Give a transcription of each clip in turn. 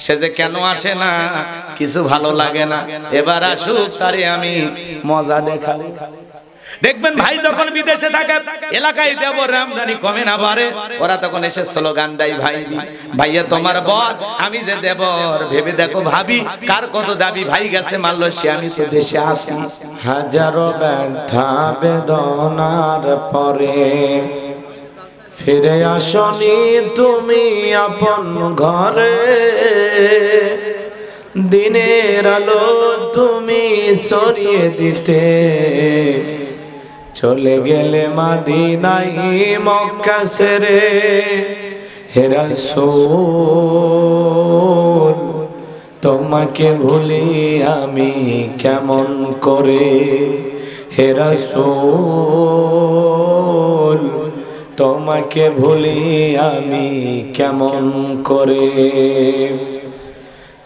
সে যে কেন আসে না, কিছু ভালো লাগে না, এবার আসুক তারে আমি মজা দেখাবো। দেখবেন ভাই যখন বিদেশে থাকে, এলাকায় দেবর আমদানি কমে না বাড়ে, ওরা তখন এসে স্লোগান দেয়, ভাই ভাইয়া তোমার বর, আমি যে দেবর, ভেবে দেখো ভাবি কার কত দাবি, ভাই গেছে মালয়েশিয়া, আমি তো দেশে আসি। হাজারো ব্যথা বেদনার পরে ফিরে আসনি তুমি আপন ঘরে, দিনের আলো তুমি সরিয়ে দিতে চলে গেলে মদিনায় মক্কা ছেড়ে। হে রাসূল তোমাকে ভুলি আমি কেমন করে, হে রাসূল তোমাকে ভুলি আমি কেমন করে।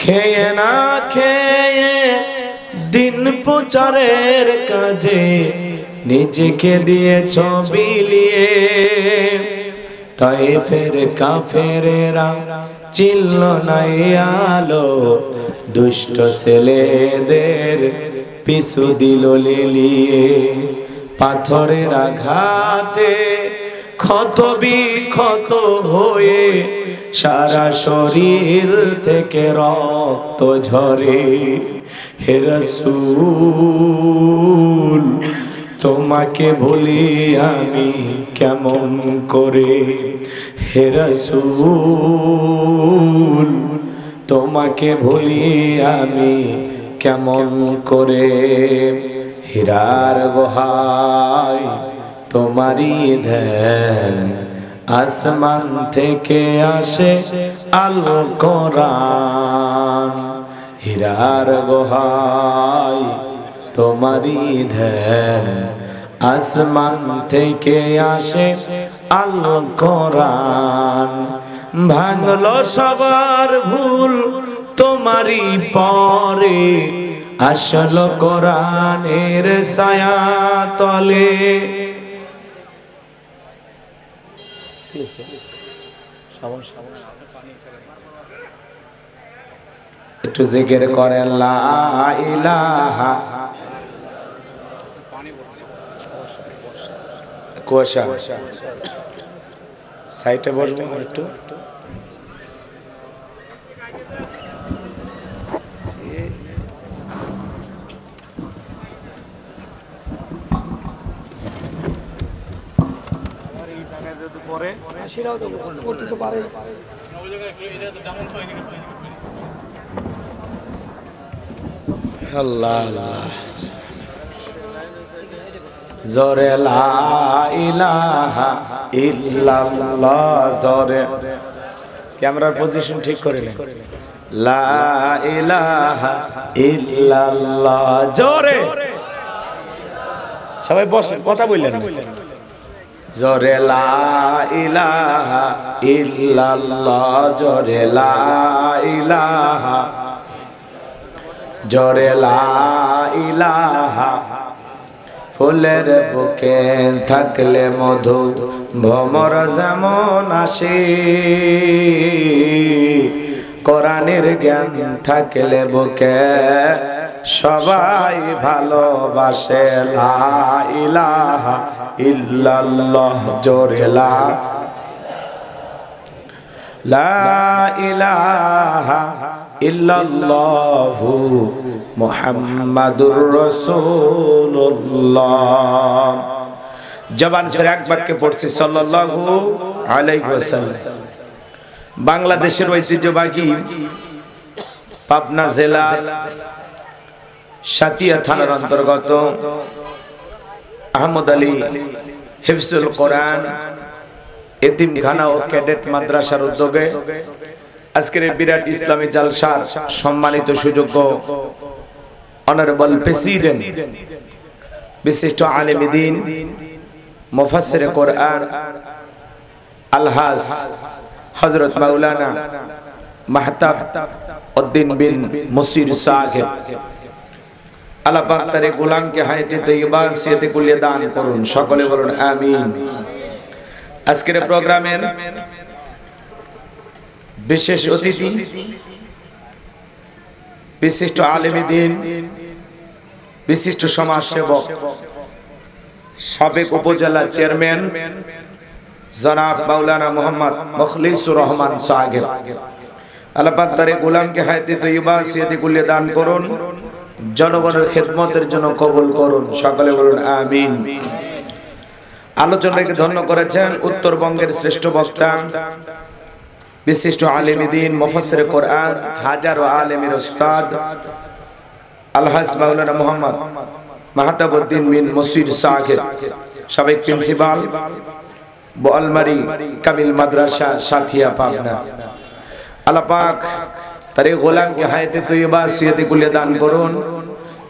খেয়ে না খেয়ে দিন প্রচারের কাজে নিজেকে দিয়েছ বিলিয়ে, তায়েফের কাফেরেরা চিনল না আলো, দুষ্ট ছেলেদের পিছু দিল লিলিয়ে। পাথরের আঘাতে ক্ষত বিক্ষত হয়ে সারা শরীর থেকে রক্ত ঝরে, হে রাসূল তোমাকে ভুলি আমি কেমন করে, হে রাসূল তোমাকে ভুলি আমি কেমন করে। হীরার গুহায় তোমারই ধ্যান, আসমান থেকে আসে আল কোরআন। হীরার গুহায় তোমারই ধ্যান, আসমান থেকে আসে আল কোরআন। ভাঙলো সবার ভুল তোমারই পরে, আসলো কোরআনের ছায়া তলে। একটু জিকির করেন লা ইলাহা। কুয়াশা সাইটে বসবো একটু। আল্লাহ জোরে লা ইলাহা ইল্লাল্লাহ, জোরে ক্যামেরার পজিশন ঠিক করে নেন। লা ইলাহা ইল্লাল্লাহ, জোরে সবাই বসেন, কথা বললেন জোরে লা ইলাহা ইল্লাল্লাহ, জোরে লা ইলাহা, জোরে লা ইলাহা। ফুলের বুকে থাকলে মধু ভ্রমর যেমন আসে, কোরআনের জ্ঞান থাকলে বুকে সবাই ভালোবাসে। লা ইলাহা ইল্লাল্লাহ, জোরে লা ইলাহা ইল্লাল্লাহু মুহাম্মাদুর রাসূলুল্লাহ। জবান ছেড়ে এক বাক্যে পড়ছি সাল্লাল্লাহু আলাইহি ওয়াসাল্লাম। বাংলাদেশের ঐতিহ্যবাহী পাবনা জেলার সাতিয়া থানার অন্তর্গত আহমদ আলী হিফজুল কোরআন এতিমখানা ও ক্যাডেট মাদ্রাসার উদ্যোগে আজকের বিরাট ইসলামী জালসার সম্মানিত সুযোগ্য অনারেবল প্রেসিডেন্ট, বিশিষ্ট আলেম দ্বীন, মুফাসসির কোরআন আলহাজ হযরত মাওলানা মাহতাব উদ্দিন বিন মুসির সাহেব, আল্লাহ পাক তার গোলামকে হায়াতে তৈয়বা সিয়াতে কুলিয়া দান করুন, সকলে বলুন আমিন। আজকের প্রোগ্রামের বিশেষ অতিথি বিশিষ্ট আলেমী দ্বীন, বিশিষ্ট সমাজসেবক, সাবেক উপজেলা চেয়ারম্যান জনাব মাওলানা মোহাম্মদ মুখলিসুর রহমান সাহেব, আল্লাহ পাক তার গোলামকে হায়াতে তৈয়বা সিয়াতে কুল্লে দান করুন, জনগণের খেদমতের জন্য কবুল করুন, সকলে বলুন আমিন। আলোচনাকে ধন্য করেছেন উত্তরবঙ্গের শ্রেষ্ঠ বক্তা, বিশিষ্ট আলেমী দ্বীন, মুফাসসির কোরআন, হাজারো আলেমের উস্তাদ আলহাজ মাওলানা মোহাম্মদ মাহতাবউদ্দিন বিন মুসির সাহেব, সাবেক প্রিন্সিপাল বোয়ালমারি কামিল মাদ্রাসা সাথিয়া পাবনা। আল্লাহ পাক তার এই গোলামকে হায়াতে তৈয়বা সিয়াতে কুল্লে দান করুন,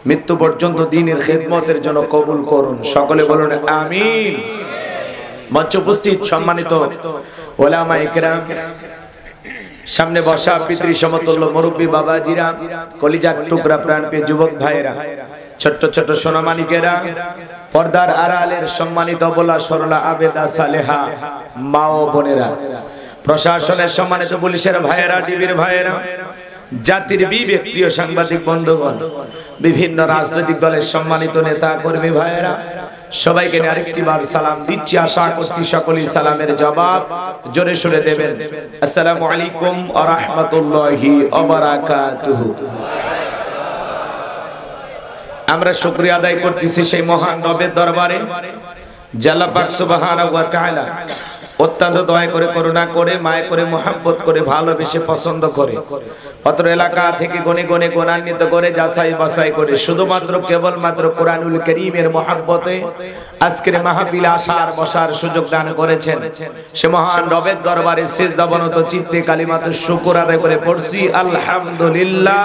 মৃত্যু পর্যন্ত দ্বীনের খেদমতের জন্য কবুল করুন, সকলে বলুন আমিন। মঞ্চে উপস্থিত সম্মানিত ওলামায়ে কেরাম, সামনে বসা পিতৃ সমতুল্য মুরব্বী বাবাজিরা, কলিজার টুকরা প্রাণপ্রিয় যুবক ভাইয়েরা, ছোট্ট ছোট্ট সোনামানিকেরা, পর্দার আড়ালের সম্মানিত বলা সরলা আবেদা সালেহা মা ও বোনেরা, প্রশাসনের সম্মানিত পুলিশের ভাইয়েরা, ডিবির ভাইয়েরা, জাতির বিবেক প্রিয় সাংবাদিক বন্ধুগণ, বিভিন্ন রাজনৈতিক দলের সম্মানিত নেতা কর্মী ভাইয়েরা, সবাইকে আরেকটি বার সালাম দিচ্ছি। আশা করছি সকলেই সালামের জবাব জোরে সোরে দেবেন। আসসালামু আলাইকুম ওয়া রাহমাতুল্লাহি ওয়া বারাকাতুহু। আমরা শুকরিয়া আদায় করতেছি সেই মহান রবের দরবারে, আল্লাহ পাক সুবহানাহু ওয়া তাআলা অত্যন্ত দয়া করে, করুণা করে, মায়া করে, মহব্বত করে, ভালোবেসে, পছন্দ করে অত্র এলাকা থেকে গনে গনে গুণান্বিত করে, যাচাই বাছাই করে শুধুমাত্র কেবলমাত্র কোরআনুল কারীমের মহব্বতে আজকের মাহফিলে আসার বসার সুযোগ দান করেছেন। সে মহান রবের দরবারে সিজদাবনত চিত্তে কালিমাতুশ শুকর আদায় করে পড়ছি আলহামদুলিল্লাহ।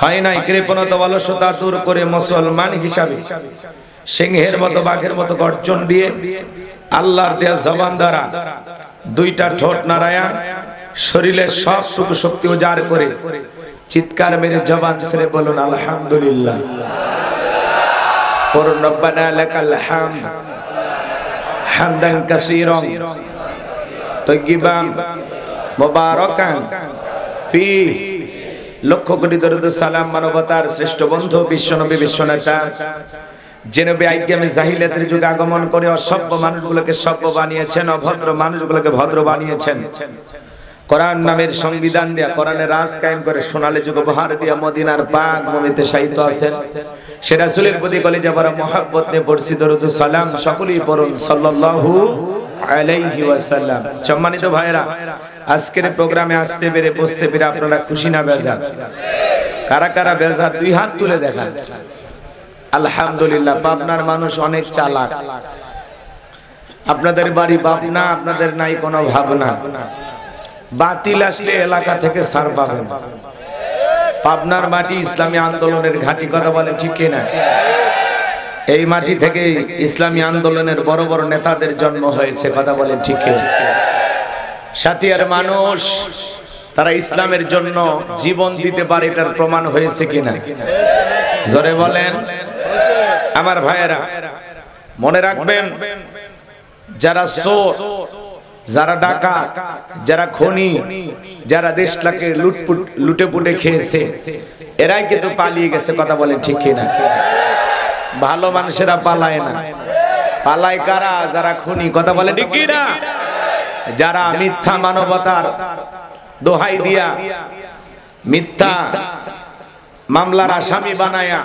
হয় নাই কৃপণতা অলসতা দূর করে মুসলমান হিসাবে সিংহের মতো বাঘের মতো গর্জন দিয়ে আল্লাহর দেয়া জবান দ্বারা দুইটা ঠোঁট নাড়ায়া শরীরের সবটুকু শক্তি উজাড় করে চিৎকার মেরে জবান ছেড়ে বলুন আলহামদুলিল্লাহ। পড়ুন রব্বানা লাকাল হামদ হামদান কাসীরান তাইয়িবান মুবারাকান ফীহি। লক্ষ কোটি দরুদ সালাম মানবতার শ্রেষ্ঠ বন্ধু বিশ্বনবী বিশ্বনেতা জেনবে আইয়ামে জাহিলিয়াতের যুগে আগমন করে অসভ্য মানুষগুলোকে সভ্য বানিয়েছেন, অভদ্র মানুষগুলোকে ভদ্র বানিয়েছেন, কোরআন নামের সংবিধান দিয়া কোরআনের রাজ কায়েম করে সোনালী যুগ উপহার দিয়া মদিনার পাক ভূমিতে শায়িত আছেন। সে রাসূলের প্রতি কলিজা ভরা মহব্বত নিয়ে পড়ছি দরুদ সালাম, সকলেই পড়ুন সাল্লাল্লাহু আলাইহি ওয়াসাল্লাম। সম্মানিত ভাইরা, আজকের প্রোগ্রামে আসতে পেরে বসতে পেরে আপনারা খুশি না বেজার? কারা কারা বেজার দুই হাত তুলে দেখান। আলহামদুলিল্লাহ। পাবনার মানুষ অনেক চালাক। আপনাদের বাড়ি পাবনা, আপনাদের নাই কোনো ভাবনা। বাতিল আসলে এলাকা থেকে ছাড় পাবেন। পাবনার মাটি ইসলামী আন্দোলনের ঘাঁটি, কথা বলেন ঠিক কিনা? এই মাটি থেকে ইসলামী আন্দোলনের বড় বড় নেতাদের জন্ম হয়েছে, কথা বলেন ঠিক কিনা? সাথিয়ার মানুষ তারা ইসলামের জন্য জীবন দিতে পারে, এটার প্রমাণ হয়েছে কিনা? জোরে বলেন। আমার ভাইয়েরা, মনে রাখবেন, যারা চোর, যারা ডাকাত, যারা খনি, যারা দেশটাকে লুটে পুটে খেয়েছে, এরাই কিন্তু পালিয়ে গেছে, কথা বলেন ঠিক কিনা? ভালো মানুষেরা পালায় না। পালায় কারা? যারা খনি, কথা বলেন ঠিক কিনা? যারা মিথ্যা মানবতার দোহাই দিয়া মিথ্যা মামলার আসামি বানায়া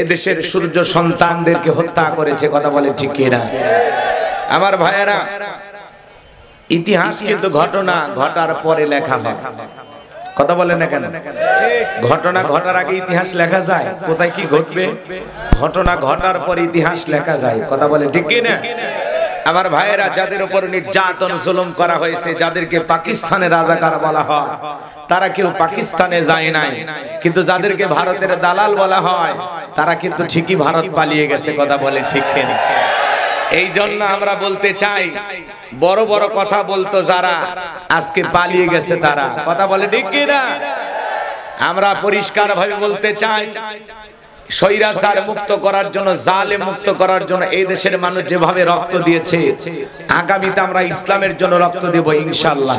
এদেশের সূর্য সন্তানদেরকে হত্যা করেছে, কথা বলে ঠিক কিনা? আমার ভাইয়েরা, ইতিহাস কিন্তু ঘটনা ঘটার পরে লেখা হয়, কথা বলে না কেন? ঘটনা ঘটার আগে ইতিহাস লেখা যায়? কোথায় কি ঘটবে ঘটনা ঘটার পরে ইতিহাস লেখা যায়, কথা বলে ঠিক কিনা? আমার ভাইয়েরা, যাদের উপর নির্যাতন জুলুম করা হয়েছে, যাদেরকে পাকিস্তানের রাজাকার বলা হয়, তারা কেউ পাকিস্তানে যায় নাই, কিন্তু যাদেরকে ভারতের দালাল বলা হয়, তারা কিন্তু ঠিকই ভারত পালিয়ে গেছে, কথা বলে ঠিক কিনা? এই জন্য আমরা বলতে চাই, বড় বড় কথা বলতো যারা, আজকে পালিয়ে গেছে তারা, কথা বলে ঠিক কিনা? আমরা পরিষ্কার ভাবে বলতে চাই, স্বৈরাচার মুক্ত করার জন্য, জালেম মুক্ত করার জন্য এই দেশের মানুষ যেভাবে রক্ত দিয়েছে, আগামীতে আমরা ইসলামের জন্য রক্ত দেব ইনশাআল্লাহ।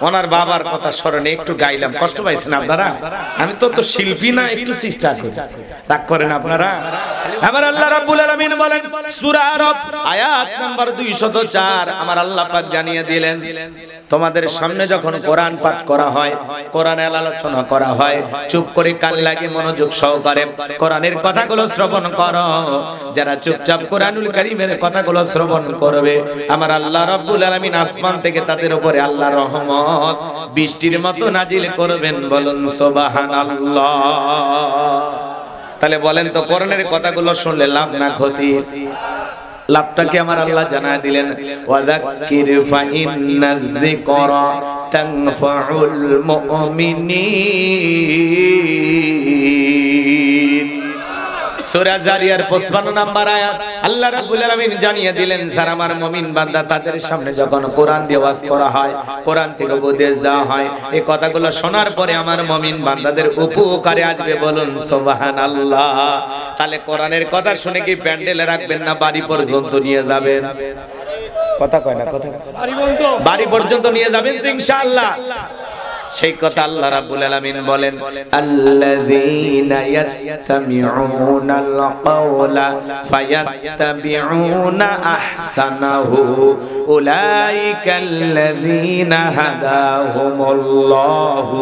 ওনার বাবার কথা স্মরণে একটু গাইলাম, কষ্ট পাইছেন আপনারা? আমি তো শিল্পী না, একটু চেষ্টা করি, রাগ করেন আপনারা? আমার আল্লাহ রাব্বুল আলামিন বলেন সূরা আরাফ আয়াত নাম্বার 204, আমার আল্লাহ পাক জানিয়ে দিলেন তোমাদের সামনে যখন কোরআন পাঠ করা হয়, কোরআনের আলোচনা করা হয়, চুপ করে কান লাগিয়ে মনোযোগ সহকারে কোরআনের কথাগুলো শ্রবণ করো। যারা চুপচাপ কোরআনুল কারীমের কথাগুলো শ্রবণ করবে, আমার আল্লাহ রাব্বুল আলামিন আসমান থেকে তাদের উপরে আল্লাহর রহমত বৃষ্টির মতো নাজিল করবেন। বলুন সুবহানাল্লাহ। তাহলে বলেন তো কোরআনের কথাগুলো শুনলে লাভ না ক্ষতি? লাভটা কি আমার আল্লাহ জানায় দিলেন, ওয়াযাক্কির ফাইন্নায যিকরা তানফাউল মুমিনিন। সূরা জারিয়ার 55 নম্বর আয়াত আল্লাহ রাব্বুল আলামিন জানিয়ে দিলেন, যারা আমার মুমিন বান্দা তাদের সামনে যখন কোরআন দিয়ে ওয়াজ করা হয়, কোরআন থেকে উপদেশ দেওয়া হয়, এই কথাগুলো শোনার পরে আমার মুমিন বান্দাদের উপকারে আসবে। বলুন সুবহানাল্লাহ। তাহলে কোরআনের কথা শুনে কি প্যান্ডেলে রাখবেন না বাড়ি পর্যন্ত নিয়ে যাবেন? কথা কয় না, কথা বাড়ি পর্যন্ত নিয়ে যাবেন তো ইনশাআল্লাহ। সেই কথা আল্লাহ রাব্বুল আলামিন বলেন, আল্লাযীনা ইয়াসতামিউনাল কাওলা ফায়াত্তাবিউনা আহসানাহু উলাইকাল্লাযীনা হাদাহুমুল্লাহু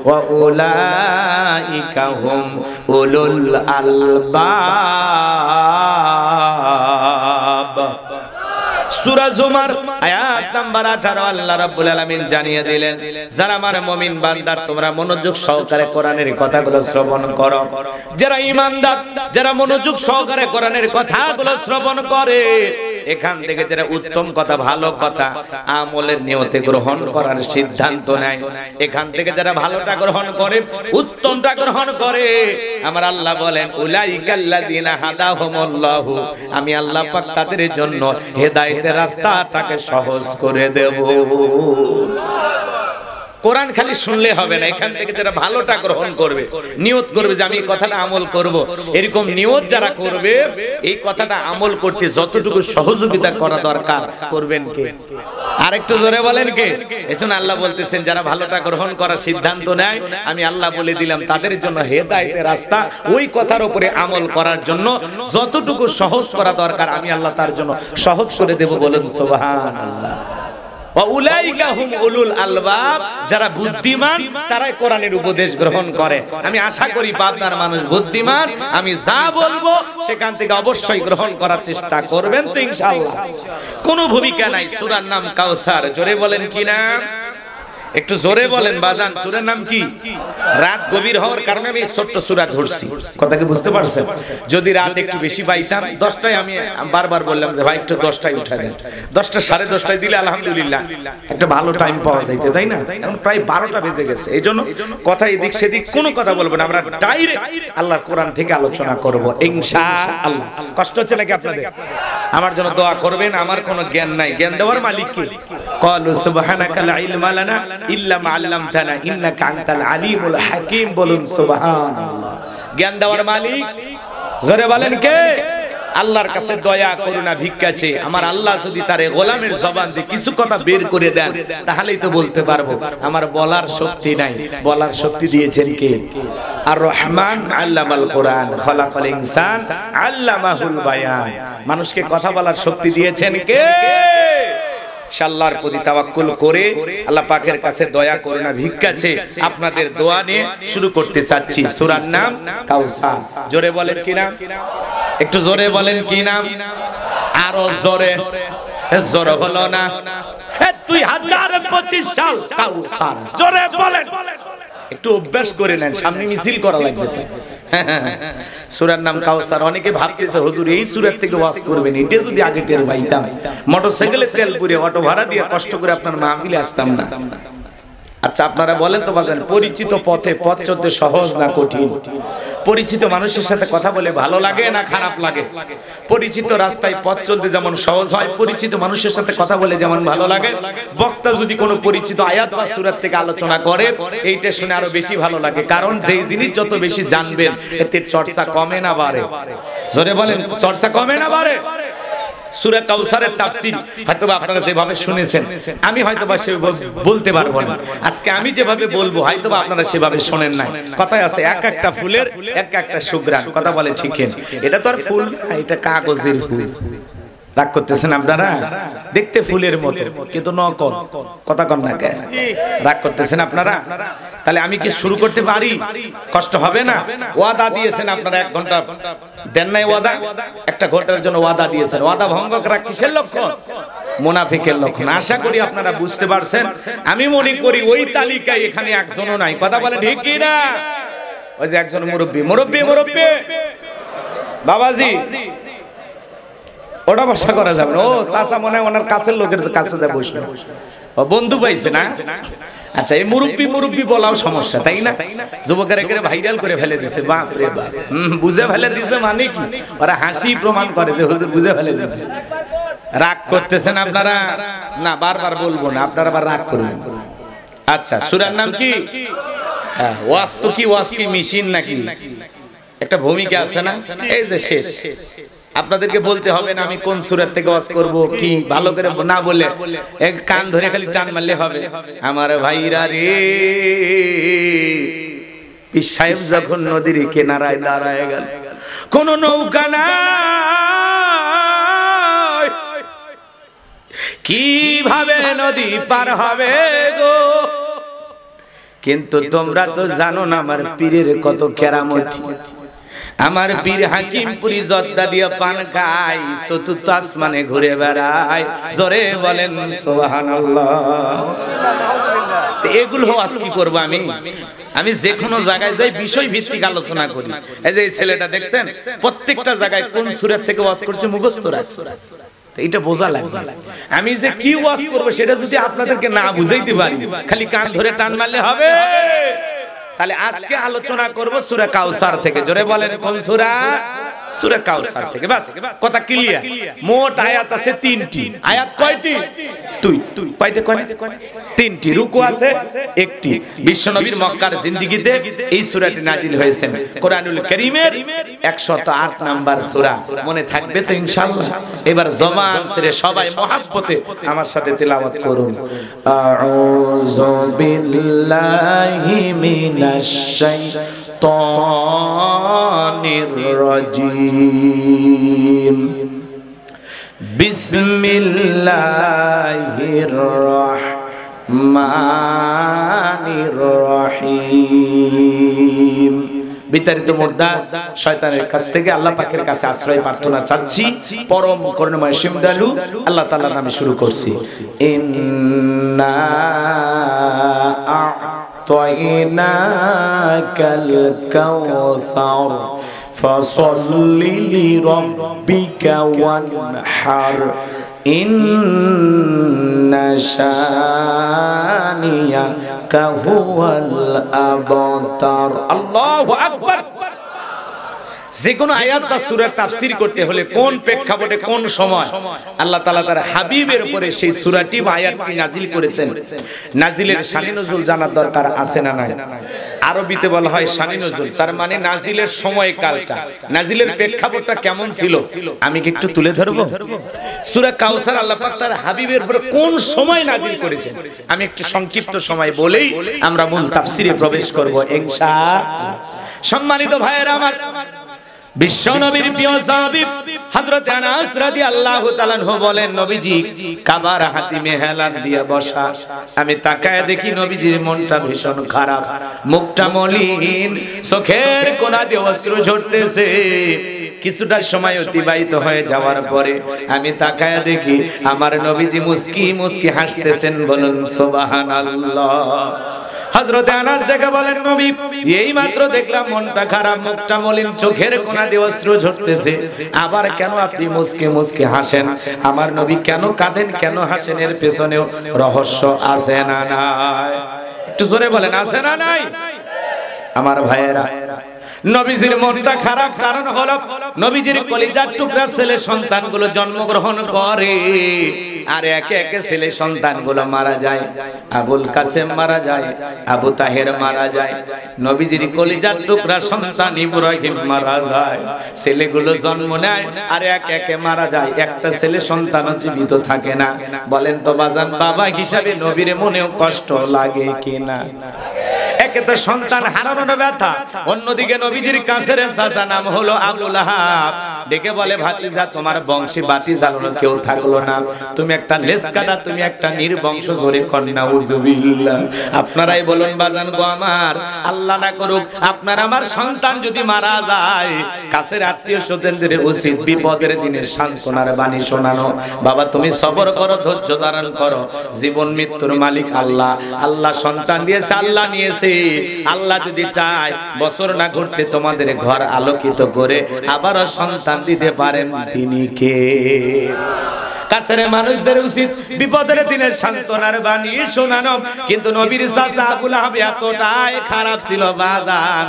ওয়া উলাইকা হুম উলুল আলবাব। সূরা জুমার আয়াত নাম্বার 18 আল্লাহ রাব্বুল আলামিন জানিয়ে দিলেন, যারা আমার মুমিন বান্দা তোমরা মনোযোগ সহকারে কোরআনের কথাগুলো শ্রবণ করো। যারা ঈমানদার, যারা মনোযোগ সহকারে কোরআনের কথাগুলো শ্রবণ করে, এখান থেকে যারা উত্তম কথা, ভালো কথা আমলের নিয়তে গ্রহণ করার সিদ্ধান্ত নেয়, এখান থেকে যারা ভালোটা গ্রহণ করে, উত্তমটা গ্রহণ করে, আমার আল্লাহ বলেন উলাইকাল্লাযীনা হাদাহুমুল্লাহু, আমি আল্লাহ পাক তাদের জন্য হেদায়েতের রাস্তাটাকে সহজ করে দেব। কোরআন খালি শুনলে হবে না, এখান থেকে যারা ভালোটা গ্রহণ করবে, নিয়ত করবে যে আমি এই কথাটা আমল করব, এরকম নিয়ত যারা করবে, এই কথাটা আমল করতে যতটুকু সহযোগিতা করা দরকার করবেন কে? আরেকটু জোরে বলেন কে? এজন্য আল্লাহ বলতেছেন যারা ভালোটা গ্রহণ করার সিদ্ধান্ত নেয়, আমি আল্লাহ বলে দিলাম তাদের জন্য হেদায়েতের রাস্তা, ওই কথার উপরে আমল করার জন্য যতটুকু সহজ করা দরকার আমি আল্লাহ তার জন্য সহজ করে দেব। বলেন সুবহানাল্লাহ। উলাইকা হুম উলুল আলবাব, যারা বুদ্ধিমান তারাই কোরআনের উপদেশ গ্রহণ করে। আমি আশা করি পাবনার মানুষ বুদ্ধিমান, আমি যা বলবো সেখান থেকে অবশ্যই গ্রহণ করার চেষ্টা করবেন তো ইনশাআল্লাহ। কোনো ভূমিকা নাই। সূরার নাম কাউসার। জোরে বলেন কি নাম? একটু জোরে বলেন বাজান, সূরার নাম কি? রাত গভীর হওয়ার কারণে আমি ছোট্ট সূরা ধরছি, কথা কি বুঝতে পারছেন? যদি রাত একটু বেশি পাইতাম 10টায়, আমি বারবার বললাম যে ভাই একটু 10টায় উঠা দেন, 10টা 10:30 দিলে আলহামদুলিল্লাহ একটা ভালো টাইম পাওয়া যাইতে, তাই না? এখন প্রায় 12টা বেজে গেছে, এইজন্য কথা এদিক সেদিক কোনো কথা বলবো না, আমরা ডাইরেক্ট আল্লাহর কোরআন থেকে আলোচনা করব ইনশাআল্লাহ। কষ্ট হচ্ছে নাকি আপনাদের? আমার জন্য দোয়া করবেন। আমার কোনো জ্ঞান নাই, জ্ঞান দেওয়ার মালিক কে? ক্বালু সুবহানাকা লা ইলমা লানা ইল্লা মা আল্লামতানা ইন্নাকা আনতাল আলিমুল হাকীম। বলুন সুবহানাল্লাহ। জ্ঞান দেওয়ার মালিক জোরে বলেন কে? আল্লাহর কাছে দয়া করুণা ভিক্ষা চেয়ে আমার আল্লাহ যদি তার গোলামের জবান দিয়ে কিছু কথা বের করে দেন, তাহলেই তো বলতে পারবো। আমার বলার শক্তি নাই, বলার শক্তি দিয়েছেন কে? আর রহমান আল্লামাল কোরআন খলাকাল ইনসান আল্লামাহুল বায়ান। মানুষকে কথা বলার শক্তি দিয়েছেন কে? আল্লাহর প্রতি তাওয়াক্কুল করে আল্লাহ পাকের কাছে দয়া করুণা ভিক্ষা চেয়ে আপনাদের দোয়া নিয়ে শুরু করতে চাচ্ছি। সূরার নাম কাউসার। জোরে বলেন কি নাম? একটু জোরে বলেন কি নাম? আরো জোরে। জোরে হলো না। 2025 সাল কাউসার। জোরে বলেন। একটু অভ্যাস করে নেন, সামনে মিছিল করা লাগবে তো। সূরার নাম কাউসার। অনেকে ভাবতেছে হুজুর এই সূরা থেকে ওয়াজ করবেন, এটা যদি আগে টের পাইতাম, মোটরসাইকেলে তেল পুরে অটো ভাড়া দিয়ে কষ্ট করে আপনার মাহফিলে আসতাম না। আচ্ছা আপনারা বলেন তো বাজান, পরিচিত পথে পথ চলতে সহজ না কঠিন? পরিচিত মানুষের সাথে কথা বলে ভালো লাগে না খারাপ লাগে? পরিচিত রাস্তায় পথ চলতে যেমন সহজ হয়, পরিচিত মানুষের সাথে কথা বলে যেমন ভালো লাগে। বক্তা যদি কোনো পরিচিত আয়াত বা সূরা থেকে আলোচনা করে, এইটা শুনে আরো বেশি ভালো লাগে, কারণ যেই জিনিস যত বেশি জানবেন এতে চর্চা কমে না বাড়ে? জোরে বলেন, চর্চা কমে না বাড়ে? সূরা কাউসারের তাফসীর হয়তোবা আপনারা যেভাবে শুনেছেন আমি হয়তোবা সেভাবে বলতে পারবো না। আজকে আমি যেভাবে বলবো হয়তোবা আপনারা সেভাবে শোনেন নাই। কথায় আছে এক একটা ফুলের এক একটা সুঘ্রাণ, কথা বলে ঠিক। এটা তো আর ফুল না, এটা কাগজের ফুল। রাগ করতেছেন আপনারা? দেখতে ফুলের মতো কিন্তু নকল, কথা কন না কেন? রাগ করতেছেন আপনারা? তাহলে আমি কি শুরু করতে পারি? কষ্ট হবে না? ওয়াদা দিয়েছেন আপনারা 1 ঘন্টা দেন নাই ওয়াদা? 1 ঘন্টার জন্য ওয়াদা দিয়েছেন। ওয়াদা ভঙ্গ করা কিসের লক্ষণ? মুনাফিকের লক্ষণ। আশা করি আপনারা বুঝতে পারছেন। আমি মনে করি ওই তালিকায় এখানে একজনও নাই, কথা বলে ঠিক কি না? ওই যে একজন মুরব্বি বাবাজি, ওটা বসা করা যাবে না। ও চাচা মনে হয় ওনার কাছের লোকের কাছে যায় বসে, ও বন্ধু পাইছে না? আচ্ছা, এই মুরব্বি বলাও সমস্যা, তাই না? যুবকেরা করে ভাইরাল করে ফেলে দিছে, বাপ রে বাপ। বুঝে ফেলে দিছে মানে কি? ওরা হাসি প্রমাণ করে যে হুজুর বুঝে ফেলে দিছে। রাগ করতেছেন আপনারা? না, বারবার বলবো না, আপনারা আবার রাগ করবেন। আচ্ছা, সূরার নাম কি? ওয়াজ তো কি, ওয়াজ কি মেশিন নাকি? একটা ভূমিকা আছে না? এই যে শেষ, আপনাদেরকে বলতে হবে না আমি কোন সূরা থেকে ওয়াজ করব কি, ভালো করে না বলে এক কান ধরে খালি টান মারলে হবে। আমার ভাইরা রে, পীর সাহেব যখন নদীর কিনারায় দাঁড়ায় গেল, কোন নৌকা নাই, কিভাবে নদী পার হবে গো? কিন্তু তোমরা তো জানো না আমার পীরের কত কেরামত। আমার পীর হাকিমপুরি জর্দা দিয়ে পান খায়, চতুর্থ আসমানে ঘুরে বেড়ায়। জোরে বলেন সুবহানাল্লাহ। এগুলো আজ কি করবো আমি যে কোনো জায়গায় যাই বিষয় ভিত্তিক আলোচনা করি। এই যে এই ছেলেটা দেখছেন, প্রত্যেকটা জায়গায় কোন সূরা থেকে ওয়াজ করছে মুখস্থ রাখছে। এটা বোঝা লাগবে। আমি যে কি ওয়াজ করবো সেটা যদি আপনাদেরকে না বুঝাইতে পারি, খালি কান ধরে টান মারলে হবে? তাহলে আজকে আলোচনা করব সূরা কাউসার থেকে। জোরে বলেন কোন সূরা? সূরা কাউসার থেকে। বাস, কথা ক্লিয়ার। মোট আয়াত আছে 3টি। আয়াত কয়টি? তিনটি। রুকু আছে 1টি। বিশ্বনবীর মক্কার জিন্দেগিতে এই সূরাটি নাজিল হয়েছে। কোরআনুল কারীমের 108 নাম্বার সূরা। মনে থাকবে তো ইনশাআল্লাহ? এবার জবান ছেড়ে সবাই মহব্বতে আমার সাথে তেলাওয়াত করুন। আউযু বিল্লাহি মিনাশ শাইতানির রাজীম। বিসমিল্লাহির রাহমানির রহিম। বিতাড়িত মুর্দা শয়তানের কাছ থেকে আল্লাহ পাকের কাছে আশ্রয় প্রার্থনা চাচ্ছি। পরম করুণাময় সিমদালু আল্লাহ তাআলার নামে শুরু করছি। ইন্না আ'তাইনাকাল কাউসার ফাসাল্লি লিরাব্বিকা ওয়ানহার ইন্না শানিয়াকা হুয়াল আবতার। আল্লাহু আকবার। যে কোনো আয়াত বা সূরার তাফসীর করতে হলে কোন প্রেক্ষাপটে কোন সময় আল্লাহ তাআলা তার হাবিবের উপরে সেই সূরাটি বা আয়াতটি নাজিল করেছেন, নাজিলের শানি নজুল জানার দরকার আছে না নাই? আরবিতে বলা হয় শানি নজুল, তার মানে নাজিলের সময়কালটা, নাজিলের প্রেক্ষাপটটা কেমন ছিল আমি কি একটু তুলে ধরব? সূরা কাউসার আল্লাহ পাক তার হাবিবের উপরে কোন সময় নাজিল করেছেন আমি একটু সংক্ষিপ্ত সময় বলেই আমরা মূল তাফসীরে প্রবেশ করব ইনশাআল্লাহ। সম্মানিত ভাইয়েরা আমার, বিশ্বনবীর প্রিয় সাহাবী হযরত আনাস রাদিয়াল্লাহু তাআলা আনহু বলেন, নবীজি কাবার হাতিমে হেলান দিয়ে বসা, আমি তাকায় দেখি নবীজির মনটা ভীষণ খারাপ, মুখটা মলিন, চোখের কোণা দিয়ে অশ্রু ঝরতেছে। কিছুটা সময় অতিবাহিত হয়ে যাওয়ার পরে আমি তাকায় দেখি আমার নবীজি মুস্কি মুস্কি হাসতেছেন। বলুন সুবহানাল্লাহ। হযরত আনাস ডেকে বলেন, নবী এই মাত্র দেখলাম মনটা খারাপ, মুখটা মলিন, চোখের কোণা দিয়ে অশ্রু ঝরতেছে, আবার কেন আপনি মুস্কি মুস্কি হাসেন? আমার নবী কেন কাঁদেন, কেন হাসেন? এর পেছনেও রহস্য আছে না নাই? একটু জোরে বলেন, আছে না নাই? আমার ভাইয়েরা, নবীজির মনটা খারাপ, কারণ হলো নবীজির কলিজার টুকরা ছেলে সন্তানগুলো জন্মগ্রহণ করে আর একে একে ছেলে সন্তানগুলো মারা যায়। আবুল কাসেম মারা যায়, আবু তাহের মারা যায়, নবীজির কলিজার টুকরা সন্তান ইব্রাহিম মারা যায়, ছেলেগুলো জন্ম নেয় আর একে একে মারা যায়, একটা ছেলে সন্তানও জীবিত থাকে না। বলেন তো বাজান, বাবা হিসাবে নবীর মনেও কষ্ট লাগে কিনা? একে তো সন্তান হারানোর ব্যথা, অন্যদিকে নবীজির কাছের চাচা নাম হলো আবু লাহাব, ডেকে বলে ভাতিজা তোমার বংশে বাতি জ্বালানো কেউ থাকলো না, তুমি একটা লেজ কাটা, তুমি একটা নির্বংশ, জোরে কন্যা উযুবিল্লাহ। আপনারাই বলুন বাজান গো আমার, আল্লাহ না করুক আপনার আমার সন্তান যদি মারা যায়, কাছের আত্মীয় স্বজনদের উচিত বিপদের দিনে সান্ত্বনার বাণী শোনানো। বাবা তুমি সবর করো, ধৈর্য ধারণ করো, জীবন মৃত্যুর মালিক আল্লাহ। আল্লাহ সন্তান দিয়েছে, আল্লাহ নিয়েছে, আল্লাহ যদি চায় বছর না ঘুরতে তোমাদের ঘর আলোকিত করে আবারও সন্তান দিতে পারেন, তিনি কে? কাছের মানুষদের উচিত বিপদের দিনে সান্ত্বনার বাণী শোনানো। কিন্তু নবীর চাচা আবু লাহাব এতটাই খারাপ ছিল বাজান,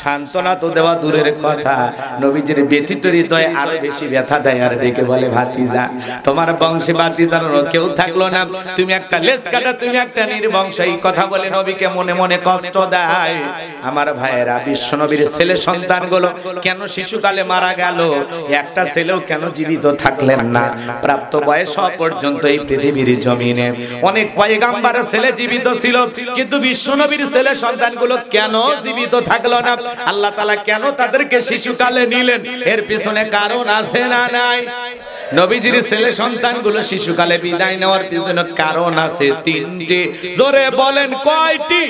সান্ত্বনা তো দেওয়া দূরের কথা, নবীজির ব্যথিত হৃদয়ে আরো বেশি ব্যথা দেয় আর ডেকে বলে ভাতিজা তোমার বংশে বাতি জ্বালানো কেউ থাকলো না, তুমি একটা লেজ কাটা, তুমি একটা নির্বংশ। এই কথা বলে নবীকে মনে মনে কষ্ট দেয়। আমার ভাইয়েরা, বিশ্ব নবীর ছেলে সন্তানগুলো কেন শিশুকালে মারা গেল? একটা ছেলেও কেন জীবিত থাকলেন না? প্রাপ্ত বয়স হওয়া পর্যন্ত এই পৃথিবীর জমিনে অনেক পয়গাম্বরের ছেলে জীবিত ছিল, কিন্তু বিশ্ব নবীর ছেলে সন্তানগুলো কেন জীবিত থাকলো না? আল্লাহ তাআলা কেন তাদেরকে শিশুকালে নিলেন? এর পিছনে কারণ আছে না নাই? নবীজির ছেলে সন্তানগুলো শিশুকালে বিদায় নেওয়ার পিছনে কারণ আছে তিনটি। জোরে বলেন কয়টি?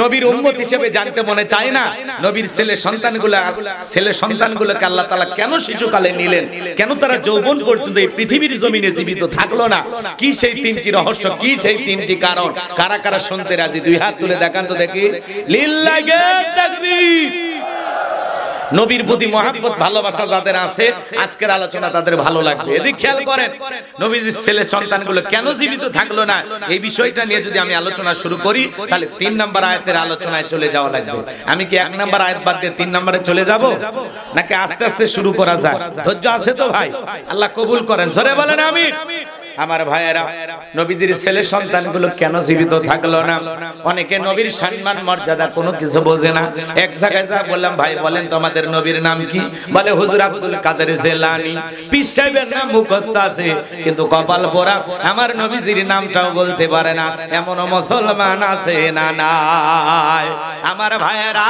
নবীর উম্মত হিসেবে জানতে মনে চায় না নবীর ছেলে সন্তানগুলোকে আল্লাহ তাআলা কেন শিশুকালে নিলেন, কেন তারা যৌবন পর্যন্ত এই পৃথিবীর জমিনে জীবিত থাকলো না? কি সেই তিনটি রহস্য, কি সেই তিনটি কারণ? কারা কারা শুনতে রাজি? দুই হাত তুলে দেখান তো দেখি। লিল্লাহি তাকবীর। নবীর প্রতি মহব্বত ভালোবাসা যাদের আছে, আজকের আলোচনা তাদের ভালো লাগবে। এদিক খেয়াল করেন, নবীর ছেলে সন্তানগুলো কেন জীবিত থাকলো না, এই বিষয়টা নিয়ে যদি আমি আলোচনা শুরু করি তাহলে 3 নম্বর আয়াতের আলোচনায় চলে যাওয়া লাগবে। আমি কি 1 নম্বর আয়াত বাদ দিয়ে 3 নম্বরে চলে যাব, নাকি আস্তে আস্তে শুরু করা যায়? ধৈর্য আছে তো ভাই? আল্লাহ কবুল করেন, জোরে বলেন আমিন। আমার ভাইয়েরা, নবীজির ছেলে সন্তানগুলো কেন জীবিত থাকলো না? অনেকে নবীর সম্মান মর্যাদা কোনো কিছু বোঝে না। এক জায়গায় যা বললাম, ভাই বলেন তোমাদের নবীর নাম কি? বলে হুজুর আব্দুল কাদের জিলানী। পীর সাহেবের নাম মুখস্থ আছে, কিন্তু কপাল পোড়া আমার নবীজির নামটাও বলতে পারে না। এমন মুসলমান আছে না নাই? আমার ভাইয়েরা,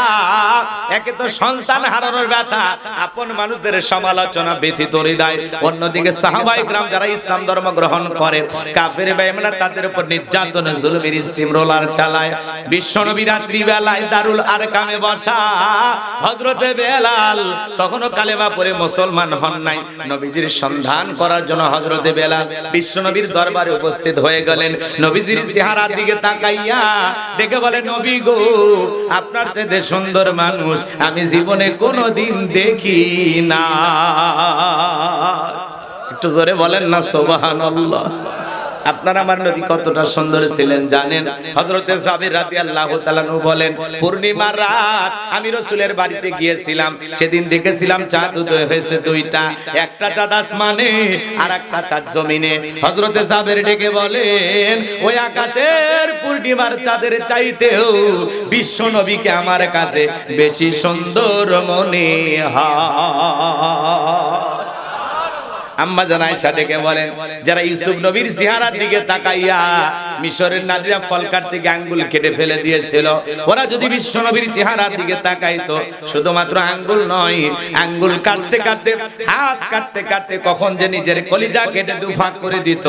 একে তো সন্তান হারানোর ব্যথা, আপন মানুষদের সমালোচনা ব্যথিত হৃদয়, অন্যদিকে সাহাবায়ে কেরাম যারা ইসলাম ধর্ম গ্রহণ করে, কাফের বেঈমানরা তাদের উপর নির্যাতন জুলুমের স্টিম রোলার চালায়। বিশ্বনবী রাত্রি বেলায় দারুল আরকামে বসা, হযরতে বেলাল তখনও কালেমা পড়ে মুসলমান হন নাই। নবীজির সন্ধান করার জন্য হযরতে বেলাল বিশ্বনবীর দরবারে উপস্থিত হয়ে গেলেন। নবীজির চেহারার দিকে তাকাইয়া দেখে বলে, নবী গো, আপনার চেয়ে সুন্দর মানুষ আমি জীবনে কোনোদিন দেখি না। একটু জোরে বলেন না সুবহানাল্লাহ। আপনারা আমার নবী কতটা সুন্দর ছিলেন জানেন? হযরতে জাবের রাদিয়াল্লাহু তাআলা আনহু বলেন, পূর্ণিমার রাত আমি রাসূলের বাড়িতে গিয়েছিলাম, সেদিন দেখেছিলাম চাঁদ উদয় হয়েছে দুইটা, একটা চাঁদ আসমানে আর একটা চাঁদ জমিনে। হযরতে জাবের ডেকে বলেন, ওই আকাশের পূর্ণিমার চাঁদের চাইতেও বিশ্ব নবীকে আমার কাছে বেশি সুন্দর মনে হয়। আম্মা জান আয়েশা ডেকে বলেন, যারা ইউসুফ নবীর চেহারার দিকে তাকাইয়া মিশরের নারীরা ফল কাটতে গিয়ে আঙ্গুল কেটে ফেলে দিয়েছিল, ওরা যদি বিশ্ব নবীর চেহারার দিকে তাকাইতো, শুধুমাত্র আঙ্গুল নয়, আঙ্গুল কাটতে কাটতে, হাত কাটতে কাটতে কখন যে নিজের কলিজা কেটে দুফাক করে দিত,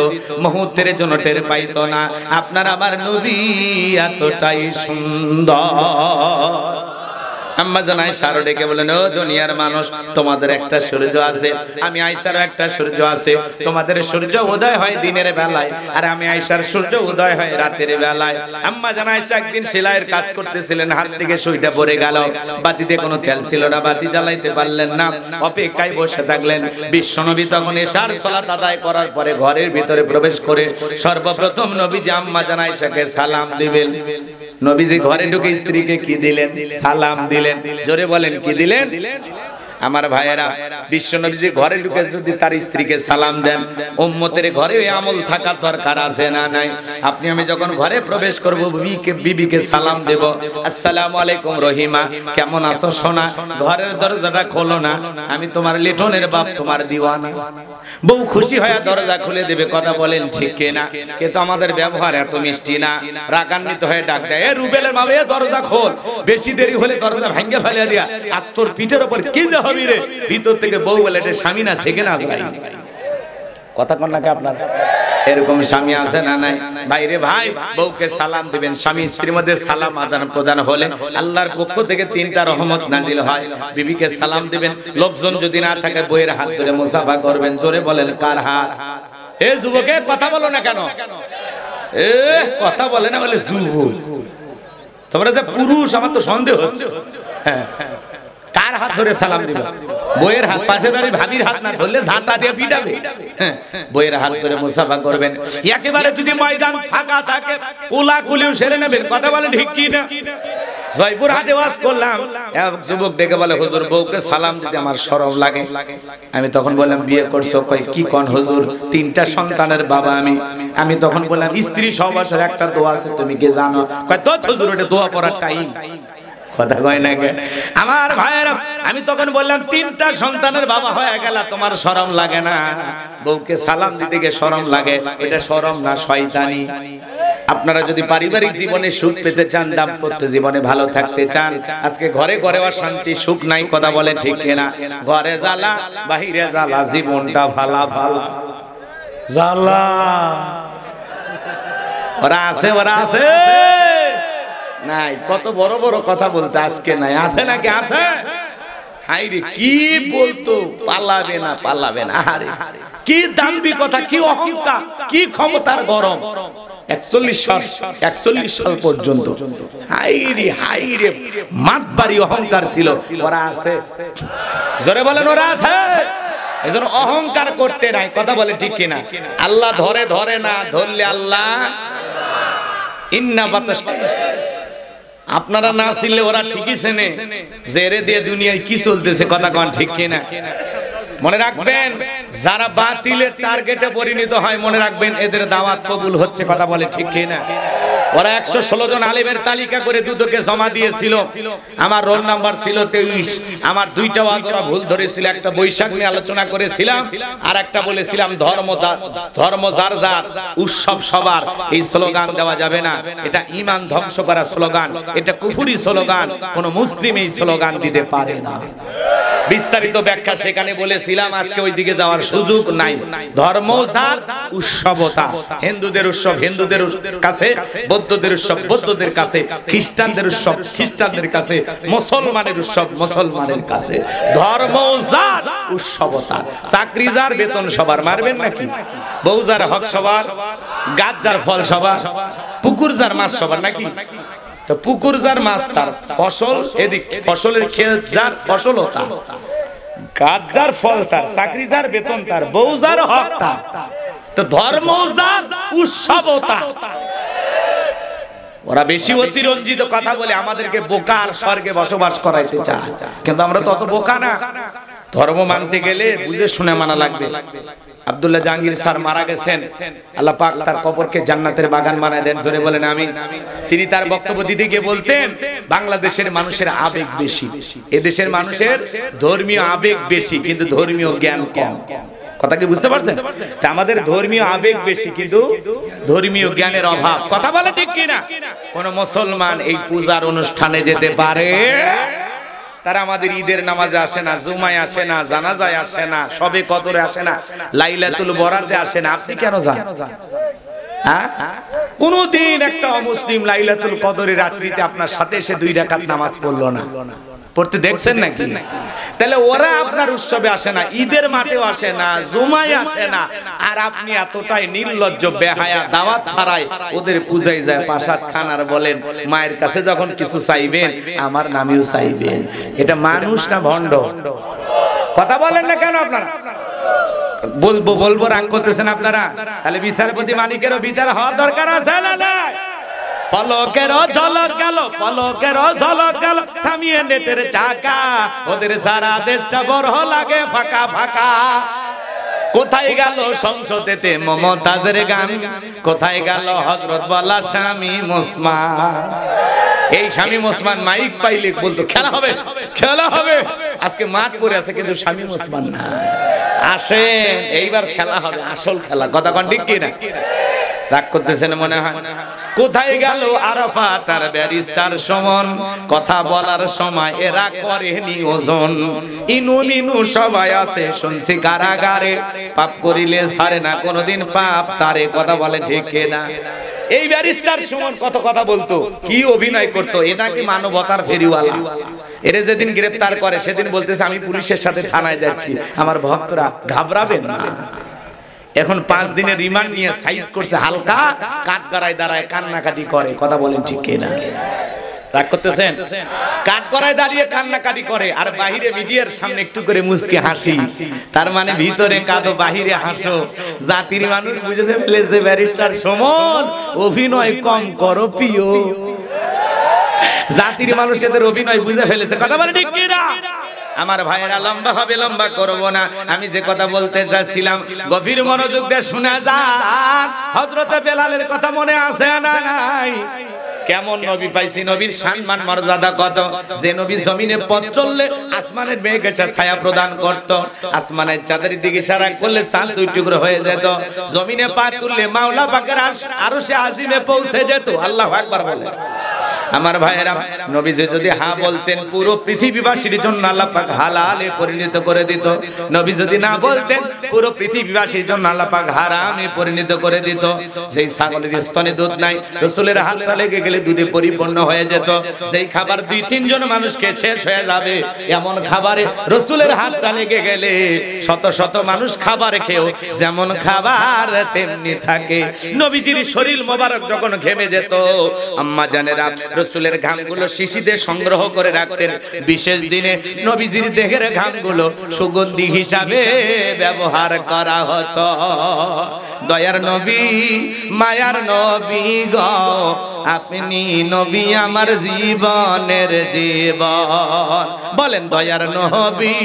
মুহূর্তের জন্য টের পাইতো না। আপনার আমার নবী এতটাই সুন্দর। আম্মা জান আয়েশা ডেকে বলেন, ও দুনিয়ার মানুষ, তোমাদের একটা সূর্য আছে, আমি আয়েশারও একটা সূর্য আছে। তোমাদের সূর্য উদয় হয় দিনের বেলায়, আর আমি আয়েশার সূর্য উদয় হয় রাতের বেলায়। আম্মা জান আয়েশা একদিন সেলাইয়ের কাজ করতেছিলেন, হাত থেকে সুইটা পড়ে গেল, বাতিতে কোনো তেল ছিল না, বাতি জ্বালাইতে পারলেন না, অপেক্ষায় বসে থাকলেন। বিশ্বনবী তখন এশার সালাত আদায় করার পরে ঘরের ভিতরে প্রবেশ করে সর্বপ্রথম নবীজি আম্মা জান আয়েশাকে সালাম দিবেন। নবীজি ঘরে ঢুকে স্ত্রীকে কি দিলেন? সালাম দিলেন। দিলেন, জোরে বলেন কি দিলেন? আমার ভাইয়েরা, বিশ্বনবীজি ঘরে ঢুকে যদি তার স্ত্রীকে সালাম দেন, উম্মতের ঘরে ওই আমল থাকার দরকার আছে না নাই? আপনি আমি যখন ঘরে প্রবেশ করব, বিবিকে সালাম দেব, আসসালামু আলাইকুম রহিমা, কেমন আছো সোনা? ঘরের দরজাটা খোলো না, আমি তোমার লিটনের বাপ, তোমার দিওয়ানা। বউ খুশি হয়ে দরজা খুলে দেবে, কথা বলেন ঠিক কিনা? কিন্তু আমাদের ব্যবহার এত মিষ্টি না, রাগান্বিত হয়ে ডাক দেয়, এ রুবেলের মা, এ দরজা খোল, বেশি দেরি হলে দরজা ভেঙে ফেলে দিয়া, আজ তোর পিঠের উপর কি যে হবে রে। ভিতর থেকে বউ বলে, এটা স্বামী না সেকেন্ড আজরাইল। কথা কন নাকি আপনার? এরকম স্বামী আছে না নাই? ভাইরে ভাই, বউকে সালাম দিবেন। স্বামী স্ত্রীর মধ্যে সালাম আদান প্রদান হলে আল্লাহর পক্ষ থেকে 3টা রহমত নাজিল হয়। বিবিকে সালাম দিবেন, লোকজন যদি না থাকে বউয়ের হাত ধরে মুসাফা করবেন। জোরে বলেন কার হাত? এ যুবকে কথা বলো না কেন? এ কথা বলে না বলে যুবক, তোমরা যে পুরুষ আমার তো সন্দেহ হচ্ছে। হ্যাঁ, কার হাত ধরে সালাম দিবেন? বইয়ের হাত, পাশের বাড়ির ভাবির হাত না ধরলে ঝাঁটা দিয়ে পিটাবে। বইয়ের হাত ধরে মুসাফা করবেন। একেবারে যদি ময়দান ফাঁকা থাকে, কোলাকুলিও সেরে নেবেন। কথা বলেন ঠিক কি না? জয়পুর হাটে ওয়াজ করলাম, এক যুবক ডেকে বলে, হুজুর বউকে সালাম দিতে আমার শরম লাগে। আমি তখন বললাম, বিয়ে করছো? কই কি কোন হুজুর, 3টা সন্তানের বাবা আমি তখন বললাম, স্ত্রী সহবাসের একটা দোয়া আছে, তুমি কি জানো? কয় তো হুজুর, ওটা দোয়া পড়ার টাইম। কথা কয় না কে? আমার ভাইয়েরা, আমি তখন বললাম, 3টা সন্তানের বাবা হয়ে গেল, তোমার শরম লাগে না? বউকে সালাম দিতে গিয়ে শরম লাগে, এটা শরম না শয়তানি। আপনারা যদি পারিবারিক জীবনে সুখ পেতে চান, দাম্পত্য জীবনে ভালো থাকতে চান, আজকে ঘরে ঘরে অশান্তি, সুখ নাই। কথা বলে ঠিক কিনা? ঘরে জ্বালা, বাহিরে জ্বালা, জীবনটা ভালা ভালা জ্বালা। ওরা আছে, ওরা আছে নাই? কত বড় বড় কথা বলতে আজকে নাই, আছে নাকি? আছে। হাইরে কি বলতো, পালাবে না, পালাবে না। আরে কি দাম্ভিক কথা, কি অহংকার, কি ক্ষমতার গরম। 41 সাল পর্যন্ত হাইরে হাইরে মাতবাড়ি অহংকার ছিল। ওরা আছে, জোরে বলেন ওরা আছে। এজন্য অহংকার করতে নাই। কথা বলে ঠিক কিনা? আল্লাহ ধরে ধরে না, ধরলে আল্লাহ ইন্না বাতাস। আপনারা না চিনলে ওরা ঠিকই চেনে যে এরে দিয়ে দুনিয়ায় কি চলতেছে। কথা কন ঠিক কিনা? মনে রাখবেন, যারা বাতিলের টার্গেটে পরিণত হয়, মনে রাখবেন এদের দাওয়াত কবুল হচ্ছে। কথা বলে ঠিক কিনা? ওরা 116 জন আলেমের তালিকা করে দুদকে জমা দিয়েছিল। আমার রোল নাম্বার ছিল 23। আমার 2টা ওয়াজ ওরা ভুল ধরেছিল। একটা বৈশাখ নিয়ে আলোচনা করেছিলাম, আর একটা বলেছিলাম ধর্ম যার যার, উৎসব সবার। এই স্লোগান দেওয়া যাবে না, এটা ঈমান ধ্বংস করা স্লোগান, এটা কুফরি স্লোগান। কোন মুসলিম এই স্লোগান দিতে পারে না। বিস্তারিত ব্যাখ্যা সেখানে বলেছিলাম, আজকে ওই দিকে যাওয়ার সুযোগ নাই। ধর্ম যার, উৎসবতা। হিন্দুদের উৎসব হিন্দুদের কাছে, বৌদ্ধদের উৎসব বৌদ্ধদের কাছে, খ্রিস্টানদের উৎসব খ্রিস্টানদের কাছে, মুসলমানের উৎসব মুসলমানের কাছে। ধর্ম যার, উৎসবতা। চাকরি যার, বেতন সবার। মারবেন নাকি? বউ যার, হক সবার। গাছ যার, ফল সবার। পুকুর যার, মাছ সবার নাকি? তো পুকুর যার, মাছ তার, ফসল এদিক, ফসলের ক্ষেত যার, ফসলও তার। গাছ যার, ফল তার। চাকরি যার, বেতন তার। বউ যার, হক তার। তো ধর্ম যার, উৎসবও তার। ওরা বেশি অতিরঞ্জিত কথা বলে আমাদেরকে বোকার স্বর্গে বসবাস করাইতে চায়, কিন্তু আমরা তো অত বোকা না। ধর্ম মানতে গেলে বুঝে শুনে মানা লাগবে। আব্দুল্লাহ জাহাঙ্গীর স্যার মারা গেছেন, আল্লাহ পাক তার কবরকে জান্নাতের বাগান বানায় দেন। জোরে বলেন আমিন। তিনি তার বক্তব্য দিতে গিয়ে বলতেন, বাংলাদেশের মানুষের আবেগ বেশি, এদেশের মানুষের ধর্মীয় আবেগ বেশি, কিন্তু ধর্মীয় জ্ঞান কম। কথা কি বুঝতে পারছেন? তা আমাদের ধর্মীয় আবেগ বেশি, কিন্তু ধর্মীয় জ্ঞানের অভাব। কথা বলে ঠিক কিনা? কোন মুসলমান এই পূজার অনুষ্ঠানে যেতে পারে? তারা আমাদের ঈদের নামাজে আসে না, জুমায় আসে না, জানাজায় আসে না, শবে কদরে আসে না, লাইলাতুল বরাতে আসে না। আপনি কেন যান? কোনদিন একটা অমুসলিম লাইলাতুল কদরের রাত্রিতে আপনার সাথে এসে 2 রাকাত নামাজ পড়লো না, পড়তে দেখছেন নাকি? তাহলে ওরা আপনার উৎসবে আসে না, ঈদের মাঠেও আসে না, জুমায় আসে না, আর আপনি এতটাই নির্লজ্জ বেহায়া, দাওয়াত ছাড়াই ওদের পূজায় যায়, পাশাত খান আর বলেন মায়ের কাছে যখন কিছু চাইবেন আমার নামেও চাইবেন। এটা মানুষ না ভণ্ড? কথা বলেন না কেন আপনারা? বলবো রাগ করতেছেন আপনারা? তাহলে বিচারপতি মানিকেরও বিচার হওয়ার দরকার আছে না? পলকের ঝলক গেল, পলকের ঝলক গেল, থামিয়ে নেটের চাকা, ওদের সারা দেশটা বড় লাগে ফাঁকা ফাঁকা। কোথায় গেল সংসদেতে মমতাজের গান, কোথায় গেল হযরত বলা শামীম ওসমান। এই শামীম ওসমান মাইক পাইলে বলতো খেলা হবে খেলা হবে, আজকে মাঠ পড়ে আছে কিন্তু শামীম ওসমান না। আসেন এইবার খেলা হবে, আসল খেলা, কথা কোন ঠিক কি না? রাগ করতেছেন মনে হয়। কোথায় গেল আরাফাত আর ব্যারিস্টার সুমন, কথা বলার সময় এরা করেনি ওজন। ইনু মিনু সবাই আছে শুনছি কারাগারে, পাপ করিলে ছাড়ে না কোনোদিন পাপ তারে, কথা বলে ঠিক না? এই ব্যারিস্টার সুমন কত কথা বলতো, কি অভিনয় করতো, এটা কি মানবতার ফেরিওয়ালা। এরে যেদিন গ্রেফতার করে সেদিন বলতেছে আমি পুলিশের সাথে থানায় যাচ্ছি, আমার ভক্তরা ঘাবড়াবেন না। এখন 5 দিনের রিমান্ড নিয়ে সাইজ করছে হালকা, কাঠগড়ায় দাঁড়ায় কান্নাকাটি করে, কথা বলেন ঠিক না? রাগ করতেছেন? কাঠগড়ায় দাঁড়িয়ে কান্নাকাটি করে আর বাহিরে মিডিয়ার সামনে একটু করে মুচকি হাসি, তার মানে ভিতরে কাঁদো বাহিরে হাসো। জাতির মানুষ বুঝেছে ফেলেছে ব্যারিস্টার সুমন অভিনয় কম করো প্রিয়। জাতির মানুষ এদের অভিনয় বুঝে ফেলেছে, কথা বলেন ঠিক না? আমার ভাইয়েরা লম্বা হবে, লম্বা করব না। আমি যে কথা বলতে যাচ্ছিলাম গভীর মনোযোগ দিয়ে শুনে যান। হযরতে বেলালের কথা মনে আছে না নাই? কেমন নবী পাইছি, নবীর সম্মান মর্যাদা কত। যে নবী জমিনে পথ চললে আসমানের মেঘ এসে ছায়া প্রদান করত, আসমানের চাঁদের দিকে ইশারা করলে চাঁদ 2 টুকরো হয়ে যেত, জমিনে পা তুললে মাওলা পাকের আরশে আজিমে পৌঁছে যেত। আল্লাহু আকবার বলে। আমার ভাইয়েরা, নবীজি যদি হ্যাঁ বলতেন পুরো পৃথিবীবাসীর জন্য আল্লাহ পাক হালালে পরিণত করে দিত। নবী যদি না বলতেন পুরো পৃথিবীবাসীর জন্য আল্লাহ পাক হারামে পরিণত করে দিত। সেই ছাগলের স্তনে দুধ নাই, রাসূলের হাতটা লেগে গেলে দুধে পরিপূর্ণ হয়ে যেত। যেই খাবার 2-3 জন মানুষকে শেষ হয়ে যাবে, এমন খাবারে রাসূলের হাতটা লেগে গেলে শত শত মানুষ খাবার খেয়েও যেমন খাবার তেমনি থাকে। নবীজির শরীর মোবারক যখন ঘেমে যেত, আম্মা জানেরা রাসূলের ঘামগুলো শিশিতে সংগ্রহ করে রাখতেন। বিশেষ দিনে নবীজির দেহের ঘামগুলো সুগন্ধি হিসাবে ব্যবহার করা হতো। দয়ার নবী, মায়ার নবী গো, আপনি নবী আমার জীবনের জীবন। বলেন দয়ার নবী,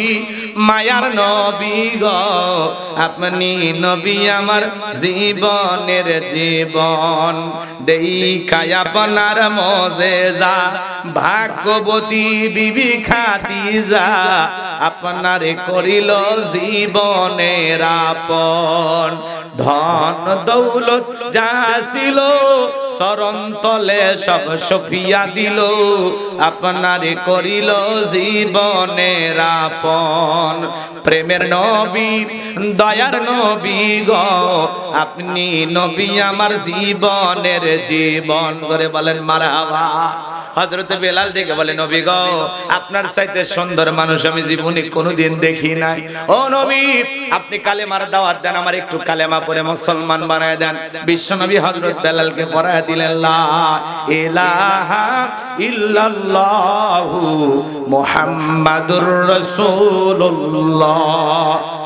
মায়ার নবী গো, আপনি নবী আমার জীবনের জীবন। দেখায় আপনার মজেজা ভাগ্যবতী বিবি খাদিজা, আপনারে করিল জীবনের আপন। ধন দৌলত যা ছিল চরণ তলে সব সফিয়া দিল, আপনারে করিল জীবনের আপন। প্রেমের নবী, দয়ার নবী গো, আপনি নবী আমার জীবনের জীবন। জোরে বলেন মারহাবা। হযরতে বেলাল ডেকে বলে নবী গো, আপনার চাইতে সুন্দর মানুষ আমি জীবনে কোনোদিন দেখি নাই। ও নবী, আপনি কালেমার দাওয়াত দেন, আমার একটু কালেমা পড়ে মুসলমান বানায় দেন। বিশ্ব নবী হযরত বেলালকে পড়ায় দিলেন লা ইলাহা ইল্লাল্লাহু মুহাম্মাদুর রাসূলুল্লাহ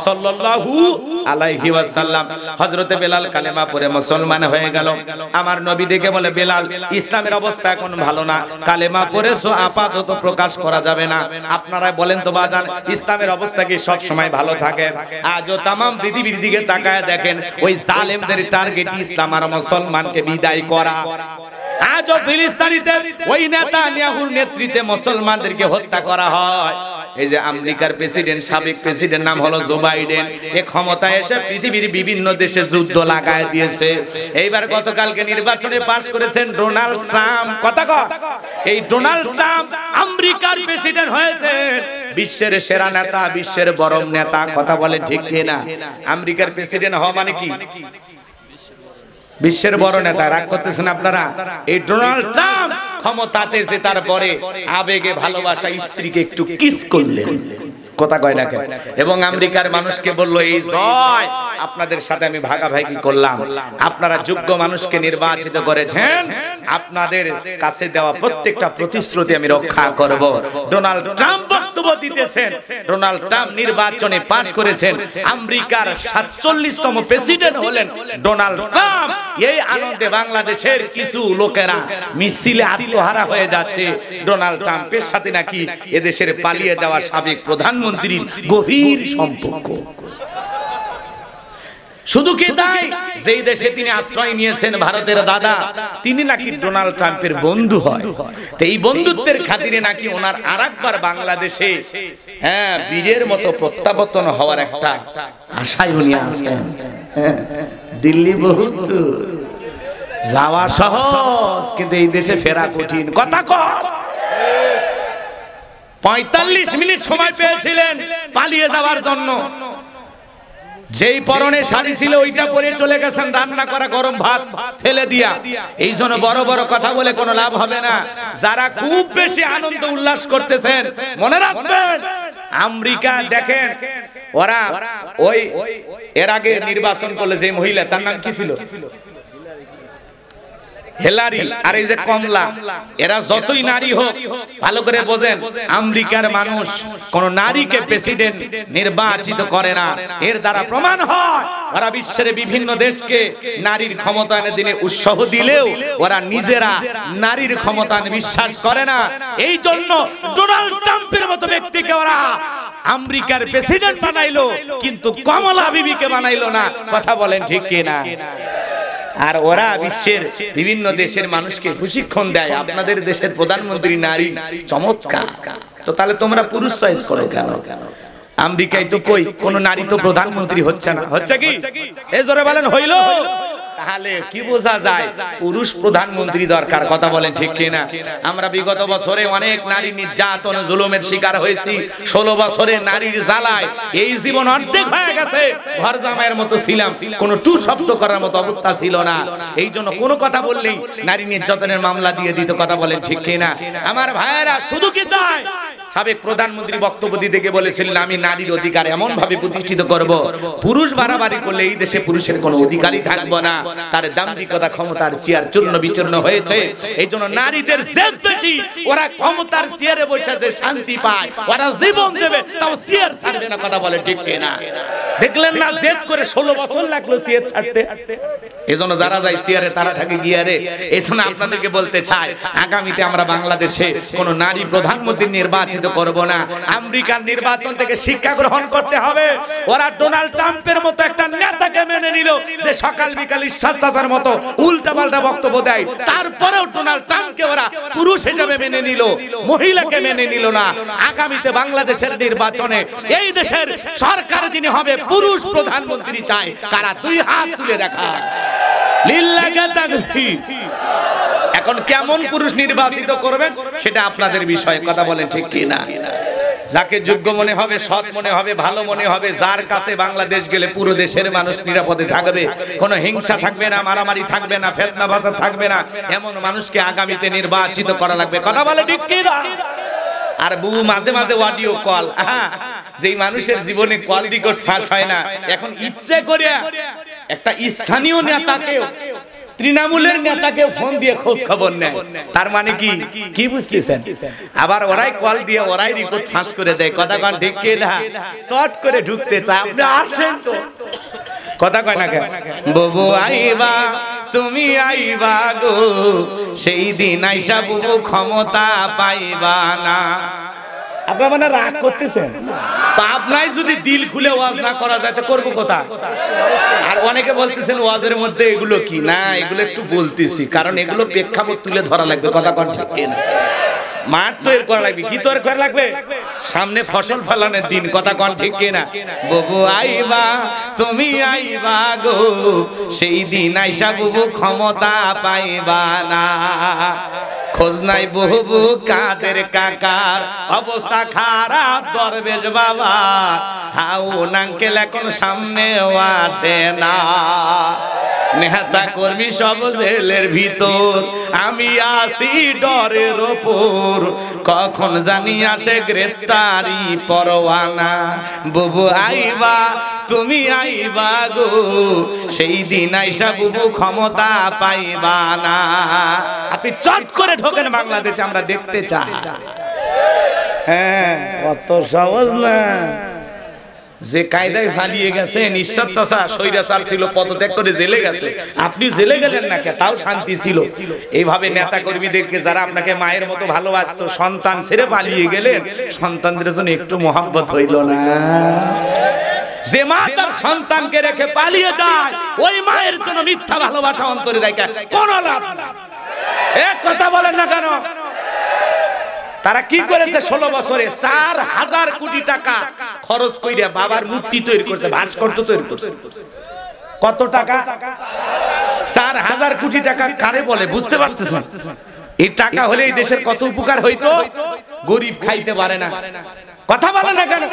সাল্লাল্লাহু আলাইহি ওয়াসাল্লাম। হযরতে বেলাল কালেমা পড়ে মুসলমান হয়ে গেল। আমার নবী ডেকে বলে বেলাল, ইসলামের অবস্থা এখন ভালো না, কালেমা পড়েছো আপাতত প্রকাশ করা যাবে না। আপনারা বলেন তো বাজান, ইসলামের অবস্থা কি সব সময় ভালো থাকে? আজও তাম পৃথিবীর দিকে তাকায় দেখেন, ওই জালেমদের টার্গেট ইসলাম আর মুসলমানকে বিদায় করা। আজও ফিলিস্তিনিতে ওই নেতানিয়াহুর নেতৃত্বে মুসলমানদেরকে হত্যা করা হয়। এই যে আমেরিকার প্রেসিডেন্ট, সাবেক প্রেসিডেন্ট নাম হলো জো বাইডেন, এই ক্ষমতায় এসে পৃথিবীর বিভিন্ন দেশে যুদ্ধ লাগায় দিয়েছে। এইবার গতকালকে নির্বাচনে পাস করেছেন ডোনাল্ড ট্রাম্প। কথা কয়, এই ডোনাল্ড ট্রাম্প আমেরিকার প্রেসিডেন্ট হয়েছে, বিশ্বের সেরা নেতা, বিশ্বের বড় নেতা। কথা বলে ঠিক কিনা? আমেরিকার প্রেসিডেন্ট হওয়া মানে কি? বিশ্বের বড় নেতা। রাগ করতেছেন আপনারা? এই ডোনাল্ড ট্রাম্প ক্ষমতাতে এসে তারপরে আবেগে ভালোবাসা স্ত্রীকে একটু কিস করলেন। কথা কয় না কেন? এবং আমেরিকার মানুষকে বললো এই জয়, আপনাদের সাথে আমি ভাগাভাগি করলাম, আপনারা যোগ্য মানুষকে নির্বাচিত করেছেন, আপনাদের কাছে দেওয়া প্রত্যেকটা প্রতিশ্রুতি আমি রক্ষা করব। ডোনাল্ড ট্রাম্প বক্তব্য দিতেছেন ডোনাল্ড ট্রাম্প নির্বাচনে পাস করেছেন, আমেরিকার 47তম প্রেসিডেন্ট হলেন ডোনাল্ড ট্রাম্প। এই আনন্দে বাংলাদেশের কিছু লোকেরা মিছিলে আত্মহারা হয়ে যাচ্ছে। ডোনাল্ড ট্রাম্পের সাথে নাকি এদেশের পালিয়ে যাওয়া সাবেক প্রধানমন্ত্রীর গভীর সম্পর্ক। শুধু কি তাই, যেই দেশে তিনি আশ্রয় নিয়েছেন ভারতের দাদা, তিনি নাকি ডোনাল্ড ট্রাম্পের বন্ধু হয়। তো এই বন্ধুত্বের খাতিরে নাকি ওনার আরেকবার বাংলাদেশে বীরের মতো প্রত্যাবর্তন হওয়ার একটা আশায় উনি আছেন। দিল্লি বহুত যাওয়া সহজ, কিন্তু এই দেশে ফেরা কঠিন। কথা কম। 45 মিনিট সময় পেয়েছিলেন পালিয়ে যাওয়ার জন্য। যেই পরনে শাড়ি ছিল ওইটা পরে চলে গেছেন রান্না করা গরম ভাত ফেলে দিয়া। এই জন্য বড় বড় কথা বলে কোনো লাভ হবে না। যারা খুব বেশি আনন্দ উল্লাস করতেছেন, মনে রাখবেন আমেরিকা দেখেন, ওরা ওই এর আগে নির্বাচন করলে যে মহিলা, তার নাম কি ছিল? হিলারি। আর এই যে কমলা, এরা যতই নারী হোক, ভালো করে বোঝেন, আমেরিকার মানুষ কোন নারীকে প্রেসিডেন্ট নির্বাচিত করে না। এর দ্বারা প্রমাণ হয় ওরা বিশ্বের বিভিন্ন দেশকে নারীর ক্ষমতায়নের দিনে উৎসাহ দিলেও ওরা নিজেরা নারীর ক্ষমতায়ন বিশ্বাস করে না। এই জন্য ডোনাল্ড ট্রাম্পের মতো ব্যক্তিকে ওরা আমেরিকার প্রেসিডেন্ট বানাইলো, কিন্তু কমলা বিবিকে বানাইলো না। কথা বলেন ঠিক কিনা? আর ওরা বিশ্বের বিভিন্ন দেশের মানুষকে প্রশিক্ষণ দেয়, আপনাদের দেশের প্রধানমন্ত্রী নারী, চমৎকার। তো তাহলে তোমরা পুরুষ চয়েস করো কেন? আমেরিকায় তো কই কোন নারী তো প্রধানমন্ত্রী হচ্ছে না, হচ্ছে কি? এই জোরে বলেন হইলো? তাহলে কি বোঝা যায় পুরুষ প্রধানমন্ত্রী দরকার। কথা বলেন ঠিক কিনা? আমরা বিগত বছরে অনেক নারী নির্যাতন জুলুমের শিকার হয়েছি। 16 বছরে নারীর জ্বালায় এই জীবন অর্ধেক হয়ে গেছে। ঘর জামাইয়ের মতো ছিলাম, কোনো টু শব্দ করার মতো অবস্থা ছিল না। এই জন্য কোনো কথা বললেই নারী নির্যাতনের মামলা দিয়ে দিত। কথা বলেন ঠিক কিনা? আমার ভাইয়েরা, শুধু কি তাই, সাবেক প্রধানমন্ত্রী বক্তব্য দিতে গিয়ে বলেছিলেন আমি নারীর অধিকার এমন ভাবে প্রতিষ্ঠিত করব, পুরুষ বাড়াবাড়ি করলে এই দেশে পুরুষের কোনো অধিকারই থাকবে না। তার দাম্ভিকতা ক্ষমতার চেয়ার চূর্ণ বিচূর্ণ হয়েছে। এই জন্য নারীদের জেদ বেশি, ওরা ক্ষমতার চেয়ারে বসে যে শান্তি পায়, ওরা জীবন দেবে তাও চেয়ার ছাড়বে না। কথা বলে ঠিক কিনা? দেখলেন না জেদ করে 16 বছর লাগলো চেয়ার ছাড়তে। এজন্য যারা যায় চেয়ারে তারা থাকে গিয়ারে। এজন্য আপনাদেরকে বলতে চাই, আগামীতে আমরা বাংলাদেশে কোন নারী প্রধানমন্ত্রী নির্বাচিত করব না। আমেরিকার নির্বাচন থেকে শিক্ষা গ্রহণ করতে হবে। ওরা ডোনাল্ড ট্রাম্পের মতো একটা নেতাকে মেনে নিল যে সকাল বিকাল ঈশ্বর চাচার মতো উল্টাপাল্টা বক্তব্য দেয়, তারপরেও ডোনাল্ড ট্রাম্পকে ওরা পুরুষ হিসেবে মেনে নিল, মহিলাকে মেনে নিল না। আগামীতে বাংলাদেশের নির্বাচনে এই দেশের সরকার যিনি হবে পুরুষ প্রধানমন্ত্রী চাই, কারা দুই হাত তুলে দেখা। লিল্লাহি তাকবীর। এখন কেমন পুরুষ নির্বাচিত করবেন সেটা আপনাদের বিষয়। কথা বলেন ঠিক কিনা? যাকে যোগ্য মনে হবে, সৎ মনে হবে, ভালো মনে হবে, যার কাছে বাংলাদেশ গেলে পুরো দেশের মানুষ নিরাপদে থাকবে, কোনো হিংসা থাকবে না, মারামারি থাকবে না, ফেতনা ফাসাদ থাকবে না, এমন মানুষকে আগামীতে নির্বাচিত করা লাগবে। কথা বলে ঠিক কিনা? আর বহু মাঝে মাঝে অডিও কল, যেই মানুষের জীবনে কল রেকর্ড ফাঁস হয় না, এখন ইচ্ছে করে একটা স্থানীয় নেতাকে, তৃণমূলের নেতাকে ফোন দিয়ে খোঁজ খবর নেয়। তার মানে কি কি বুঝতেছেন? আবার ওরাই কল দিয়ে ওরাই রিপোর্ট ফাঁস করে দেয়। কথা কন ঠিক কি না? শর্ট করে ঢুকতে চায়। আপনি আসেন তো, কথা কয় না কেন? বুবু আইবা তুমি আইবা গো, সেই দিন আইসা বুবু ক্ষমতা পাইবা না। আপনারা মানে রাগ করতেছেন? পাপ নাই যদি দিল খুলে ওয়াজ না করা যায় তো করবো কোথা? আর অনেকে বলতেছেন ওয়াজের মধ্যে এগুলো কি না, এগুলো একটু বলতেছি কারণ এগুলো প্রেক্ষাপট তুলে ধরা লাগবে। কথা কোন ঠিক কিনা? মাঠ তৈরি করা লাগবে। কি তৈরি করা লাগবে? সামনে ফসল ফলানোর দিন। কথা কোন ঠিক কিনা? বুবু আইবা তুমি আইবা গো, সেই দিন আইসা বুবু ক্ষমতা পাইবা না। খোঁজ নাই বহু কাদের কাকার, অবস্থা খারাপ দরবেশ বাবা, হাউ নাঙ্কেল এখন সামনেও আসে না। নেতা কর্মী সব জেলের ভিতর, আমি আসি ডরের ওপর, কখন জানি আসে গ্রেফতারি পরোয়ানা। বুবু আইবা তুমি আইবা গো, সেই দিন আইসা বুবু ক্ষমতা পাইবা না। আপনি চট করে ঢোকেন বাংলাদেশে, আমরা দেখতে চাই। হ্যাঁ অত সহজ না। যে কায়দায় পালিয়ে গেছে নিঃস্বাদ চাচা স্বৈরাচার ছিল, পদত্যাগ করে জেলে গেছে, আপনি জেলে গেলেন না কে? তাও শান্তি ছিল। এইভাবে নেতা কর্মীদেরকে যারা আপনাকে মায়ের মতো ভালোবাসতো, সন্তান ছেড়ে পালিয়ে গেলেন, সন্তানদের জন্য একটু মহব্বত হইল না? যে মা তার সন্তানকে রেখে পালিয়ে যায়, ওই মায়ের জন্য মিথ্যা ভালোবাসা অন্তরে রেখে কোন লাভ না। এক কথা বলেন না কেন? তারা কি করেছে 16 বছরে 4000 কোটি টাকা খরচ করে বাবার মূর্তি তৈরি করছে, ভাস্কর্য তৈরি করছে। কত টাকা? 4000 কোটি টাকা কারে বলে বুঝতে পারতেছেন? এই টাকা হলে এই দেশের কত উপকার হইতো। গরিব খাইতে পারে না, কথা বলে না কেন?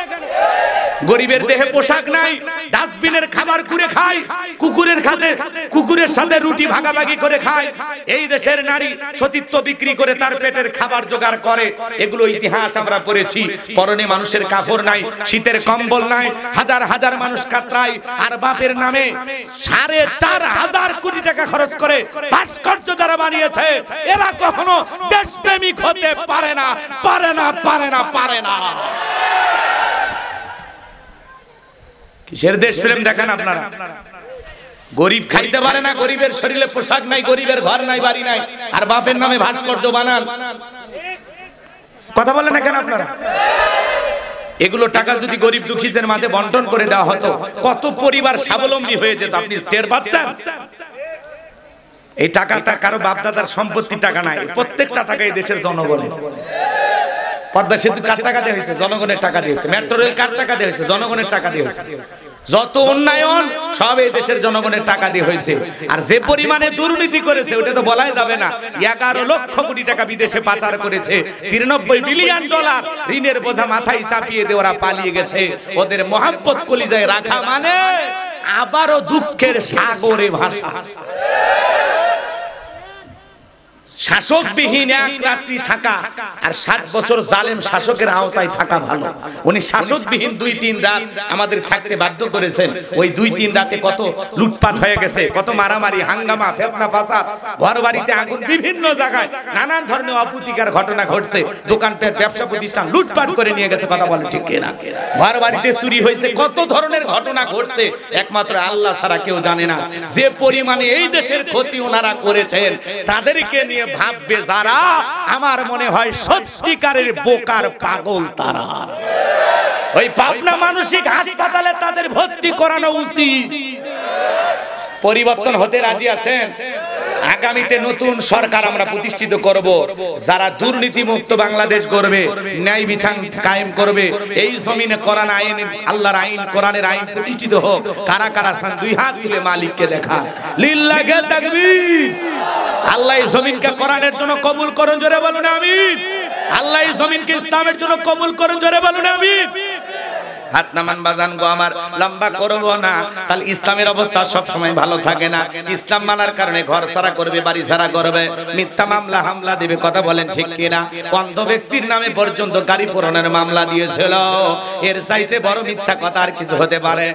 গরিবের দেহে পোশাক নাই, ডাস্টবিনের খাবার কুড়ে খায়, কুকুরের সাথে রুটি ভাগাভাগি করে খায়। এই দেশের নারী সতীত্ব বিক্রি করে তার পেটের খাবার জোগাড় করে। এগুলো ইতিহাস আমরা পড়েছি। পরনে মানুষের কাপড় নাই, শীতের কম্বল নাই, হাজার হাজার মানুষ কাতরায়। আর বাপের নামে 4500 কোটি টাকা খরচ করে ভাস্কর্য যারা বানিয়েছে, এরা কখনো দেশপ্রেমিক হতে পারে না, পারে না, পারে না, পারে না। কিসের দেশপ্রেম দেখেন আপনারা? গরিব খাইতে পারে না, গরিবের শরীরে পোশাক নাই, গরিবের ঘর নাই, বাড়ি নাই, আর বাপের নামে ভাস্কর্য বানান। কথা বলেন না কেন আপনারা? এগুলো টাকা যদি গরিব দুঃখীদের মাঝে বন্টন করে দেওয়া হতো, কত পরিবার স্বাবলম্বী হয়ে যেত, আপনি টের পাচ্ছেন? এই টাকাটা কারো বাপদাদার সম্পত্তির টাকা নাই, প্রত্যেকটা টাকা এই দেশের জনগণের। পদ্মা সেতু কার টাকা দিয়ে হয়েছে? জনগণের টাকা দিয়েছে। মেট্রো রেল কার টাকা দিয়ে হয়েছে? জনগণের টাকা দিয়ে হয়েছে। যত উন্নয়ন সব এই দেশের জনগণের টাকা দিয়ে হয়েছে। আর যে পরিমাণে দুর্নীতি করেছে ওটা তো বলাই যাবে না। 11 লক্ষ কোটি টাকা বিদেশে পাচার করেছে, 93 বিলিয়ন ডলার ঋণের বোঝা মাথায় চাপিয়ে দিয়ে ওরা পালিয়ে গেছে। ওদের মহব্বত কলিজায় রাখা মানে আবারও দুঃখের সাগরে ভাসা। শাসকবিহীন এক রাত্রি থাকা আর 60 বছর জালেম শাসকের আওতায় থাকা ভালো। উনি শাসকবিহীন 2-3 রাত আমাদের থাকতে বাধ্য করেছেন। ওই 2-3 রাতে কত লুটপাট হয়ে গেছে, কত মারামারি, হাঙ্গামা, ফিতনা ফাসাদ, ঘর বাড়িতে আগুন, বিভিন্ন জায়গায় নানান ধরনের অপ্রীতিকর ঘটনা ঘটছে। দোকানপাট, ব্যবসা প্রতিষ্ঠান লুটপাট করে নিয়ে গেছে, কথা বলে ঠিক কিনা? ঘর বাড়িতে চুরি হয়েছে, কত ধরনের ঘটনা ঘটছে একমাত্র আল্লাহ ছাড়া কেউ জানে না। যে পরিমাণে এই দেশের ক্ষতি ওনারা করেছেন, তাদেরকে নিয়ে ভাববে যারা, আমার মনে হয় সত্যিকারের বোকার পাগল তারা। ওই পাবনা মানসিক হাসপাতালে তাদের ভর্তি করানো উচিত। পরিবর্তন হতে রাজি আছেন? আগামীতে নতুন সরকার আমরা প্রতিষ্ঠিত করব, যারা দুর্নীতি মুক্ত বাংলাদেশ গড়বে, ন্যায় বিচার কায়েম করবে। এই জমিনে কোরআন আইন, আল্লাহর আইন, কোরআনের আইন প্রতিষ্ঠিত হোক। কারা কারা চান দুই হাত তুলে মালিককে দেখা। লিল্লাহি তাকবীর। আল্লাহ এই জমিনকে কোরআনের জন্য কবুল করুন, জোরে বলুন আমিন। আল্লাহ এই জমিনকে ইসলামের জন্য কবুল করুন, জোরে বলুন আমিন। হাত নামান বাজান গো আমার, লম্বা করব না। তাহলে ইসলামের অবস্থা সব সময় ভালো থাকে না। ইসলাম মানার কারণে ঘর ছাড়া করবে, বাড়ি ছাড়া করবে, মিথ্যা মামলা হামলা দেবে, কথা বলেন ঠিক কিনা? অন্ধ ব্যক্তির নামে পর্যন্ত গাড়ি পোড়ানোর মামলা দিয়েছিল। এর চাইতে বড় মিথ্যা কথা আর কিছু হতে পারে?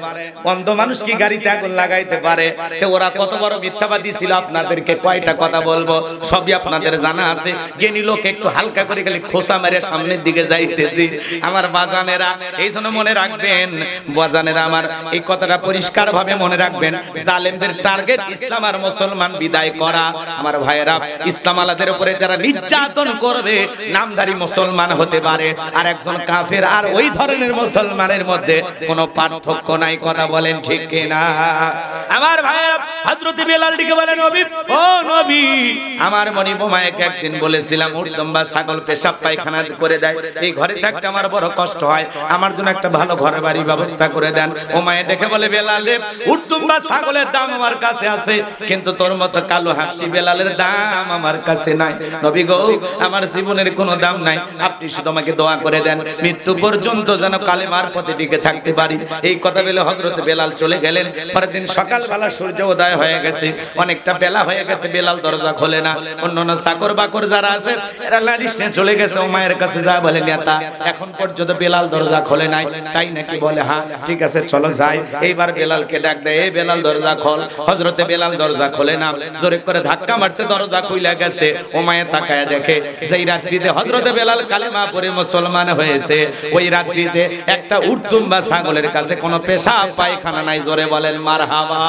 অন্ধ মানুষ কি গাড়িতে আগুন লাগাইতে পারে? তো ওরা কত বড় মিথ্যাবাদী ছিল, আপনাদেরকে কয়টা কথা বলবো, সবই আপনাদের জানা আছে। জ্ঞানী লোক একটু হালকা করে খালি খোসা মেরে সামনের দিকে যাইতেছি। আমার বাজানেরা, এই জন্য মনে রাখবেন, বাজানেরা আমার, এই কথাটা পরিষ্কার ভাবে মনে রাখবেন, জালেমদের টার্গেট ইসলাম আর মুসলমান বিদায় করা। আমার ভাইয়েরা, ইসলাম আলাদের উপরে যারা নির্যাতন করবে, নামধারী মুসলমান হতে পারে আর একজন কাফের, আর ওই ধরনের মুসলমানের মধ্যে কোনো পার্থক্য নাই, কথা বলেন ঠিক কিনা? আমার ভাইয়েরা, হযরত বেলাল দিকে বলেন, নবী, ও নবী, আমার মনি বোমাকে একদিন বলেছিলাম উর্দম্বা ছাগল পেশাব পায়খানা করে দেয়, এই ঘরে থাকতে আমার বড় কষ্ট হয়, আমার জন্য একটা ভালো ঘর বাড়ি ব্যবস্থা করে দেন। ও মায়ে দেখে বলে, বেলাল রে, উর্দম্বা ছাগলের দাম আমার কাছে আছে, কিন্তু তোর মতো কালো হাসি বেলালের দাম আমার কাছে নাই। নবী গো, আমার জীবনের কোনো দাম নাই, আপনি শুধু আমাকে দোয়া করে দেন, মৃত্যু পর্যন্ত যেন কালেমার পথে টিকে থাকতে পারি। এই কথা বলে হযরত বেলাল চলে গেলেন। পরের দিন সকালবেলা সূর্য উদয় হয়ে গেছে, অনেকটা বেলা হয়ে গেছে, বেলাল দরজা খোলে না। অন্যান্য চাকর বাকর যারা আছে এরা লাড়িস নিয়ে চলে গেছে। ও মায়ের কাছে যা বলে, নেতা এখন পর্যন্ত বেলাল দরজা খোলে নাই, তাই তাই নাকি বলে হ্যাঁ ঠিক আছে চলো যাই। এইবার বেলালকে ডাক দেয়, এই বেলাল দরজা খোল। হযরতে বেলাল দরজা খোলে না, জোরে করে ধাক্কা মারছে, দরজা খুইলা গেছে। ওমায়ে তাকায় দেখে যেই রাত্রিতে হযরতে বেলাল কালেমা পড়ে মুসলমান হয়েছে, ওই রাত্রিতে একটা উটদুম্বা ছাগলের কাছে কোনো পেশাব পায়খানা নাই। জোরে বলেন মারহাবা।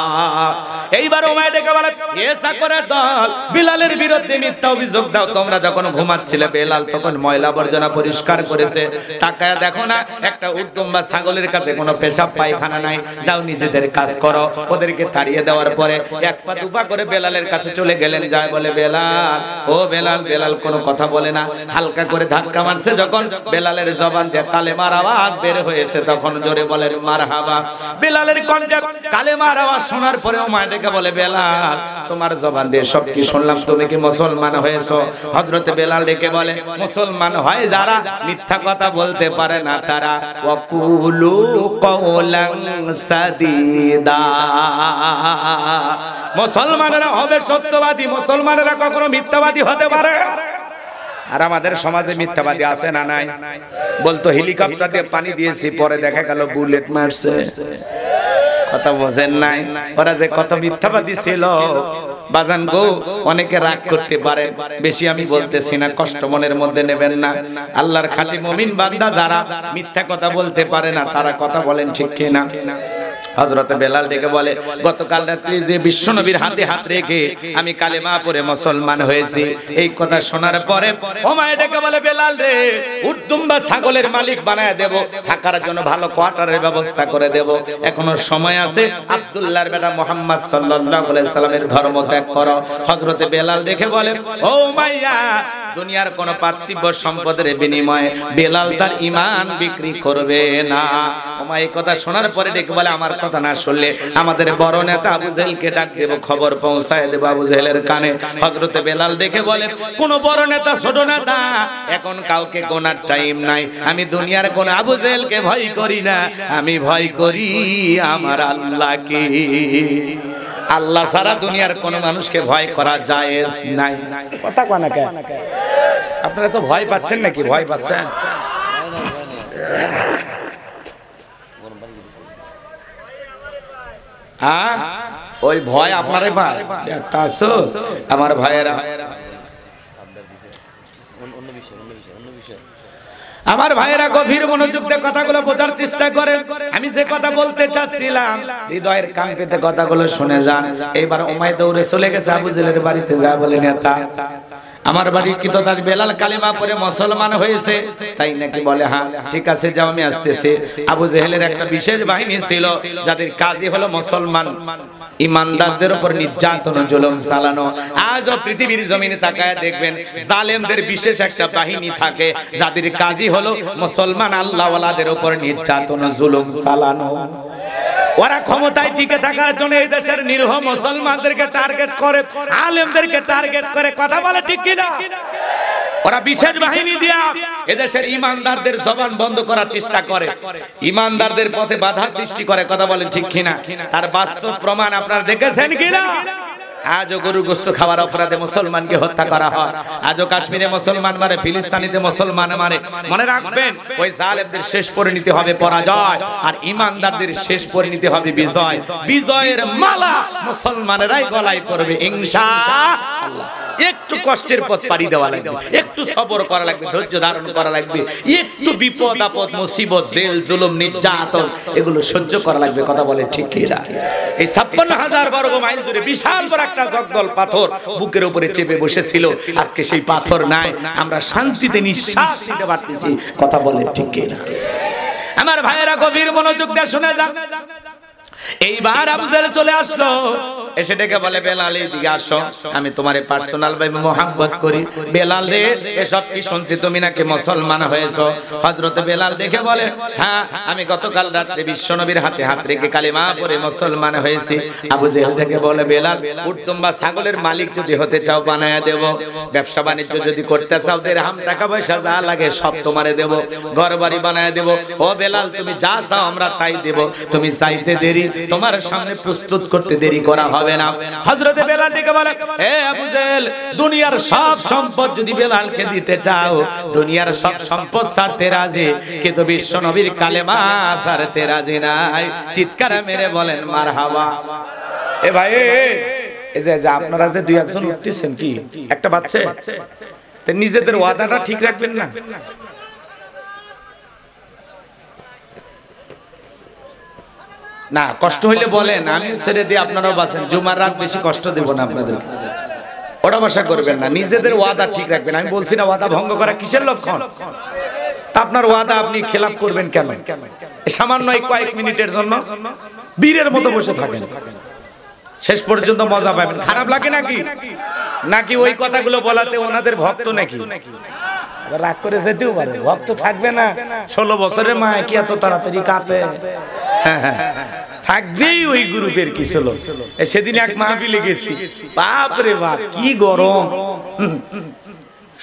এইবার ওমায়ে ডেকে বলে, এ চাকরের দল, বিলালের বিরুদ্ধে মিথ্যা অভিযোগ দাও। তোমরা যখন ঘুমাচ্ছিলে বেলাল তখন ময়লা আবর্জনা পরিষ্কার করেছে, তাকায়া দেখো না একটা উটদুম্বা ছাগলের কাছে কোনো পেশাব পায়খানা নাই। যাও নিজেদের কাজ করো। ওদেরকে তাড়িয়ে দেওয়ার পরে এক পা দুপা করে বেলালের কাছে চলে গেলেন। যায় বলে, বেলাল, ও বেলাল। বেলাল কোনো কথা বলে না, হালকা করে ধাক্কা মারছে। যখন বেলালের জবান দিয়ে কালেমার আওয়াজ বের হয়েছে তখন জোরে বলেন মারহাবা। বেলালের কণ্ঠে কালেমার আওয়াজ শোনার পরে ওমায়ে ডেকে বলে, বেলাল তোমার জবান দিয়ে সব কি শুনলাম, তুমি কি মুসলমান হয়েছো? হযরতে বেলাল ডেকে বলে, মুসলমান হয় যারা মিথ্যা কথা বলতে পারে না তারা। ওয়াকুলু কওলান সাদীদা। মুসলমানেরা হবে সত্যবাদী, মুসলমানেরা কখনো মিথ্যাবাদী হতে পারে। আর আমাদের সমাজে মিথ্যাবাদী আছে না নাই? বলতো হেলিকপ্টার দিয়ে পানি দিয়েছি, পরে দেখা গেল বুলেট মারছে। কথা বোঝেন নাই? ওরা যে কত মিথ্যাবাদী ছিল বাজান গো। অনেকে রাগ করতে পারে, বেশি আমি বলতেছি না, কষ্ট মনের মধ্যে নেবেন না। আল্লাহর খাঁটি মুমিন বান্দা যারা মিথ্যা কথা বলতে পারে না তারা কথা বলেন ঠিক কিনা? হযরতে বেলাল ডেকে বলে, গতকাল রাত্রি যে বিশ্বনবীর হাতে হাত রেখে আমি কালেমা পড়ে মুসলমান হয়েছি। এই কথা শোনার পরে ওমায়ে ডেকে বলে, বেলাল রে, উটদুম্বা ছাগলের মালিক বানায় দেব, থাকার জন্য ভালো কোয়ার্টারের ব্যবস্থা করে দেব। এখনো সময় আছে, আব্দুল্লাহর বেটা মুহাম্মদ সাল্লাল্লাহু আলাইহি সাল্লামের ধর্ম ত্যাগ করো। হযরতে বেলাল ডেকে বলে, ও উমাইয়া, দুনিয়ার কোন পার্থিব সম্পদের বিনিময়ে বেলাল তার ঈমান বিক্রি করবে না। ওমায়ে কথা শোনার পরে ডেকে বলে, আমার কথা না শুনলে আমাদের বড় নেতা আবু জেহেলকে ডাক দেব, খবর পৌঁছায় দেব আবু জেহেলের কানে। হযরতে বেলাল দেখে বলে, কোন বড় নেতা ছোট নেতা, এখন কাউকে গোনার টাইম নাই। আমি দুনিয়ার কোন আবু জেহেলকে ভয় করি না, আমি ভয় করি আমার আল্লাহকে। আল্লাহ ছাড়া দুনিয়ার কোন মানুষকে ভয় করা জায়েজ নাই। কথা কয় না কেন? আপনারা তো ভয় পাচ্ছেন নাকি? ভয় পাচ্ছেন? ওই ভয় আপনারাই পায়। একটা আসো আমার ভাইয়েরা, আমার ভাইয়েরা গভীর মনোযোগ দিয়ে কথাগুলো বোঝার চেষ্টা করেন। আমি যে কথা বলতে চাচ্ছিলাম হৃদয়ের কান পেতে কথাগুলো শুনে যান। এইবার উমাইয়া দৌড়ে চলে গেছে আবু জেহেলের বাড়িতে, যা বলে, নেতা আমার বাড়ির কৃতদাস বেলাল কালেমা পড়ে মুসলমান হয়েছে, তাই নাকি? বলে হ্যাঁ ঠিক আছে যাও আমি আসতেছি। আবু জেহেলের একটা বিশেষ বাহিনী ছিল যাদের কাজই হলো মুসলমান ইমানদারদের উপর নির্যাতন জুলুম চালানো। আজও পৃথিবীর জমিনে তাকায় দেখবেন জালেমদের বিশেষ একটা বাহিনী থাকে যাদের কাজই হলো মুসলমান আল্লাহওয়ালাদের উপর নির্যাতন জুলুম চালানো। ওরা ক্ষমতায় টিকে থাকার জন্য এই দেশের নিরীহ মুসলমানদেরকে টার্গেট করে, আলেমদেরকে টার্গেট করে। কথা বলে ঠিক কিনা? ওরা বিশেষ বাহিনী দিয়া এদেশের ইমানদারদের জবান বন্ধ করার চেষ্টা করে, ইমানদারদের পথে বাধা সৃষ্টি করে। কথা বলেন ঠিক কিনা? তার বাস্তব প্রমাণ আপনারা দেখেছেন কিনা? আজও গরু গোশত খাওয়ার অপরাধে মুসলমানকে হত্যা করা হয়। আজও কাশ্মীরে মুসলমান মারে, ফিলিস্তিনিতে মুসলমান মারে। মনে রাখবেন, ওই জালেমদের শেষ পরিণতি হবে পরাজয়, আর ইমানদারদের শেষ পরিণতি হবে বিজয়। বিজয়ের মালা মুসলমানেরাই গলায় পরবে ইনশাআল্লাহ। একটু কষ্টের পথ পাড়ি দেওয়া লাগবে, একটু সবর করা লাগবে, ধৈর্য ধারণ করা লাগবে, একটু বিপদ আপদ মুসিবত জেল জুলুম নির্যাতন এগুলো সহ্য করা লাগবে। কথা বলে ঠিক কিনা? এই ৫৬,০০০ বর্গ মাইল জুড়ে বিশাল বড় একটা জগদল পাথর বুকের উপরে চেপে বসেছিল, আজকে সেই পাথর নাই, আমরা শান্তিতে নিঃশ্বাস নিতে পারতেছি। কথা বলে ঠিক কিনা? আমার ভাইয়েরা গভীর মনোযোগ দিয়ে শুনে যান। এইবার আবু জেহেল চলে আসলো, এসে ডেকে বলে, বেলাল এদিকে আসো, আমি তোমারে পার্সোনাল ভাবে মোহাব্বত করি। বেলাল রে, এসব কি শুনছি তুমি নাকি মুসলমান হয়েছো? হযরতে বেলাল ডেকে বলে, হ্যাঁ আমি গতকাল রাতে বিশ্বনবীর হাতে হাত রেখে কালেমা পড়ে মুসলমান হয়েছি। আবু জেহেল ডেকে বলে, বেলাল উটদুম্বা ছাগলের মালিক যদি হতে চাও বানায়া দেব, ব্যবসা বাণিজ্য যদি করতে চাও দিরহাম টাকা পয়সা যা লাগে সব তোমারে দেব, ঘর বাড়ি বানায়া দেব। ও বেলাল তুমি যা চাও আমরা তাই দেব, তুমি চাইতে দেরি, তোমার সামনে প্রস্তুত করতে দেরি করা হবে হবে না। হযরতে বেলাল ডেকে বলে, হে আবু জেহেল, দুনিয়ার সব সম্পদ যদি বেলালকে দিতে চাও, দুনিয়ার সব সম্পদ ছাড়তে রাজি, কিন্তু বিশ্ব নবীর কালেমা ছাড়তে রাজি নাই। চিৎকার মেরে বলেন মারহাবা। এ ভাই, এই যে আপনারা যে দুই একজন উঠতেছেন, কি একটা বাচ্চা, নিজেদের ওয়াদাটা ঠিক রাখবেন না? না, কষ্ট হইলে বলেন, আমি ছেড়ে দিয়ে আপনারাও বাঁচেন। জুমার রাত বেশি কষ্ট দেব না আপনাদেরকে, ওটা বসা করবেন না। নিজেদের ওয়াদা ঠিক রাখবেন। আমি বলছি না ওয়াদা ভঙ্গ করা কিসের লক্ষণ? তা আপনার ওয়াদা আপনি খেলাপ করবেন কেন? সামান্য কয়েক মিনিটের জন্য বীরের মতো বসে থাকেন, শেষ পর্যন্ত মজা পাবেন। খারাপ লাগে নাকি? নাকি ওই কথাগুলো বলাতে ওনাদের ভক্ত নাকি রাগ করে যেতেও পারে? ভক্ত থাকবে না? 16 বছরের মা কি এত তাড়াতাড়ি কাঁপে? থাকবেই ওই গ্রুপের কিছু লোক। সেদিন এক মাহফিলে গেছি, বাপ রে বাপ কি গরম,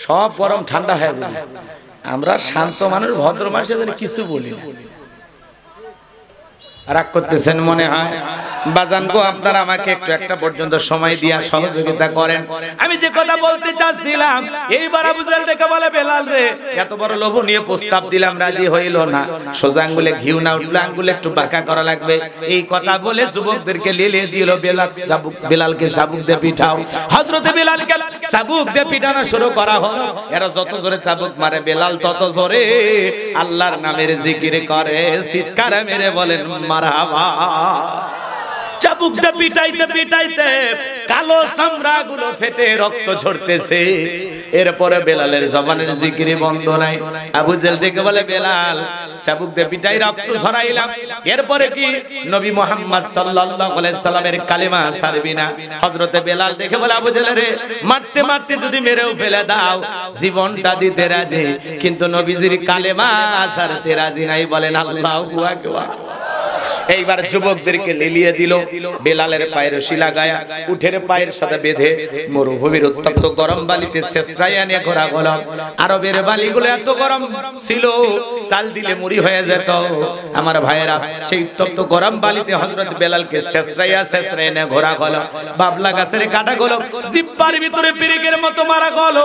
সব গরম ঠান্ডা হয়ে যায়। আমরা শান্ত মানুষ, ভদ্র মানুষ, কিছু বলি না। রাগ করতেছেন মনে হয়? বাজান গো, আপনারা আমাকে একটু একটা পর্যন্ত সময় দিয়া সহযোগিতা করেন। আমি যে কথা বলতে চাচ্ছিলাম, এইবার আবু জেহেল ডেকে বলে, বেলাল রে, এত বড় লোভনীয় প্রস্তাব দিলাম, রাজি হইল না। সোজা আঙ্গুলে ঘিউ না উঠলো, আঙ্গুলে একটু বাঁকা করা লাগবে। এই কথা বলে যুবকদেরকে লেলিয়ে দিল, বেলালকে চাবুক দিয়ে পিঠাও। হযরতে বেলালকে চাবুক দিয়ে পিটানো শুরু করা হলো। এরা যত জোরে চাবুক মারে, বেলাল তত জোরে আল্লাহর নামের জিকির করে। চিৎকার মেরে বলেন মারহাবা। চাবুকটা পিটাইতে পিটাইতে কালো চামড়া গুলো ফেটে রক্ত ঝরতেছে। এরপরে বেলালের জবানের জিকির বন্ধ নাই। আবু জেহেল ডেকে বলে, বেলাল, চাবুক দিয়ে পিটাই রক্ত ঝরাইলাম, এরপরে কি নবী মুহাম্মদ সাল্লাল্লাহু আলাইহি সাল্লামের কালেমা ছাড়বি না? হযরতে বেলাল দেখে বলে, আবু জেহেল রে, মারতে মারতে যদি মেরেও ফেলে দাও, জীবনটা দিতে রাজি, কিন্তু নবীজির কালেমা ছাড়তে রাজি নাই। বলেন আল্লাহু আকবার। এইবার যুবকদেরকে লেলিয়ে দিল। বেলালের পায়ের রশি লাগায়া উঠের পায়ের সাথে বেঁধে মরুভূমির উত্তপ্ত গরম বালিতে ছেঁচড়াইয়া নিয়ে ঘোরা গেল। আরবের বালিগুলো এত গরম ছিল, চাল দিলে মুড়ি হয়ে যেত। আমার ভাইয়েরা, সেই উত্তপ্ত গরম বালিতে হযরত বেলালকে ছেঁচড়াইয়া নিয়ে ঘোরা গেল। বাবলা গাছের কাটা গেল, জিব্বার ভিতরে পিরিকের মতো মারা গেল।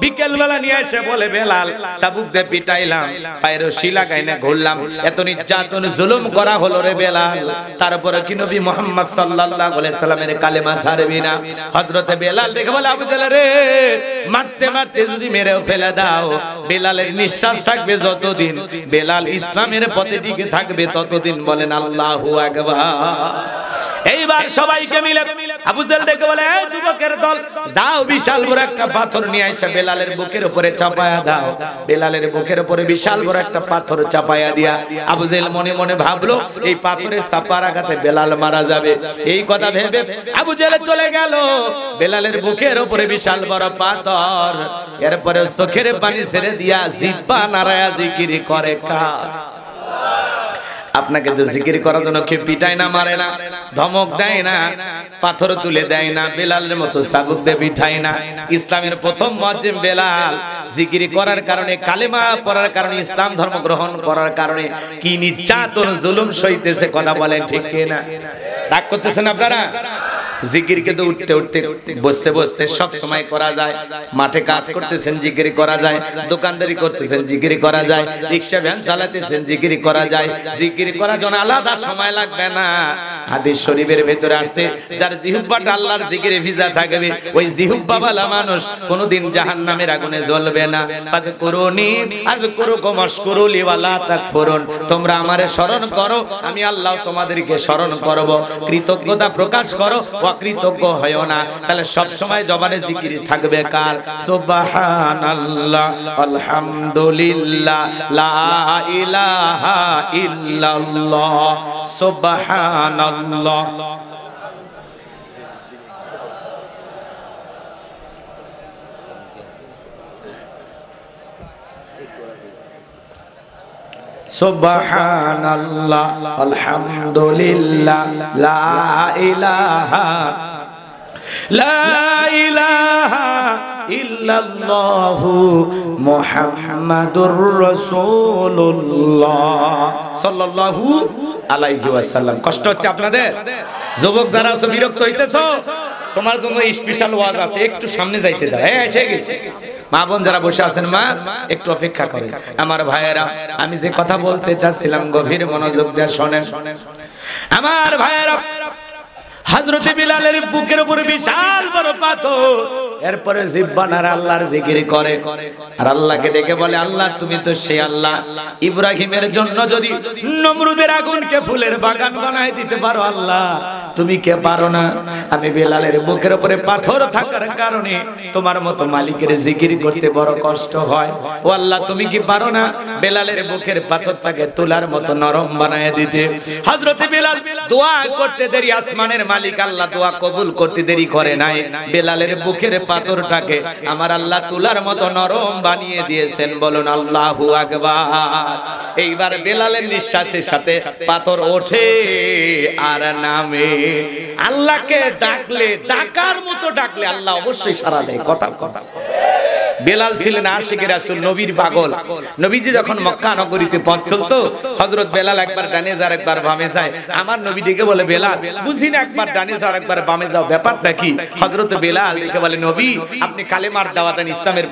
বিকেল বেলা নিয়ে এসে বলে, বেলাল, চাবুক দিয়ে পিটাইলাম, পায়ের রশি লাগাই না ঘুরলাম, এত নির্যাতন জুলুম করা হলো রে বেলাল, তারপরে কি নবী মুহাম্মদ সাল্লাল্লাহু আলাইহি সাল্লামের কালেমা ছাড়বি না? হযরতে বেলাল দেখে বলে, আবু জেহেল রে, মারতে মারতে যদি মেরেও ফেলে দাও, বেলালের নিঃশ্বাস থাকবে যতদিন, বেলাল ইসলামের পথে টিকে থাকবে ততদিন। বলেন আল্লাহু আকবার। এইবার সবাইকে মিলে আবু জেহেল ডেকে বলে, এই যুবকের দল, যাও বিশাল বড় একটা পাথর নিয়ে এসে বেলালের বুকের উপরে চাপায়া দাও। বেলালের বুকের উপরে বিশাল বড় একটা পাথর চাপায়া দিয়া আবু জেহেল মনে মনে ভাবলো, এই পাথরের চাপার আঘাতে বেলাল মারা যাবে। এই কথা ভেবে আবু জেহেল চলে গেল। বেলালের বুকের উপরে বিশাল বড় পাথর, এরপরে চোখের পানি ছেড়ে দিয়া জিহ্বা নাড়ায়া জিকির করে। আপনাকে তো জিকির করার জন্য কেউ পিটায় না, মারে না, ধমক দেয় না, পাথর তুলে দেয় না, বেলালের মতো চাবুক দিয়ে পিঠায় না। ইসলামের প্রথম মুয়াজ্জিন বেলাল জিকির করার কারণে, কালেমা পড়ার কারণে, ইসলাম ধর্ম গ্রহণ করার কারণে কি নির্যাতন জুলুম সইতেছে, কথা বলেন ঠিক কিনা? রাগ করতেছেন আপনারা? জিকির কিন্তু উঠতে উঠতে, বসতে বসতে সব সময় করা যায়। মাঠে কাজ করতেছেন, জিকির করা যায়। দোকানদারি করতেছেন, জিকির করা যায়। রিকশা ভ্যান চালাতেছেন, জিকির করা যায়। জিকির করার জন্য আলাদা সময় লাগবে না। হাদিস শরীফের ভেতরে আসছে, যার জিহ্বাটা আল্লাহর জিকিরে ভিজা থাকবে, ওই জিহ্বাওয়ালা মানুষ কোনোদিন জাহান্নামের আগুনে জ্বলবে না। ফাযকুরুনি আযকুরুকুম ওয়াশকুরুলি ওয়ালা তাকফুরুন। তোমরা আমারে স্মরণ করো, আমি আল্লাহ তোমাদেরকে স্মরণ করব। কৃতজ্ঞতা প্রকাশ করো, অকৃতজ্ঞ হয়ো না। তাহলে সব সময় জবানে জিকির থাকবে কার? সুবহানাল্লাহ, আলহামদুলিল্লাহ, লা ইলাহা ইল্লাল্লাহ, সুবহানাল্লাহ। সুবহানাল্লাহ, আলহামদুলিল্লাহ, লা ইলাহা ইল্লাল্লাহু মুহাম্মাদুর রাসূলুল্লাহ সাল্লাল্লাহু আলাইহি ওয়াসাল্লাম। কষ্ট হচ্ছে আপনাদের? যুবক যারা আছো বিরক্ত হইতেছো, তোমার জন্য স্পেশাল ওয়াজ আছে, একটু সামনে যাইতে দাও। হ্যাঁ এসে গেছে। মা বোন যারা বসে আছেন মা একটু অপেক্ষা করেন। আমার ভাইয়েরা, আমি যে কথা বলতে চাচ্ছিলাম গভীর মনোযোগ দিয়ে শোনেন। আমার ভাইয়েরা, হযরতে বিলালের বুকের উপরে বিশাল বড় পাথর, এরপরে জিহ্বান আর আল্লাহর জিকির করে আর আল্লাহকে ডেকে বলে, আল্লাহ তুমি তো সেই আল্লাহ, ইব্রাহিমের জন্য যদি নমরুদের আগুনকে ফুলের বাগান বানায় দিতে পারো আল্লাহ, তুমি কে পারো না? আমি বিলালের বুকের উপরে পাথর থাকার কারণে তোমার মতো মালিকের জিকির করতে বড় কষ্ট হয়। ও আল্লাহ, তুমি কি পারো না বিলালের বুকের পাথরটাকে তুলার মতো নরম বানায় দিতে? হযরতে বিলাল দোয়া করতে দেরি, আসমানের মালিক আল্লাহ দোয়া কবুল করতে দেরি করে নাই। বিলালের বুকের পাথরটাকে আমার আল্লাহ তুলার মতো নরম বানিয়ে দিয়েছেন। বলুন আল্লাহু আকবার। এইবার বিলালের নিঃশ্বাসের সাথে পাথর ওঠে আর নামে। আল্লাহকে ডাকলে, ডাকার মতো ডাকলে আল্লাহ অবশ্যই সাড়া দেয়। কথা কথা। বেলাল ছিলেন আশিকে রাসূল, নবীর পাগল। নবীজি যখন মক্কা নগরীতে পথ চলতো, হযরত বেলাল একবার ডানে যায় একবার বামে যায়। আমার নবী ডেকে বলে, বেলাল বুঝি না, একবার ডানে যাও একবার বামে যাও, ব্যাপারটা কি? হযরত বেলাল ডেকে বলে, নবী আপনি কালেমার দাওয়াত দেন, ইসলামের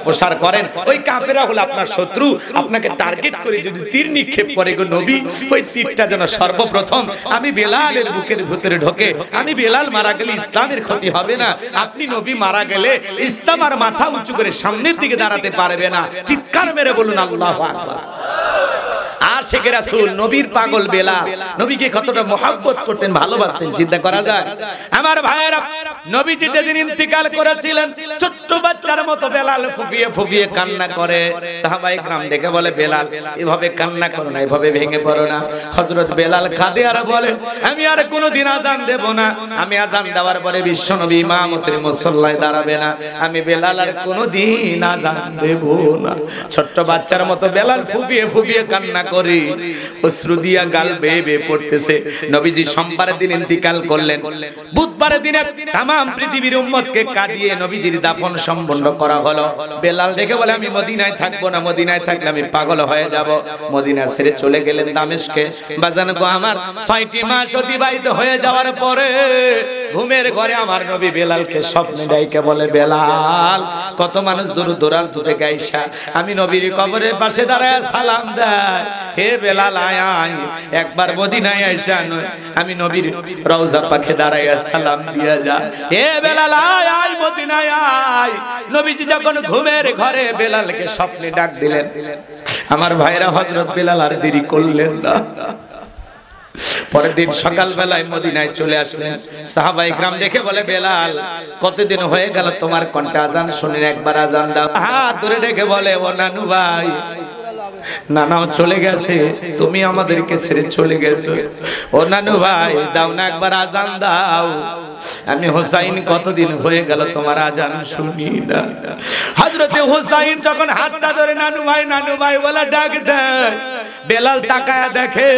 প্রচার করেন, ওই কাফেররা হলো আপনার শত্রু, আপনাকে টার্গেট করে যদি তীর নিক্ষেপ করে গো নবী, ওই তীরটা যেন সর্বপ্রথম আমি বেলালের বুকের ভিতরে ঢোকে। আমি বেলাল মারা গেলে ইসলামের ক্ষতি হবে না, আপনি নবী মারা গেলে ইসলাম আর মাথা উঁচু করে সামনের দিকে দাঁড়াতে পারবে না। চিৎকার মেরে বলুন আল্লাহু আকবার। আশিকে রাসূল, নবীর পাগল বেলাল, নবীকে কতটা মহব্বত করতেন, ভালোবাসতেন, চিন্তা করা যায়? আমার ভাইয়েরা, নবীজি যেদিন ইন্তিকাল করেছিলেন, ছোট্ট বাচ্চার মতো বেলাল ফুপিয়ে ফুপিয়ে কান্না করে। সাহাবায়ে কেরাম ডেকে বলে, বেলাল এভাবে কান্না করো না, এভাবে ভেঙে পড়ো না। হযরত বেলাল কাঁদে আর বলে, আমি আর কোনোদিন আযান দেব না, আমি আযান দেওয়ার পরে বিশ্বনবী ইমামতের মুসল্লায় দাঁড়াবে না, আমি বেলাল আর কোনোদিন আযান দেব না। ছোট্ট বাচ্চার মতো বেলাল ফুপিয়ে ফুপিয়ে কান্না করে, অশ্রু দিয়া গাল বেয়ে বেয়ে পড়তেছে। নবীজি সোমবারের দিন ইন্তিকাল করলেন, বুধবারের দিনে তামাম পৃথিবীর উম্মতকে কাঁদিয়ে নবীজির দাফন সম্পন্ন করা হলো। বেলাল দেখে বলে, আমি মদিনায় থাকবো না, মদিনায় থাকলে আমি পাগল হয়ে যাব। মদিনা ছেড়ে চলে গেলেন দামেস্কে। বাজান গো আমার, 6টি মাস অতিবাহিত হয়ে যাওয়ার পরে ঘুমের ঘরে আমার নবী বেলালকে স্বপ্নে ডাইকে বলে, বেলাল কত মানুষ দূর দূরান্ত থেকে আইসা আমি নবীর কবরের পাশে দাঁড়ায় সালাম দেয়, হে বেলাল আয় আয় একবার মদিনায় আইসা আমি নবীর রওজা পাখে দাঁড়ায় সালাম দিয়া যা। হে বেলাল আয় আয় মদিনায় আয়। নবীজি যখন ঘুমের ঘরে বেলালকে স্বপ্নে ডাক দিলেন, আমার ভাইরা হযরত বেলাল আর দেরি করলেন না। পরের দিন সকাল বেলায় মদিনায় চলে আসলেন। সাহাবায়ে কেরাম দেখে বলে, বেলাল কতদিন হয়ে গেল তোমার কণ্ঠে আজান শুনি, একবার আজান দাও। হাত ধরে ডেকে বলে, ও নানু ভাই, নানাও চলে গেছে, তুমি আমাদেরকে ছেড়ে চলে গেছো, ও নানু ভাই দাও না একবার আজান দাও। আমি হোসাইন, কতদিন হয়ে গেল তোমার আজান শুনি না। হযরতে হোসাইন যখন হাতটা ধরে নানু ভাই বলে ডাক দেয়, বেলাল তাকায়া দেখে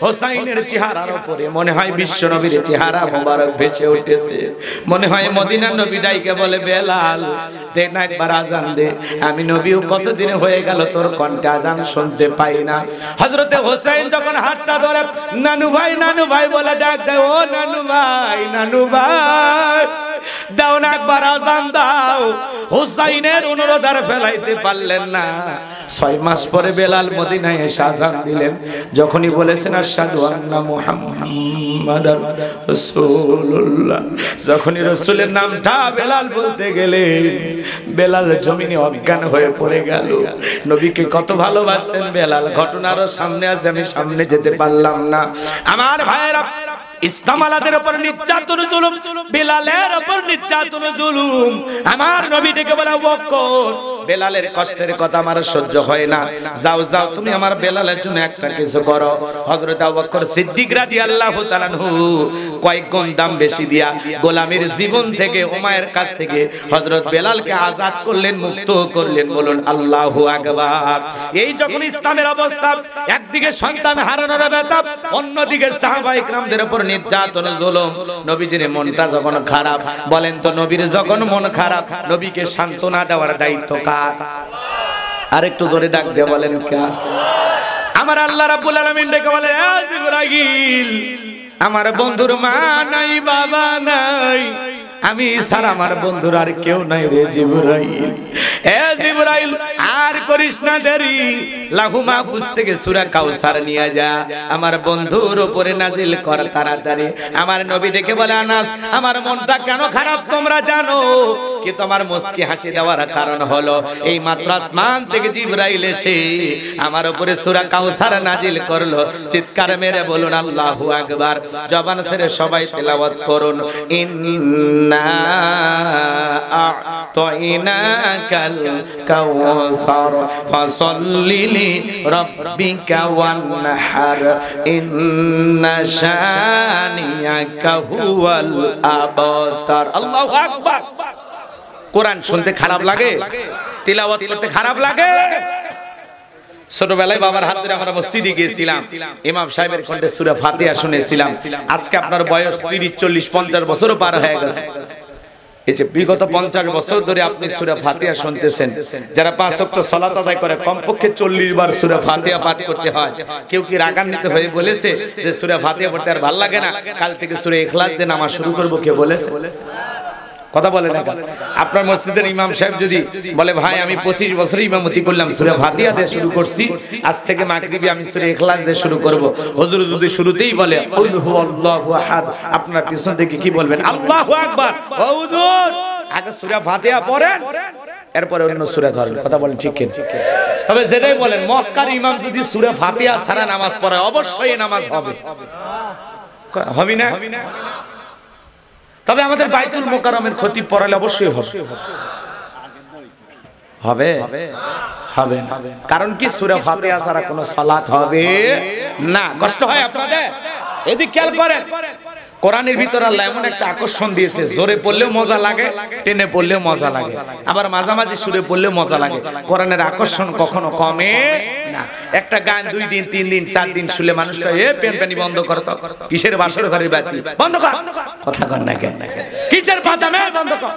হোসাইনের চেহারার উপরে মনে হয় বিশ্ব নবীর চেহারা মোবারক ভেসে উঠেছে। মনে হয় মদিনার নবী ডাইকে বলে, বেলাল দে না একবার আজান দে, আমি নবীও কতদিন হয়ে গেল তোর কণ্ঠে আজান শুনতে পাই না। হযরতে হোসাইন যখন হাতটা ধরে নানু ভাই বলে ডাক দেয়, ও নানু ভাই দাও না একবার আজান দাও। হোসাইনের অনুরোধ আর ফেলাইতে পারলেন না। 6 মাস পরে বেলাল মদিনায় এসে আজান দিলেন। যখনই বলেছেন আশহাদু আন্না মুহাম্মাদার রাসূলুল্লাহ, যখনই রাসূলের নামটা বেলাল বলতে গেলে বেলাল জমিনে অজ্ঞান হয়ে পড়ে গেল। নবীকে কত ভালোবাসতেন বেলাল, ঘটনা আরো সামনে আছে, আমি সামনে যেতে পারলাম না। আমার ভাইয়েরা, ইসলাম আলাদের উপর নির্যাতন জুলুম, বেলালের উপর নির্যাতন জুলুম। আমার নবী ডেকে বলে, বকর বেলালের কষ্টের কথা আমার সহ্য হয় না, যাও তুমি আমার বেলালের জন্য একটা কিছু করো। হযরত আবু বকর সিদ্দিক রাদিয়াল্লাহু তাআলা আনহু কয়েক গুণ দাম বেশি দিয়া গোলামের জীবন থেকে, উমায়ের কাছ থেকে হযরত বেলালকে আজাদ করলেন, মুক্ত করলেন। বলুন আল্লাহু আকবার। এই যখন ইসলামের অবস্থা, একদিকে সন্তান হারানোর ব্যথা, অন্যদিকে সাহাবায়ে কেরামদের উপর নির্যাতন জুলুম। নবীজির মনটা যখন খারাপ, বলেন তো নবীর যখন মন খারাপ, নবীকে সান্ত্বনা দেওয়ার দায়িত্ব কার? আরেকটু জোরে ডাক দিয়ে বলেন কার? আমার আল্লাহ রাব্বুল আলামিন ডেকে বলে, জিবরাইল আমার বন্ধুর মা নাই বাবা নাই, আমি ছাড়া আমার বন্ধুর আর কেউ নাই রে জিবরাইল। এ জিবরাইল আর করিস না দেরি, লাহু মাহফুজ থেকে সূরা কাউসার নিয়ে যা, আমার বন্ধুর উপরে নাজিল কর তাড়াতাড়ি। আমার নবী ডেকে বলে, আনাস আমার মনটা কেন খারাপ তোমরা জানো কি? তোমার মুস্কি হাসি দেওয়ার কারণ হলো এই মাত্র আসমান থেকে জিবরাইল এসে আমার উপরে সূরা কাউসার নাজিল করলো। চিৎকার মেরে বলুন আল্লাহু আকবার। জবান ছেড়ে সবাই তেলাওয়াত করুন, ইন্না আ'তাইনাকাল কাউসার ফাসাল্লি লিরাব্বিকা ওয়ানহার ইন্না শানিয়াকা হুয়াল আবতার। আল্লাহু আকবার। কোরআন শুনতে খারাপ লাগে, তিলাওয়াত করতে খারাপ লাগে? ছোটবেলায় বাবার হাত ধরে আমরা মসজিদে গিয়েছিলাম, ইমাম সাহেবের কণ্ঠে সূরা ফাতিহা শুনেছিলাম। আজকে আপনার বয়স 30, 40, 50 বছরও পার হয়ে গেছে। এই যে বিগত 50 বছর ধরে আপনি সূরা ফাতিহা শুনতেছেন। যারা 5 ওয়াক্ত সালাত আদায় করে কমপক্ষে 40 বার সূরা ফাতিহা পাঠ করতে হয়। কেউ কি রাগান্বিত হয়ে বলেছে যে সূরা ফাতিহা পড়তে আর ভালো লাগে না, কাল থেকে সূরা ইখলাস দিয়ে নামাজ শুরু করব, কে বলেছে? কথা বলে না। আপনার মসজিদের ইমাম সাহেব যদি বলে, ভাই আমি 25 বছর ইমামতি করলাম, সূরা ফাতিহা দিয়ে শুরু করছি, আজ থেকে মাগরিবে আমি সূরা ইখলাস দিয়ে শুরু করব, হুজুর যদি শুরুতেই বলে কুল হুয়াল্লাহু আহাদ, আপনার পিছন থেকে কি বলবেন? আল্লাহু আকবার। ও হুজুর আগে সূরা ফাতিহা পড়েন, এরপরে অন্য সূরা ধরেন। কথা বলেন ঠিক কি? তবে যেটাই বলেন, মক্কার ইমাম যদি সূরা ফাতিহা ছাড়া নামাজ পড়ায় অবশ্যই নামাজ হবে, হবে না? তবে আমাদের বাইতুল মোকাররমের খতিব পড়ালে অবশ্যই হবে। হবে হবে কারণ কি? সূরা ফাতিহা ছাড়া কোনো সালাত হবে না। কষ্ট হয় আপনাদের? এদিক খেয়াল করেন। কোরআনের ভিতর আল্লাহ এমন একটা আকর্ষণ দিয়েছে, জোরে পড়লেও মজা লাগে, টেনে পড়লেও মজা লাগে, আবার মাঝামাঝি সুরে পড়লেও মজা লাগে। কোরআনের আকর্ষণ কখনো কমে না। একটা গান 2 দিন 3 দিন 4 দিন শুনলে মানুষ কয়, এ পেনপানি বন্ধ কর তো, কিসের বাসর ঘরের বাতি বন্ধ কর, কথা কর না কেন, কিসের বাজামে বন্ধ কর।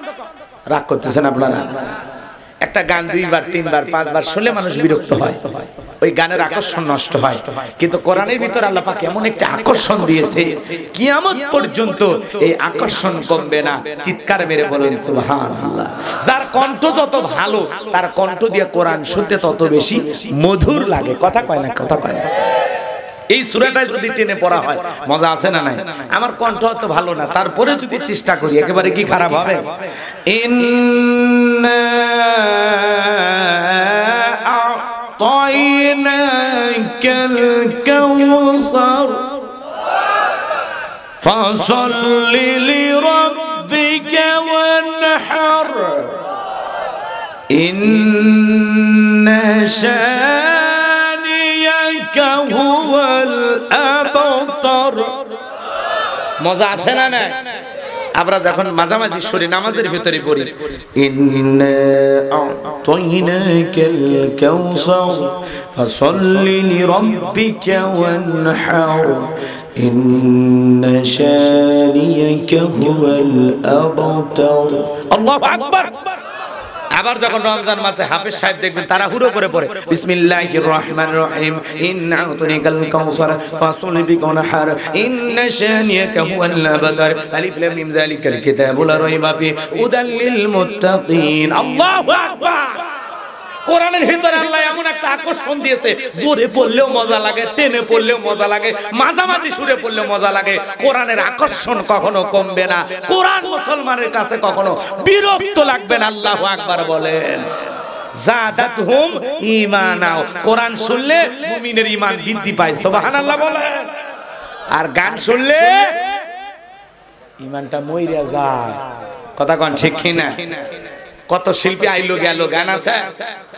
রাগ করতেছেন আপনারা? একটা গান 2 বার 3 বার 5 বার শুনলে মানুষ বিরক্ত হয়, ওই গানের আকর্ষণ নষ্ট হয়। কিন্তু কোরআনের ভিতর আল্লাহ পাক এমন একটা আকর্ষণ দিয়েছে, কিয়ামত পর্যন্ত এই আকর্ষণ কমবে না। চিৎকার মেরে বলেন সুবহানাল্লাহ। যার কণ্ঠ যত ভালো, তার কণ্ঠ দিয়ে কোরআন শুনতে তত বেশি মধুর লাগে। কথা কয় না? কথা কয় না? এই সূরাটা যদি টেনে পড়া হয় মজা আছে না নাই? আমার কণ্ঠ তো ভালো না, তারপরে যদি চেষ্টা করি একেবারে কি খারাপ হবে? ইন্না আ'তাইনাকাল কাউসার ফাসাল্লি লিরাব্বিকা ওয়ানহার ইন্না শানিয়াকা হুয়াল আবতার। মজা আছে না না? আমরা যখন মাঝামাঝি সুরে নামাজের ভিতরে পড়ি, ইন্না আ'তাইনাকাল কাউসার ফাসাল্লি লিরাব্বিকা ওয়ানহার ইন্না শানিয়াকা হুয়াল আবতার। আল্লাহু আকবার। আবার যখন রমজান মাসে হাফেজ সাহেব দেখবেন তারা হুড়ো করে পড়ে, বিসমিল্লাহির রহমানির রহিম, ইন্না আ'তাইনাকাল কাউসার ফাসাল্লি লিরাব্বিকা ওয়ানহার ইন্না শানিয়াকা হুয়াল আবতার আলিফ লাম মিম যালিকাল কিতাবু লা রাইবা ফি হুদাল লিল মুত্তাকিন। আল্লাহু আকবার। কোরআনের ভিতরে আল্লাহ এমন একটা আকর্ষণ দিয়েছে, জোরে পড়লেও মজা লাগে, টেনে পড়লেও মজা লাগে, মাঝামাঝি সুরে পড়লেও মজা লাগে। কোরআনের আকর্ষণ কখনো কমবে না। কোরআন মুসলমানের কাছে কখনো বিরক্ত লাগবে না। আল্লাহু আকবার বলেন। জাদাতহুম ঈমানা। কোরআন শুনলে মুমিনের ঈমান বৃদ্ধি পায়। সুবহানাল্লাহ বলেন। আর গান শুনলে ঈমানটা মইরা যায়। কথা কোন ঠিক কি না? কত শিল্পী আইলো গেল, গান আছে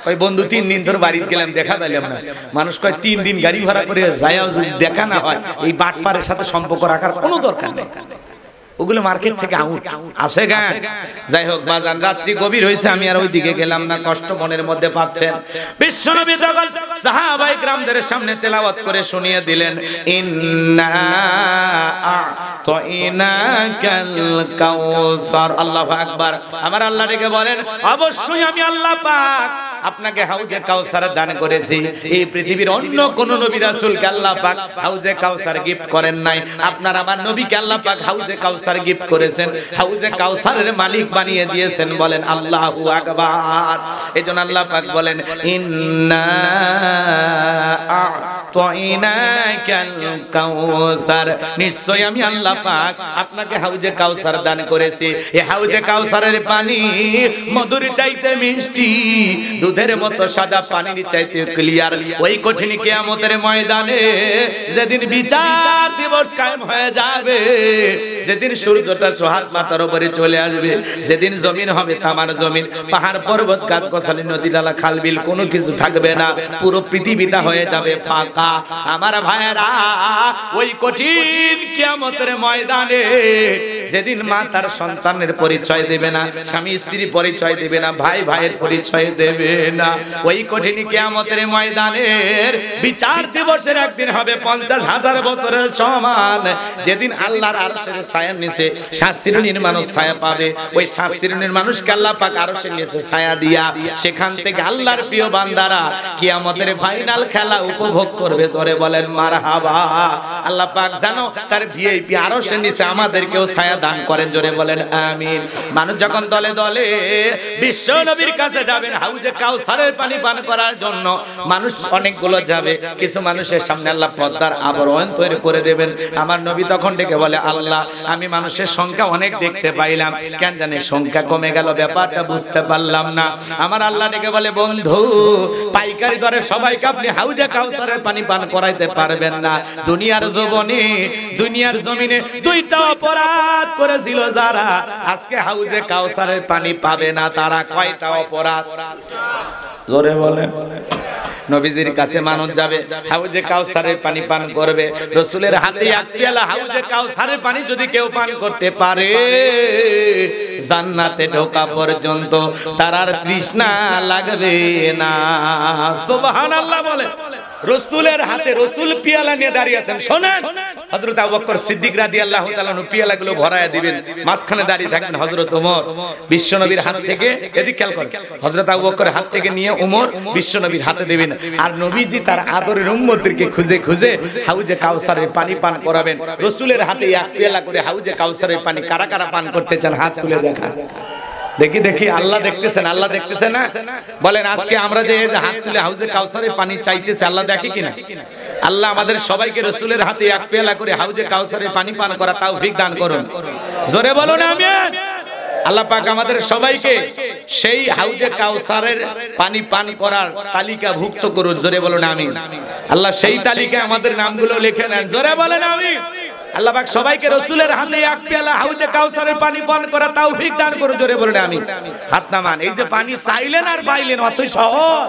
কই বন্ধু 3 দিন ধরে বাড়িতে গেলাম, দেখা পেলাম না। মানুষ কয় 3 দিন গাড়ি ভাড়া করে যায়, দেখা না হয়। এই বাটপারের সাথে সম্পর্ক রাখার কোনো দরকার নেই। ওগুলো মার্কেট থেকে আউট আছে গান। যাই হোক বাজান, রাত্রি গভীর হয়েছে, আমি আর ওইদিকে গেলাম না, কষ্ট মনের মধ্যে পাচ্ছেন। বিশ্বনবী তখন সাহাবায়ে কিরামদের সামনে তেলাওয়াত করে শুনিয়ে দিলেন, ইন্না আ'তাইনাকাল কাউসার। আল্লাহু আকবার। আমার আল্লাহ ডেকে বলেন, অবশ্যই আমি আল্লাহ পাক আপনাকে হাউজে কাউসার দান করেছি। এই পৃথিবীর অন্য কোন নবী রাসূলকে আল্লাহ পাক হাউজে কাউসার গিফট করেন নাই, আপনার আমার নবীকে আল্লাহ পাক হাউজে কাউসার গিফট করেছেন, হাউজে কাউসারের মালিক বানিয়ে দিয়েছেন। বলেন আল্লাহু আকবার। এজন্য আল্লাহ পাক বলেন ইন্না আ'তাইনাকাল কাউসার, নিশ্চয় আমি আল্লাহ পাক আপনাকে হাউজে কাউসার দান করেছি। এই হাউজে কাউসারের পানি মধুর চাইতে মিষ্টি, দুধের মতো সাদা, পানির চাইতে ক্লিয়ার। ওই কঠিন কিয়ামতের ময়দানে যেদিন বিচার দিবস কায়েম হয়ে যাবে, যেদিন সূর্যটা সোহাগ মাথার উপরে চলে আসবে, যেদিন জমিন হবে তামার জমিন, পাহাড় পর্বত গাছগাছালি নদী নালা খাল বিল কোনো কিছু থাকবে না, পুরো পৃথিবীটা হয়ে যাবে ফাঁকা। আমার ভাইয়েরা, ওই কঠিন কিয়ামতের ময়দানে যেদিন মা তার সন্তানের পরিচয় দেবে না, স্বামী স্ত্রীর পরিচয় দেবে না, ভাই ভাইয়ের পরিচয় দেবে না, ওই কঠিন কিয়ামতের ময়দানের বিচার দিবসের একদিন হবে 50,000 বছরের সমান। যেদিন আল্লাহর আরশের ছায়ার নিচে 7 শ্রেণীর মানুষ ছায়া পাবে, ওই 7 শ্রেণীর মানুষকে আল্লাহ পাক আরশের নিচে ছায়া দিয়া সেখান থেকে আল্লাহর প্রিয় বান্দারা কিয়ামতের ফাইনাল খেলা উপভোগ করবে। জোরে বলেন মারহাবা। আল্লাহ পাক জানো তার ভিআইপি আরশের নিচে আমাদেরকেও ছায়া দান করেন। জোরে বলেন আমিন। মানুষ যখন দলে দলে বিশ্ব নবীর কাছে যাবেন হাউজে কাউসারের পানি পান করার জন্য, মানুষ অনেকগুলো যাবে, কিছু মানুষের সামনে আল্লাহ পর্দার আবরণ তৈরি করে দেবেন। আমার নবী তখন ডেকে বলে আল্লাহ, আমি মানুষের সংখ্যা অনেক দেখতে পাইলাম, কেন জানি সংখ্যা কমে গেল, ব্যাপারটা বুঝতে পারলাম না। আমার আল্লাহ ডেকে বলে বন্ধু, পাইকারি দরে সবাইকে আপনি হাউজে কাউসারের পানি পান করাইতে পারবেন না। দুনিয়ার জীবনে, দুনিয়ার জমিনে দুইটা অপরাধ করেছিল যারা, আজকে হাউজে কাউসারের পানি পাবে না তারা। কয়টা অপরাধ? জোরে বলেন। নবীজির কাছে মানুষ যাবে, হাউজে কাউসারের পানি পান করবে, রাসূলের হাতে এক পেয়ালা হাউজে কাউসারের পানি যদি কেউ পান করতে পারে, জান্নাতে ঢোকা পর্যন্ত তার আর তৃষ্ণা লাগবে না। সুবহানাল্লাহ বলে। রাসূলের হাতে, রাসূল পেয়ালা নিয়ে দাঁড়িয়ে আছেন। শুনেন, হযরত আবু বকর সিদ্দিক রাদিয়াল্লাহু তাআলা পেয়ালাগুলো ভরায়া দিবেন, মাঝখানে দাঁড়িয়ে থাকবেন হযরত ওমর। বিশ্বনবীর হাত থেকে, এদিক খেয়াল করেন, হযরত আবু বকরের হাত থেকে নিয়ে ওমর বিশ্বনবীর হাতে দিবেন, আর নবীজি তার আদরের উম্মতদেরকে খুঁজে খুঁজে হাউজে কাউসারের পানি পান করাবেন। রাসূলের হাতে এক পেয়ালা করে হাউজে কাউসারের পানি কারা কারা পান করতে চান হাত তুলে দেখা। দেখি দেখি, আল্লাহ দেখতেছেন, আল্লাহ দেখতেছেন না? বলেন আজকে আমরা যে হাত তুলে হাউজে কাউসারের পানি চাইতেছি, আল্লাহ দেখে কিনা? আল্লাহ আমাদের সবাইকে রাসূলের হাতে এক পেয়ালা করে হাউজে কাউসারের পানি পান করা তৌফিক দান করুন। জোরে বলুন আমিন। আল্লাহ পাক আমাদের সবাইকে সেই হাউজে কাউসারের পানি পান করার তালিকাভুক্ত করুন। জোরে বলুন আমিন। আল্লাহ সেই তালিকায় আমাদের নামগুলো লিখে নেন। জোরে বলেন আমিন। আল্লাহ পাক সবাইকে রাসূলের হাতে এক পেয়ালা হাউজে কাউসারের পানি পান করা তৌফিক দান করুন। জোরে বলেন আমিন। হাত নামান। এই যে পানি চাইলেন আর পাইলেন, অতই সহজ।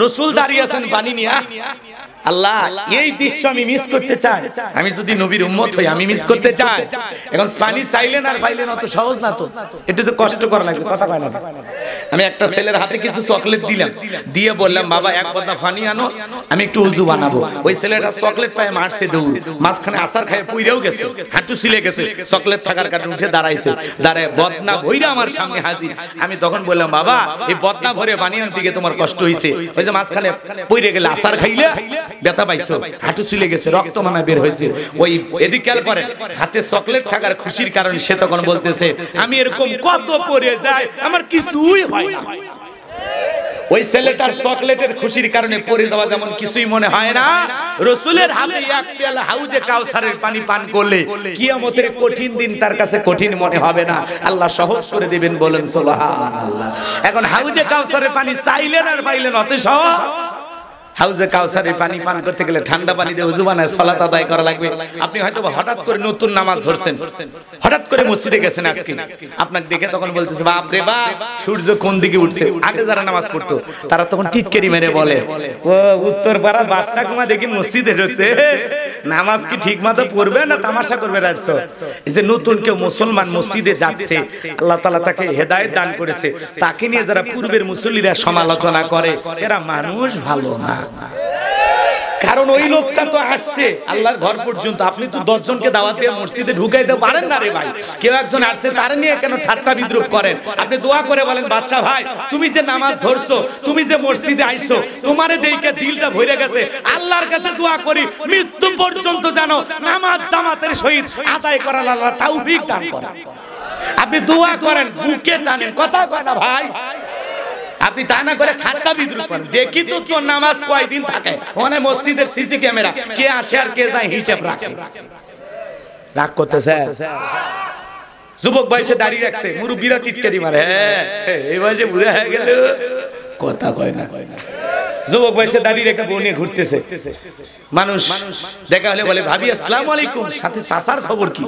রাসূল দাঁড়িয়ে আছেন পানি নিয়ে। আল্লাহ, এই দৃশ্য আমি মিস করতে চাই। আমি যদি নবীর উম্মত হই, আমি মিস করতে চাই। এখন পানি চাইলেন আর পাইলেন, অত সহজ না তো, একটু যে কষ্ট করা লাগবে, কথা কয় না। আমি একটা ছেলের হাতে কিছু চকলেট দিলাম, দিয়ে বললাম বাবা এক বোতল পানি আনো, আমি একটু উযু বানাবো। ওই ছেলেটা চকলেট পায় মারছে দৌড়, মাঝখানে আসার খায় পুইরাও গেছে, হাঁটু ছিলে গেছে, চকলেট থাকার কারণে উঠে দাঁড়াইছে, দাঁড়ায় বদনা ভইরা আমার সামনে হাজির। আমি তখন বললাম বাবা, এই বদনা ভরে পানি আনতে গিয়ে তোমার কষ্ট হইছে, ওই যে মাঝখানে পুইরে গেলে আসার খাইলে ব্যথা পাইছো, হাঁটু চুলে গেছে, রক্ত মানা বের হয়েছে। ওই এদিকে খেয়াল করেন, হাতে চকলেট থাকার খুশির কারণে সে তখন বলতেছে আমি এরকম কত পরে যাই, আমার কিছুই হয় না। ওই ছেলেটার চকলেটের খুশির কারণে পড়ে যাওয়া যেমন কিছুই মনে হয় না, রাসূলের হাতে এক পেয়ালা হাউজে কাউসারের পানি পান করলে কিয়ামতের কঠিন দিন তার কাছে কঠিন মনে হবে না, আল্লাহ সহজ করে দিবেন। বলেন সুবহানাল্লাহ। এখন হাউজে কাউসারের পানি চাইলেন আর পাইলেন, অত সহজ। হাউজে কাউসারের পানি পান করতে গেলে ঠান্ডা পানি দিয়ে ওযু বানায় সালাত আদায় করা লাগবে। আপনি হয়তো হঠাৎ করে নতুন নামাজ ধরছেন, হঠাৎ করে মসজিদে গেছেন আজকে, আপনাকে দেখে তখন বলতেছে বাপ রে বাপ, সূর্য কোন দিকে উঠছে। আগে যারা নামাজ পড়তো তারা তখন টিটকেরি মেরে বলে, ও উত্তর পাড়ার বাদশা কুমা দেখি মসজিদে ঢুকছে, নামাজ কি ঠিক মতো পড়বে না তামাশা করবে রাখছো। এই যে নতুন কেউ মুসলমান মসজিদে যাচ্ছে, আল্লাহ তাআলা তাকে হেদায়েত দান করেছে, তাকে নিয়ে যারা পূর্বের মুসল্লিরা সমালোচনা করে, এরা মানুষ ভালো না। কারণ ওই লোকটা তো আসছে আল্লাহর ঘর পর্যন্ত, আপনি তো 10 জনকে দাওয়াত দিয়ে মসজিদে ঢুকাইতে পারেন না রে ভাই। কেউ একজন আসছে, তার নিয়ে কেন ঠাট্টা বিদ্রুপ করেন? আপনি দোয়া করে বলেন, বাদশা ভাই তুমি যে নামাজ ধরছো, তুমি যে মসজিদে আইছো, তোমারে দেখে দিলটা ভরে গেছে, আল্লাহর কাছে দোয়া করি মৃত্যু পর্যন্ত যেন নামাজ জামাতের সহিত আদায় করার আল্লাহ তৌফিক দান করেন। আপনি দোয়া করেন, বুকে টানেন, কথা কয় না ভাই। আপনি তা না করে ঠাট্টা বিদ্রুপ করেন। দেখি তো তোর নামাজ কয়দিন থাকে, ওখানে মসজিদের সিসি ক্যামেরা, কে আসে আর কে যায় হিসাব রাখে। রাগ করতেছে যুবক বয়সে দাঁড়িয়ে রাখছে, মুরব্বিরা টিটকারি মারে, হ্যাঁ এই বয়সে বুড়া হয়ে গেল, কথা কয় না। যুবক বয়সে দাঁড়িয়ে রেখে বউ নিয়ে ঘুরতেছে, মানুষ দেখা হলে বলে ভাবি আসসালামু আলাইকুম, সাথে চাচার খবর কি?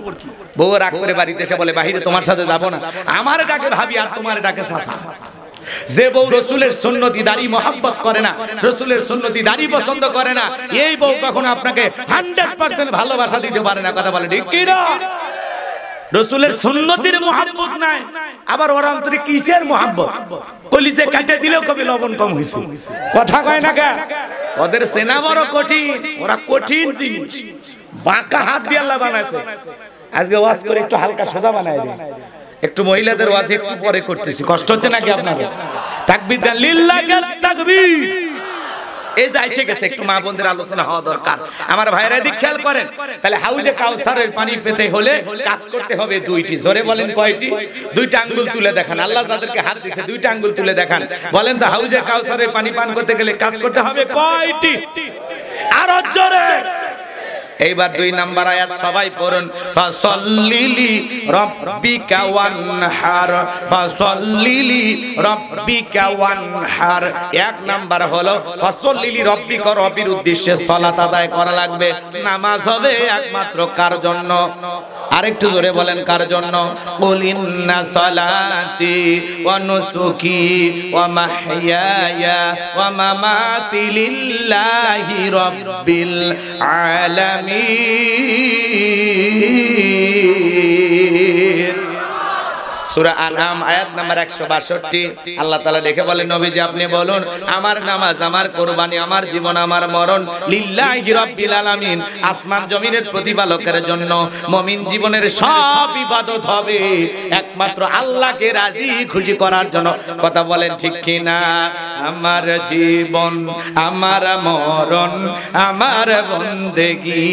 বউ রাগ করে বাড়িতে এসে বলে বাহিরে তোমার সাথে যাব না, আমার ডাকে ভাবি আর তোমার ডাকে চাচা। যে বউ রসুলের সুন্নতি দাড়ি মহব্বত করে না, রসুলের সুন্নতি দাড়ি পছন্দ করে না, এই বউ কখনো আপনাকে 100% ভালোবাসা দিতে পারে না। কথা বলে ঠিক কি না? রসুলের সুন্নতির মহব্বত নাই, আবার ওর অন্তরে কিসের মহব্বত? কলিজে কাটে দিলেও কবে লবণ কম হইছে, কথা কয় না কে? ওদের সেনা বড় কঠিন, ওরা কঠিন জিনিস, বাঁকা হাত দিয়ে আল্লাহ বানাইছে। আজকে ওয়াজ করে একটু হালকা সোজা বানায় দেন, একটু মহিলাদের ওয়াজ একটু পরে করতেছি, কষ্ট হচ্ছে নাকি আপনাদের? তাকবীর দেন, লিল্লাহি তাকবীর। এই যে এসে গেছে, একটু মা বোনদের আলোচনা হওয়া দরকার। আমার ভাইরা দিক খেয়াল করেন, তাহলে হাউজে কাউসারের পানি পেতে হলে কাজ করতে হবে দুইটি। জোরে বলেন কয়টি? দুইটা আঙ্গুল তুলে দেখান। আল্লাহ যাদেরকে হাত দিয়েছে দুইটা আঙ্গুল তুলে দেখান, বলেন তো হাউজে কাউসারের পানি পান করতে গেলে কাজ করতে হবে কয়টি? আরো জোরে। এইবার 2 নাম্বার আয়াত সবাই পড়ুন, ফাসাল্লিলি রাব্বিকা ওয়ানহার, ফাসাল্লিলি রাব্বিকা ওয়ানহার। 1 নাম্বার হলো ফাসাল্লিলি রাব্বিকা, রবের উদ্দেশ্যে সালাত আদায় করা লাগবে। নামাজ হবে একমাত্র কার জন্য? আরেকটু জোরে বলেন, কার জন্য? কুল ইন্না সালাতি ওয়া নুসুকি ওয়া মাহইয়ায়া ওয়া মামাতি লিল্লাহি রাব্বিল আলামিন। সূরা আনআম আয়াত নাম্বার 162 আল্লাহ তাআলা লিখে বলেন, নবীজি আপনি বলুন আমার নামাজ, আমার কুরবানি, আমার জীবন, আমার মরণ লিল্লাহি রাব্বিল আলামিন, আসমান জমিনের প্রতিপালকের জন্য। মুমিন জীবনের সব ইবাদত হবে একমাত্র আল্লাহকে রাজি খুশি করার জন্য। কথা বলেন ঠিক কি না? আমার জীবন, আমার মরণ, আমার বন্দেগী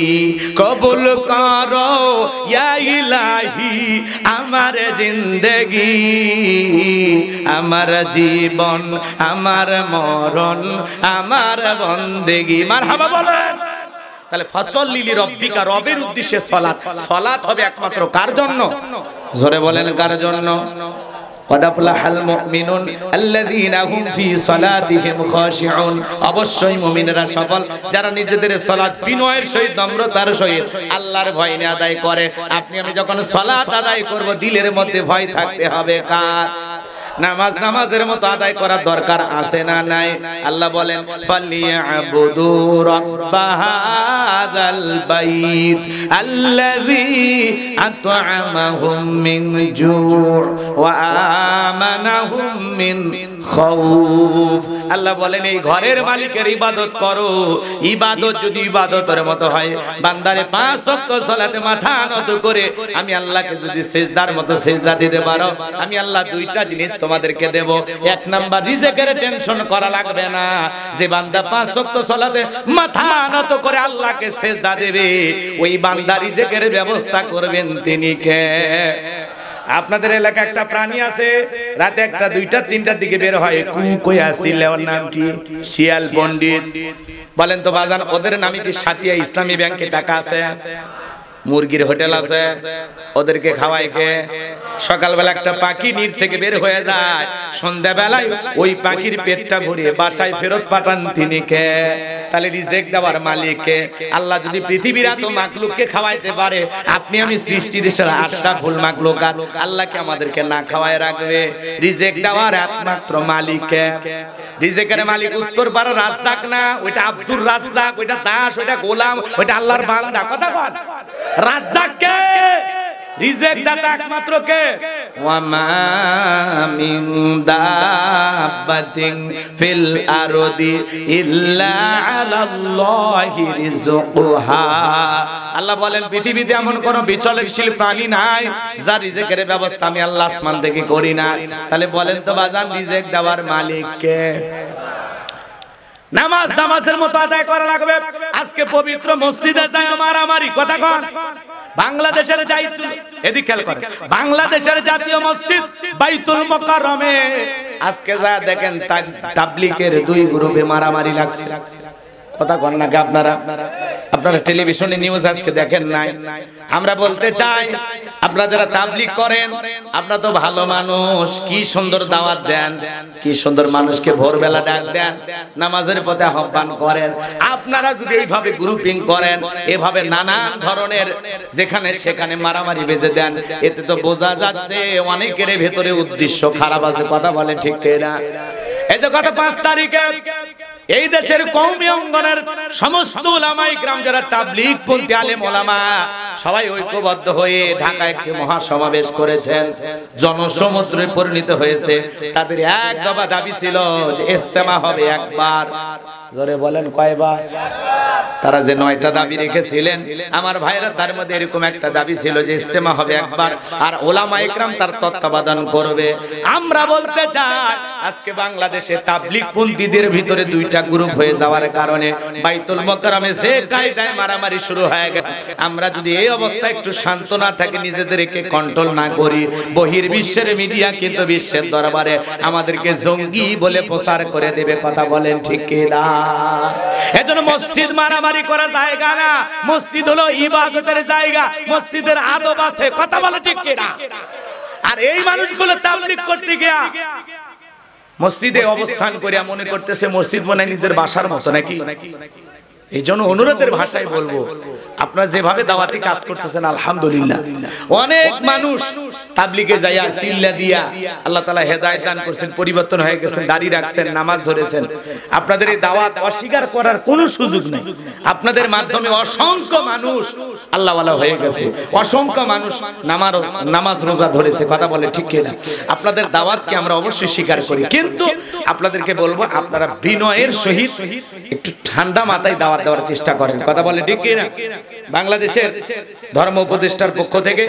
কবুল করো ইয়া ইলাহি, আমার জিন্দেগি, আমার জীবন, আমার মরণ, আমার বন্দেগী। মারহাবা বলেন। তাহলে ফাসাল্লিলি রাব্বিকা, রবের উদ্দেশ্যে সালাত। সালাত হবে একমাত্র কার জন্য? জোরে বলেন, কার জন্য? قد أفلح المؤمنون الذين هم في صلاتهم خاشعون। অবশ্যই মুমিনরা সফল যারা নিজেদের সালাত বিনয়ের সহিত, নম্রতার সহিত আল্লাহর ভয় নিয়ে আদায় করে। আপনি আমি যখন সালাত আদায় করব, দিলের মধ্যে ভয় থাকতে হবে কার? নামাজ নামাজের মতো আদায় করার দরকার আছে না নাই? আল্লাহ বলেন, ফালিয়াবুদু রাব্বাহাযাল বাইত আল্লাযী আত'আমাহুম মিন জু' ওয়া আমানাহুম মিন খাউফ। আল্লাহ বলেন, এই ঘরের মালিকের ইবাদত করো। ইবাদত যদি ইবাদতের মতো হয়, বান্দারে 5 ওয়াক্ত সালাতে মাথা নত করে আমি আল্লাহকে যদি সিজদার মতো সিজদা দিতে পারো, আমি আল্লাহ 2টা জিনিস তোমাদেরকে দেব। 1 নাম্বার, রিজিকের টেনশন করা লাগবে না। যে বান্দা 5 ওয়াক্ত সালাতে মাথা নত করে আল্লাহকে সিজদা দেবে, ওই বান্দা রিজিকের ব্যবস্থা করবেন তিনি কে? আপনাদের এলাকায় একটা প্রাণী আছে, রাতে 1টা 2টা 3টার দিকে বের হয়, কই আসছিল, ওর নাম কি? শিয়াল পণ্ডিত। বলেন তো বাজান, ওদের নামে কি সাতিয়া ইসলামী ব্যাংকে টাকা আছে? মুরগির হোটেল আছে, ওদেরকে খাওয়ায় কে? সকালবেলা একটা পাখি নির থেকে বের হয়ে যায়, সন্ধ্যাবেলায় ওই পাখির পেটটা ভরিয়ে বাসায় ফেরত পাঠান তিনি কে? তাহলে রিজিক দেওয়ার মালিক কে? আল্লাহ যদি পৃথিবীর এত মাখলুককে খাওয়াইতে পারে, আপনি আমি সৃষ্টির আশরাফুল মাখলুকাত, আল্লাহকে আমাদেরকে না খাওয়ায় রাখবে? রিজিক দেওয়ার একমাত্র মালিক কে? রিজিকের মালিক উত্তরপাড়া রাজ্জাক না, ওইটা আব্দুর রাজ্জাক, ওইটা দাস, ওইটা গোলাম, ওইটা আল্লাহর বান্দা। কথা বল, রাজ্জাক কে? রিজিক দাতা একমাত্র কে? ওয়া মা মিন দাব্বাতিন ফিল আরদি ইল্লা আলাল্লাহি রিজকুহা। আল্লাহ বলেন পৃথিবীতে এমন কোন বিচলনশীল প্রাণী নাই যার রিজিকের ব্যবস্থা আমি আল্লাহ আসমান থেকে করি না। তাহলে বলেন তো বাজান রিজিক দেওয়ার মালিক কে? নামাজের মতো আদায় করা লাগবে। আজকে পবিত্র মসজিদে যায় মারামারি, কথা কন। বাংলাদেশের এদিক খেয়াল করেন, বাংলাদেশের জাতীয় মসজিদ বাইতুল মুকাররমে আজকে যা দেখেন তাবলীগের দুই গ্রুপে মারামারি লাগছে, কথা কন নাকি আপনারা? আপনারা টেলিভিশনে নিউজ আজকে দেখেন নাই? আমরা বলতে চাই আপনারা যারা তাবলীগ করেন আপনারা তো ভালো মানুষ, কি সুন্দর দাওয়াত দেন, কি সুন্দর মানুষকে ভোরবেলা ডাক দেন, নামাজের পথে আহ্বান করেন। আপনারা যদি এইভাবে গ্রুপিং করেন, এভাবে নানান ধরনের যেখানে সেখানে মারামারি বেজে দেন, এতে তো বোঝা যাচ্ছে অনেকের ভেতরে উদ্দেশ্য খারাপ আছে, কথা বলে ঠিক না? এই যে গত 5 তারিখে এই দেশের কওমি অঙ্গনের সমস্ত উলামায়ে কিরাম যারা তাবলীগ পন্থী আলেম ওলামা সবাই ঐক্যবদ্ধ হয়ে ঢাকায় একটি মহাসমাবেশ করেছেন, জনসমুদ্রে পরিণত হয়েছে। তাদের এক দফা দাবি ছিল যে ইজতেমা হবে একবার। জোরে বলেন কয়বার? তারা যে 9টা দাবি রেখেছিলেন আমার ভাইরা, তার মধ্যে এরকম একটা দাবি ছিল যে ইজতেমা হবে একবার আর ওলামায়ে কিরাম তার তত্ত্বাবধান করবে। আমরা বলতে চাই আজকে বাংলাদেশে তাবলীগ পন্থীদের ভিতরে 2টা গ্রুপ হয়ে যাওয়ার কারণে বাইতুল মুকাররমে যে কায়দায় মারামারি শুরু হয়ে গেছে। আমরা যদি এই অবস্থায় একটু শান্ত না থাকি, নিজেদেরকে কন্ট্রোল না করি, বহির্বিশ্বের মিডিয়া কিন্তু বিশ্বের দরবারে আমাদেরকে জঙ্গি বলে প্রচার করে দেবে, কথা বলেন ঠিক কি না? এজন্য মসজিদ মারামারি করা জায়গা না, মসজিদ হলো ইবাদতের জায়গা, মসজিদের আদব আছে, কথা বলে ঠিক কি না? আর এই মানুষগুলো তাবলীগ করতে গিয়া মসজিদে অবস্থান করিয়া মনে করতেছে মসজিদ মনে নিজের বাসার মতো নাকি। এই জন্য অনুরোধের ভাষায় বলবো, আপনারা যেভাবে দাওয়াতি কাজ করতেছেন আলহামদুলিল্লাহ। অনেক মানুষ তাবলীগে যাইয়া সিল্লা দিয়া আল্লাহ তাআলা হেদায়েত দান করেছেন, পরিবর্তন হয়ে গেছেন, দাড়ি রাখছেন, নামাজ ধরেছেন। আপনাদের এই দাওয়াত অস্বীকার করার কোনো সুযোগ নেই। আপনাদের মাধ্যমে অসংখ্য মানুষ আল্লাহওয়ালা হয়ে গেছে, অসংখ্য মানুষ নামাজ রোজা ধরেছে, কথা বলে ঠিক কি না? আপনাদের দাওয়াতকে আমরা অবশ্যই স্বীকার করি, কিন্তু আপনাদেরকে বলবো আপনারা বিনয়ের সহিত একটু ঠান্ডা মাথায় দাওয়াত দেওয়ার চেষ্টা করেন, কথা বলে ঠিক কি না? বাংলাদেশের ধর্ম উপদেষ্টার পক্ষ থেকে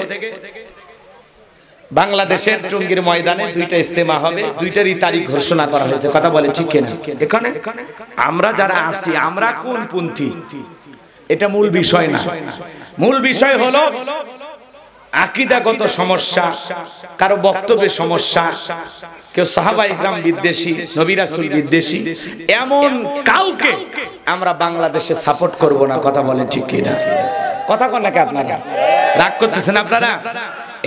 বাংলাদেশের টঙ্গীর ময়দানে 2টা ইজতেমা হবে, 2টারই তারিখ ঘোষণা করা হয়েছে, কথা বলে ঠিক কি না? এখানে আমরা যারা আছি আমরা কোন পন্থী এটা মূল বিষয় না। মূল বিষয় হলো আকীদাগত সমস্যা, কারো বক্তব্যের সমস্যা, কেউ সাহাবায়ে কিরাম বিদ্বেষী, নবী রাসূল বিদ্বেষী, এমন কাউকে আমরা বাংলাদেশে সাপোর্ট করব না, কথা বলেন ঠিক কি না? কথা কন নাকি আপনারা? রাগ করতেছেন আপনারা?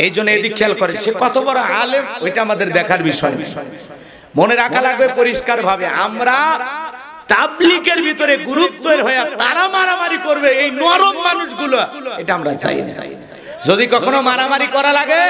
এই জন্য এদিক খেয়াল করেন, সে কত বড় আলেম ওইটা আমাদের দেখার বিষয় না। মনে রাখা লাগবে পরিষ্কার ভাবে, আমরা তাবলীগের ভিতরে গুরুত্বের হয়ে তারা মারামারি করবে এই নরম মানুষগুলো, এটা আমরা চাই না। যদি কখনো মারামারি করা লাগে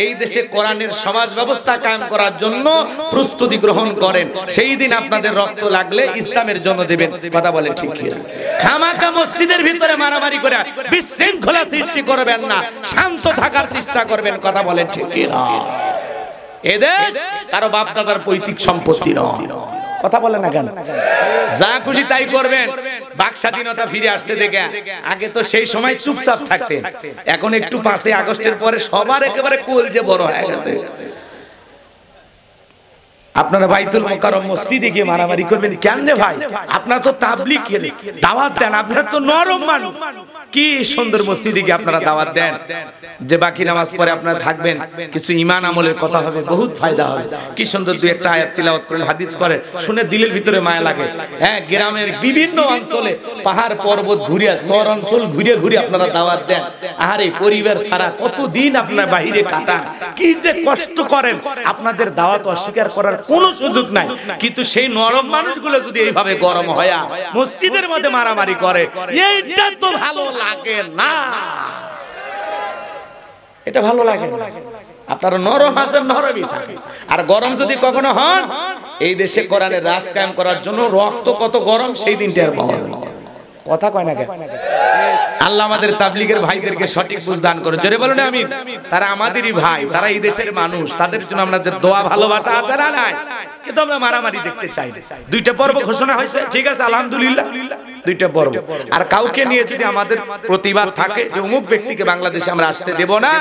এই দেশে কোরআনের সমাজ ব্যবস্থা কায়েম করার জন্য প্রস্তুতি গ্রহণ করেন, সেই দিন আপনাদের রক্ত লাগলে ইসলামের জন্য দেবেন, কথা বলেন ঠিক কি না? খামাখা মসজিদের ভিতরে মারামারি করে বিশৃঙ্খলা সৃষ্টি করবেন না, শান্ত থাকার চেষ্টা করবেন, কথা বলেন ঠিক কি না? এদেশ কারো বাপ দাদার পৈতৃক সম্পত্তি নয়, কথা বলেন না কেন? যা খুশি তাই করবেন। বাক স্বাধীনতা ফিরে আসছে দেখে আগে তো সেই সময় চুপচাপ থাকতেন, এখন একটু 5 আগস্টের পরে সবার একেবারে কোল যে বড় হয়ে গেছে। আপনারা বাইতুল মুকাররম মসজিদে গিয়ে মারামারি করবেন কেন রে ভাই? আপনারা তো তাবলীগ খেলে দাওয়াত দেন, আপনারা তো নরম মানুষ, কি সুন্দর মসজিদে গিয়ে আপনারা দাওয়াত দেন যে বাকি নামাজ পড়ে আপনারা থাকবেন, কিছু ঈমান আমলের কথা হবে, বহুত ফায়দা হবে। কি সুন্দর 2-1টা আয়াত তিলাওয়াত করেন, হাদিস করেন, শুনে দিলের ভিতরে মায়া লাগে। হ্যাঁ, গ্রামের বিভিন্ন অঞ্চলে পাহাড় পর্বত ঘুরিয়া, শহর অঞ্চল ঘুরিয়ে ঘুরিয়ে আপনারা দাওয়াত দেন। আর এই পরিবার ছাড়া কতদিন আপনারা বাহিরে কাটান, কি যে কষ্ট করেন, আপনাদের দাওয়াত অস্বীকার করার কোনো সুযোগ নাই। কিন্তু সেই নরম মানুষগুলো যদি এইভাবে গরম হয়া মসজিদের মধ্যে মারামারি করে, এইটা তো ভালো লাগে না, এটা ভালো লাগে না। আপনারা নরম আছেন, নরমই থাকে। আর গরম যদি কখনো হন, এই দেশে কোরআনের রাজ কায়েম করার জন্য রক্ত কত গরম সেই দিনটা আর পাওয়া যাবে, কথা কয় না কেন? আল্লাহ আমাদের তাবলীগের ভাইদেরকে সঠিক বুঝ দান করে। জোরে বলুন আমিন। তারা আমাদেরই ভাই, তারা এই দেশের মানুষ, তাদের জন্য আমাদের দোয়া ভালোবাসা আছে না নাই? কিন্তু আমরা মারামারি দেখতে চাই না। 2টা পর্ব ঘোষণা হয়েছে, ঠিক আছে আলহামদুলিল্লাহ, 2টা পর্ব। আর কাউকে নিয়ে যদি আমাদের প্রতিবাদ থাকে যে অমুক ব্যক্তিকে বাংলাদেশে আমরা আসতে দেব না,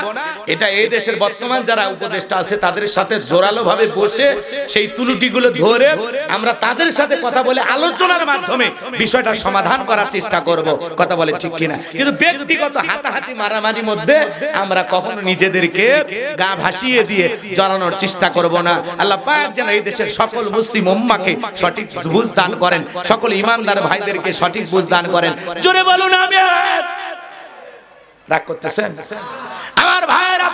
এটা এই দেশের বর্তমান যারা উপদেষ্টা আছে তাদের সাথে জোরালো ভাবে বসে সেই ত্রুটিগুলো ধরে আমরা তাদের সাথে কথা বলে আলোচনার মাধ্যমে বিষয়টা সমাধান করার চেষ্টা করব। কথা বলে ঠিক কিনা? কিন্তু ব্যক্তিগত হাতাহাতি মারামারির মধ্যে আমরা কখনো নিজেদেরকে গা ভাসিয়ে দিয়ে জড়ানোর চেষ্টা করব না। আল্লাহ পাক যেন এই দেশের সকল মুসলিম উম্মাহকে সঠিক বুঝ দান করেন, সকল ঈমানদার ভাইদেরকে সঠিক বুঝ দান করেন। জোরে বলুন আমিন। রাগ করতেছেন আমার ভাইরা?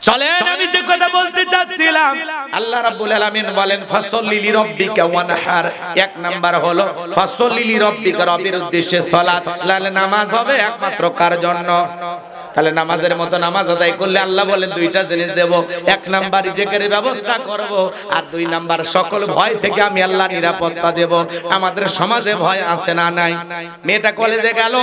চলেন আমি যে কথা বলতে চাচ্ছিলাম, আল্লাহ রাব্বুল আলামিন বলেন ফাসল্লি লিরাব্বিকা ওয়ানহার। 1 নাম্বার হলো ফাসল্লি লিরাব্বিকা, রবের উদ্দেশ্যে সালাত, নামাজ হবে একমাত্র কার জন্য? তাহলে নামাজের মতো নামাজ আদায় করলে আল্লাহ বলেন 2টা জিনিস দেব। 1 নাম্বার রিজিকের ব্যবস্থা করব, আর 2 নাম্বার সকল ভয় থেকে আমি আল্লাহ নিরাপত্তা দেব। আমাদের সমাজে ভয় আছে না নাই? মেয়েটা কলেজে গেল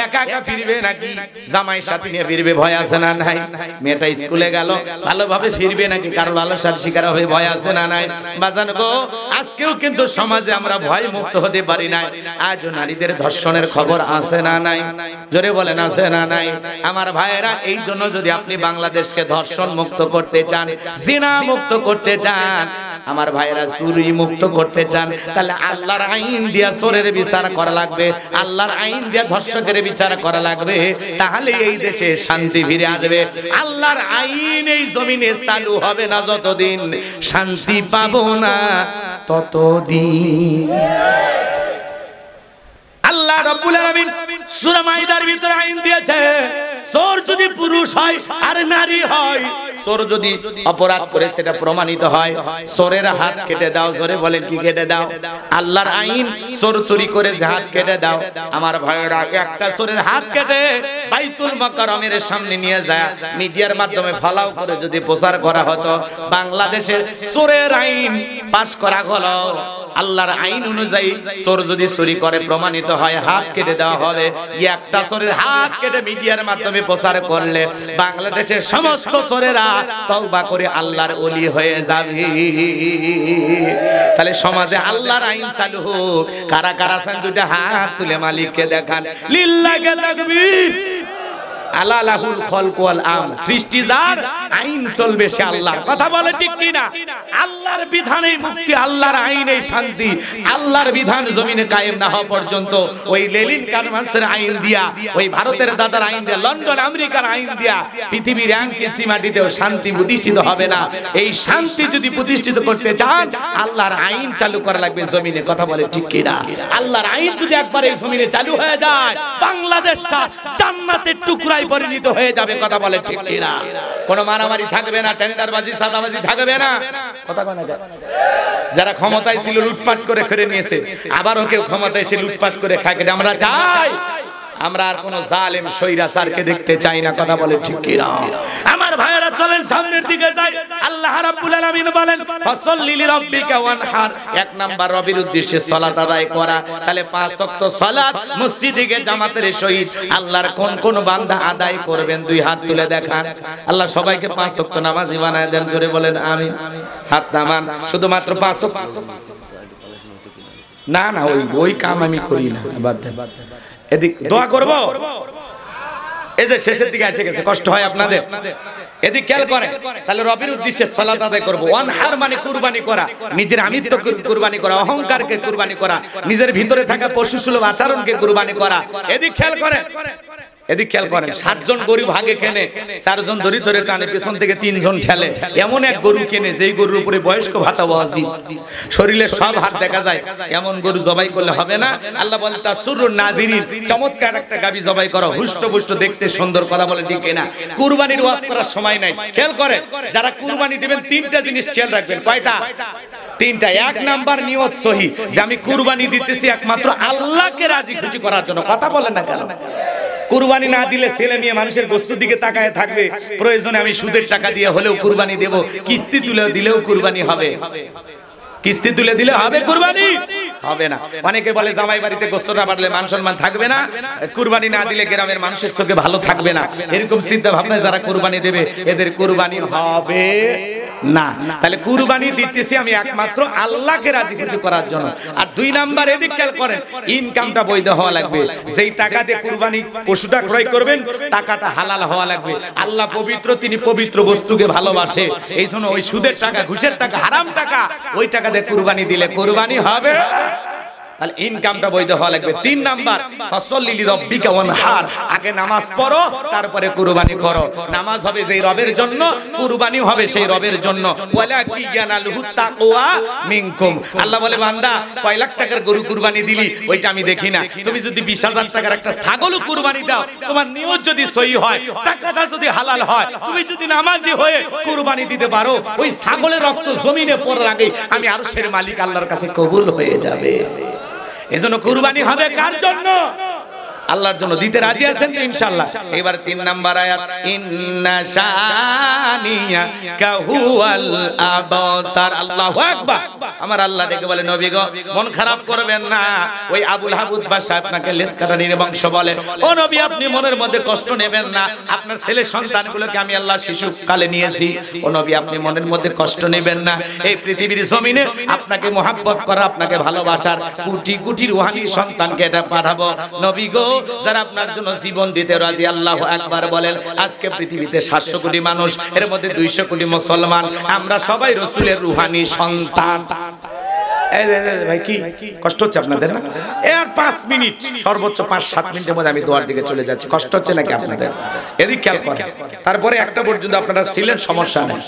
একা একা ফিরবে নাকি জামাই সাথী নিয়ে ফিরবে? ভয় আছে না নাই? মেয়েটা স্কুলে গেল ভালোভাবে ফিরবে নাকি কারো লালসার শিকার হয়ে ভয় আছে না নাই? বাজান গো, আজকেও কিন্তু সমাজে আমরা ভয় মুক্ত হতে পারি না। আজও নারীদের ধর্ষণের খবর আছে না নাই? জোরে বলেন আছে না নাই? আমার ভাইয়েরা, এই জন্য যদি আপনি বাংলাদেশকে ধর্ষণ মুক্ত করতে চান, জিনা মুক্ত করতে চান, আমার ভাইয়েরা চুরি মুক্ত করতে চান, তাহলে আল্লাহর আইন দিয়া চোরের বিচার করা লাগবে, আল্লাহর আইন দিয়া ধর্ষকের বিচার করা লাগবে। তাহলে এই দেশে শান্তি ফিরে আসবে। আল্লাহর আইন এই জমিনে চালু হবে না যতদিন শান্তি পাবো না ততদিন। আল্লাহ রাব্বুল আলামিন সূরা মাইদার ভিতরে আইন দিয়েছে, চোর যদি পুরুষ হয় আর নারী হয়, চোর যদি অপরাধ করে সেটা প্রমাণিত হয়, চোরের হাত কেটে দাও। জোরে বলেন কি কেটে দাও? আল্লাহর আইন, চোর চুরি করে যে হাত কেটে দাও। আমার ভাইয়েরা, একটা চোরের হাত কেটে বাইতুল মুকাররমের সামনে নিয়ে যায় মিডিয়ার মাধ্যমে ফলাও করে যদি প্রচার করা হতো, বাংলাদেশের চোরের আইন পাশ করা হলো। আল্লাহর আইন অনুযায়ী চোর যদি চুরি করে প্রমাণিত হয়, হাত কেটে দেওয়া হবে। একটা চোরের হাত কেটে মিডিয়ার মাধ্যমে প্রচার করলে বাংলাদেশের সমস্ত চোরেরা তওবা করে আল্লাহর ওলি হয়ে যাবে। তাহলে সমাজে আল্লাহর আইন চালু হোক। কারা কারা আছেন 2টা হাত তুলে মালিককে দেখান। লিল্লাহি তাকবীর। আলা লাহুল খালকু ওয়াল আমর। সৃষ্টি যার, আইন চলবে সে আল্লাহর। কথা বলে ঠিক কি না? আল্লাহর বিধানে মুক্তি, আল্লাহর আইনে শান্তি। আল্লাহর বিধান জমিনে কায়েম না হওয়া পর্যন্ত ওই লেনিন কানভান্সের আইন দিয়া, ওই ভারতের দাদার আইন দিয়া, লন্ডন আমেরিকার আইন দিয়া পৃথিবীর এক মাটিতেও শান্তি প্রতিষ্ঠিত হবে না। এই শান্তি যদি প্রতিষ্ঠিত করতে চান, আল্লাহর আইন চালু করা লাগবে জমিনে। কথা বলে ঠিক কি না? আল্লাহর আইন যদি একবার এই জমিনে চালু হয়ে যায়, বাংলাদেশটা জান্নাতের টুকরা পরিণত হয়ে যাবে। কথা বলে ঠিক কি না? কোনো মারামারি থাকবে না, টেন্ডারবাজি সাদাবাজি থাকবে না। কথা কয় না? যারা ক্ষমতায় ছিল লুটপাট করে খেয়ে নিয়েছে, আবারও কেউ ক্ষমতায় এসে লুটপাট করে খায়। আমরা চাই, আমরা আর কোন জালেম স্বৈরাচারকে দেখতে চাই না। কথা বলে ঠিক কি না? আমার ভাইয়েরা চলেন সামনের দিকে যাই। আল্লাহ রাব্বুল আলামিন বলেন ফাসল্লি লিরাব্বিকা ওয়ানহার। 1 নাম্বার রবের উদ্দেশ্যে সালাত আদায় করা। তাহলে 5 ওয়াক্ত সালাত মসজিদে গিয়ে জামাতের সহিত আল্লাহর কোন কোন বান্দা আদায় করবেন? 2 হাত তুলে দেখান। আল্লাহ সবাইকে 5 ওয়াক্ত নামাজি বানায় দেন। জোরে বলেন আমিন। হাত নামান। শুধুমাত্র 5 ওয়াক্ত না, না ওই কাম আমি করি না, বাদ দেন। এদিক দোয়া করব। এই যে শেষের দিকে এসে গেছে, কষ্ট হয় আপনাদের। এদিক খেয়াল করেন। তাহলে রবের উদ্দেশ্যে সালাত আদায় করব। ওয়ানহার মানে কুরবানি করা, নিজের আমিত্ব কুরবানি করা, অহংকারকে কুরবানি করা, নিজের ভিতরে থাকা পশুসুলভ আচরণকে কুরবানি করা। এদিক খেয়াল করেন, এদিক খেয়াল করেন। 7 জন গরু ভাগে কেনে, 4 জন ধরে ধরে টানে, পেছন থেকে 3 জন ঠেলে। এমন এক গরু কেনে যেই গরুর উপরে বয়স্ক ভাতা ওয়াজিব, শরীরে সব হাত দেখা যায়, এমন গরু জবাই করলে হবে না। আল্লাহ বলে তাসুরুন নাদিরিন, চমৎকার একটা গাবি জবাই করো, হুষ্টপুষ্ট দেখতে সুন্দর। কথা বলে ঠিক না? কুরবানির ওয়াজ করার সময় নাই। খেয়াল করেন, যারা কুরবানি দিবেন 3টা জিনিস খেয়াল রাখবেন। কয়টা? 3টা। 1 নাম্বার নিয়ত সহি, যে আমি কুরবানি দিতেছি একমাত্র আল্লাহকে রাজি খুশি করার জন্য। কথা বলেন না কেন? কুরবানি না দিলে ছেলে মেয়ে মানুষের গোশতের দিকে তাকায় থাকবে। প্রয়োজনে আমি সুদের টাকা দিয়ে হলেও কুরবানি দেব, কিস্তি তুলে দিলেও কুরবানি হবে, কিস্তি তুলে দিলে হবে কুরবানি। হবে না। অনেকে বলে জামাই বাড়িতে গোশত না বাড়লে মান সম্মান থাকবে না, কুরবানি না দিলে গ্রামের মানুষের চোখে ভালো থাকবে না। এরকম চিন্তা ভাবনায় যারা কুরবানি দেবে এদের কুরবানি হবে না। তাহলে কুরবানি দিতেছি আমি একমাত্র আল্লাহকে রাজি খুশি করার জন্য। আর 2 নাম্বার এদিক খেয়াল করেন, ইনকামটা বৈধ হওয়া লাগবে। যেই টাকা দিয়ে কুরবানি পশুটা ক্রয় করবেন টাকাটা হালাল হওয়া লাগবে। আল্লাহ পবিত্র, তিনি পবিত্র বস্তুকে ভালোবাসে। এই জন্য ওই সুদের টাকা, ঘুষের টাকা, হারাম টাকা, ওই টাকা দিয়ে কুরবানি দিলে কুরবানি হবে। তাহলে ইনকামটা বৈধ হওয়া লাগবে। 3 নাম্বার, ফাসাল্লি লিরাব্বিকা ওয়ানহার, আগে নামাজ পড়ো তারপরে কুরবানি করো। নামাজ হবে যেই রবের জন্য, কুরবানি হবে সেই রবের জন্য। ওয়ালাকি ইয়ানালুহু তাকওয়া মিনকুম, আল্লাহ বলে বান্দা 5 লাখ টাকার গরু কুরবানি দিলি ওইটা আমি দেখি না, তুমি যদি 20,000 টাকার একটা ছাগল কুরবানি দাও, তোমার নিয়ত যদি সহি হয়, টাকাটা যদি হালাল হয়, তুমি যদি নামাজি হয়ে কুরবানি দিতে পারো, ওই ছাগলের রক্ত জমিনে পড়ার আগে আমি আরশের মালিক আল্লাহর কাছে কবুল হয়ে যাবে। এজন্য কুরবানি হবে কার জন্য? আল্লাহর জন্য। দিতে রাজি আছেন তো ইনশাআল্লাহ? এবার 3 নাম্বার আয়াত, ইন্না শানিয়া কাহুয়াল আবতার। আল্লাহু আকবার। আমার আল্লাহ ডেকে বলে, নবী গো মন খারাপ করবেন না। ওই আবুল হাবুদ বাদশা আপনাকে লেজ কাটানির বংশ বলে। ও নবী আপনি মনের মধ্যে কষ্ট নেবেন না, আপনার ছেলে সন্তানগুলোকে আমি আল্লাহ শিশুকালে নিয়েছি। ও নবী আপনি মনের মধ্যে কষ্ট নেবেন না। এই পৃথিবীর জমিনে আপনাকে মহব্বত করা, আপনাকে ভালোবাসার কোটি কোটি রূহানি সন্তানকে এটা পাঠাবো। নবী গো যারা আপনার জন্য জীবন দিতে রাজি, আল্লাহু আকবার বলেন। আজকে পৃথিবীতে 700 কোটি মানুষ, এর মধ্যে 200 কোটি মুসলমান, আমরা সবাই রাসূলের রূহানি সন্তান। ভাই কি কষ্ট হচ্ছে আপনাদের না? আর 5 মিনিট, সর্বোচ্চ 5-7 মিনিটের মধ্যে আমি দোয়ার দিকে চলে যাচ্ছি। কষ্ট হচ্ছে নাকি আপনাদের? এদিক খেয়াল করেন। তারপরে একটা পর্যন্ত আপনারা ছিলেন, সমস্যা নেই।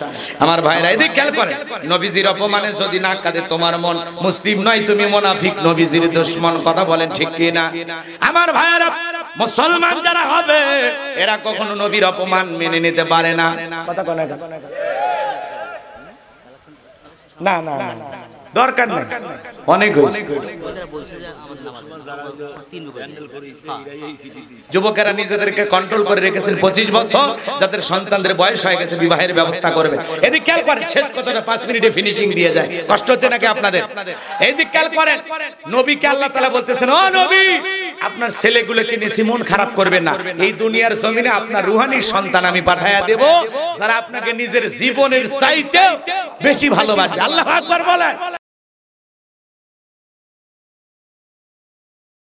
আমার ভাইরা এদিক খেয়াল করেন, নবীজির অপমানে যদি না কাঁদে তোমার মন, মুসলিম নয় তুমি মুনাফিক, নবীজির দুশমন। কথা বলেন ঠিক কি না? আমার ভাইরা মুসলমান যারা হবে এরা কখনো নবীর অপমান মেনে নিতে পারে না। কথা কোন না না না দরকার নাই, অনেক হয়েছে। যুবকেরা নিজেদেরকে কন্ট্রোল করে রেখেছেন 25 বছর, যাদের সন্তানদের বয়স হয়ে গেছে, বিবাহের ব্যবস্থা করবে। এদিক খেয়াল করেন, শেষ কথাটা 5 মিনিটে ফিনিশিং দিয়ে যায়। কষ্ট হচ্ছে নাকি আপনাদের? এদিক খেয়াল করেন, নবীকে আল্লাহ তাআলা বলতেছেন, ও নবী আপনার ছেলেগুলোকে নিয়ে মন খারাপ করবেন না। এই দুনিয়ার জমিনে আপনার রূহানি সন্তান আমি পাঠায়া দেব, যারা আপনাকে নিজের জীবনের চাইতে বেশি ভালোবাসবে। আল্লাহু আকবার বলেন।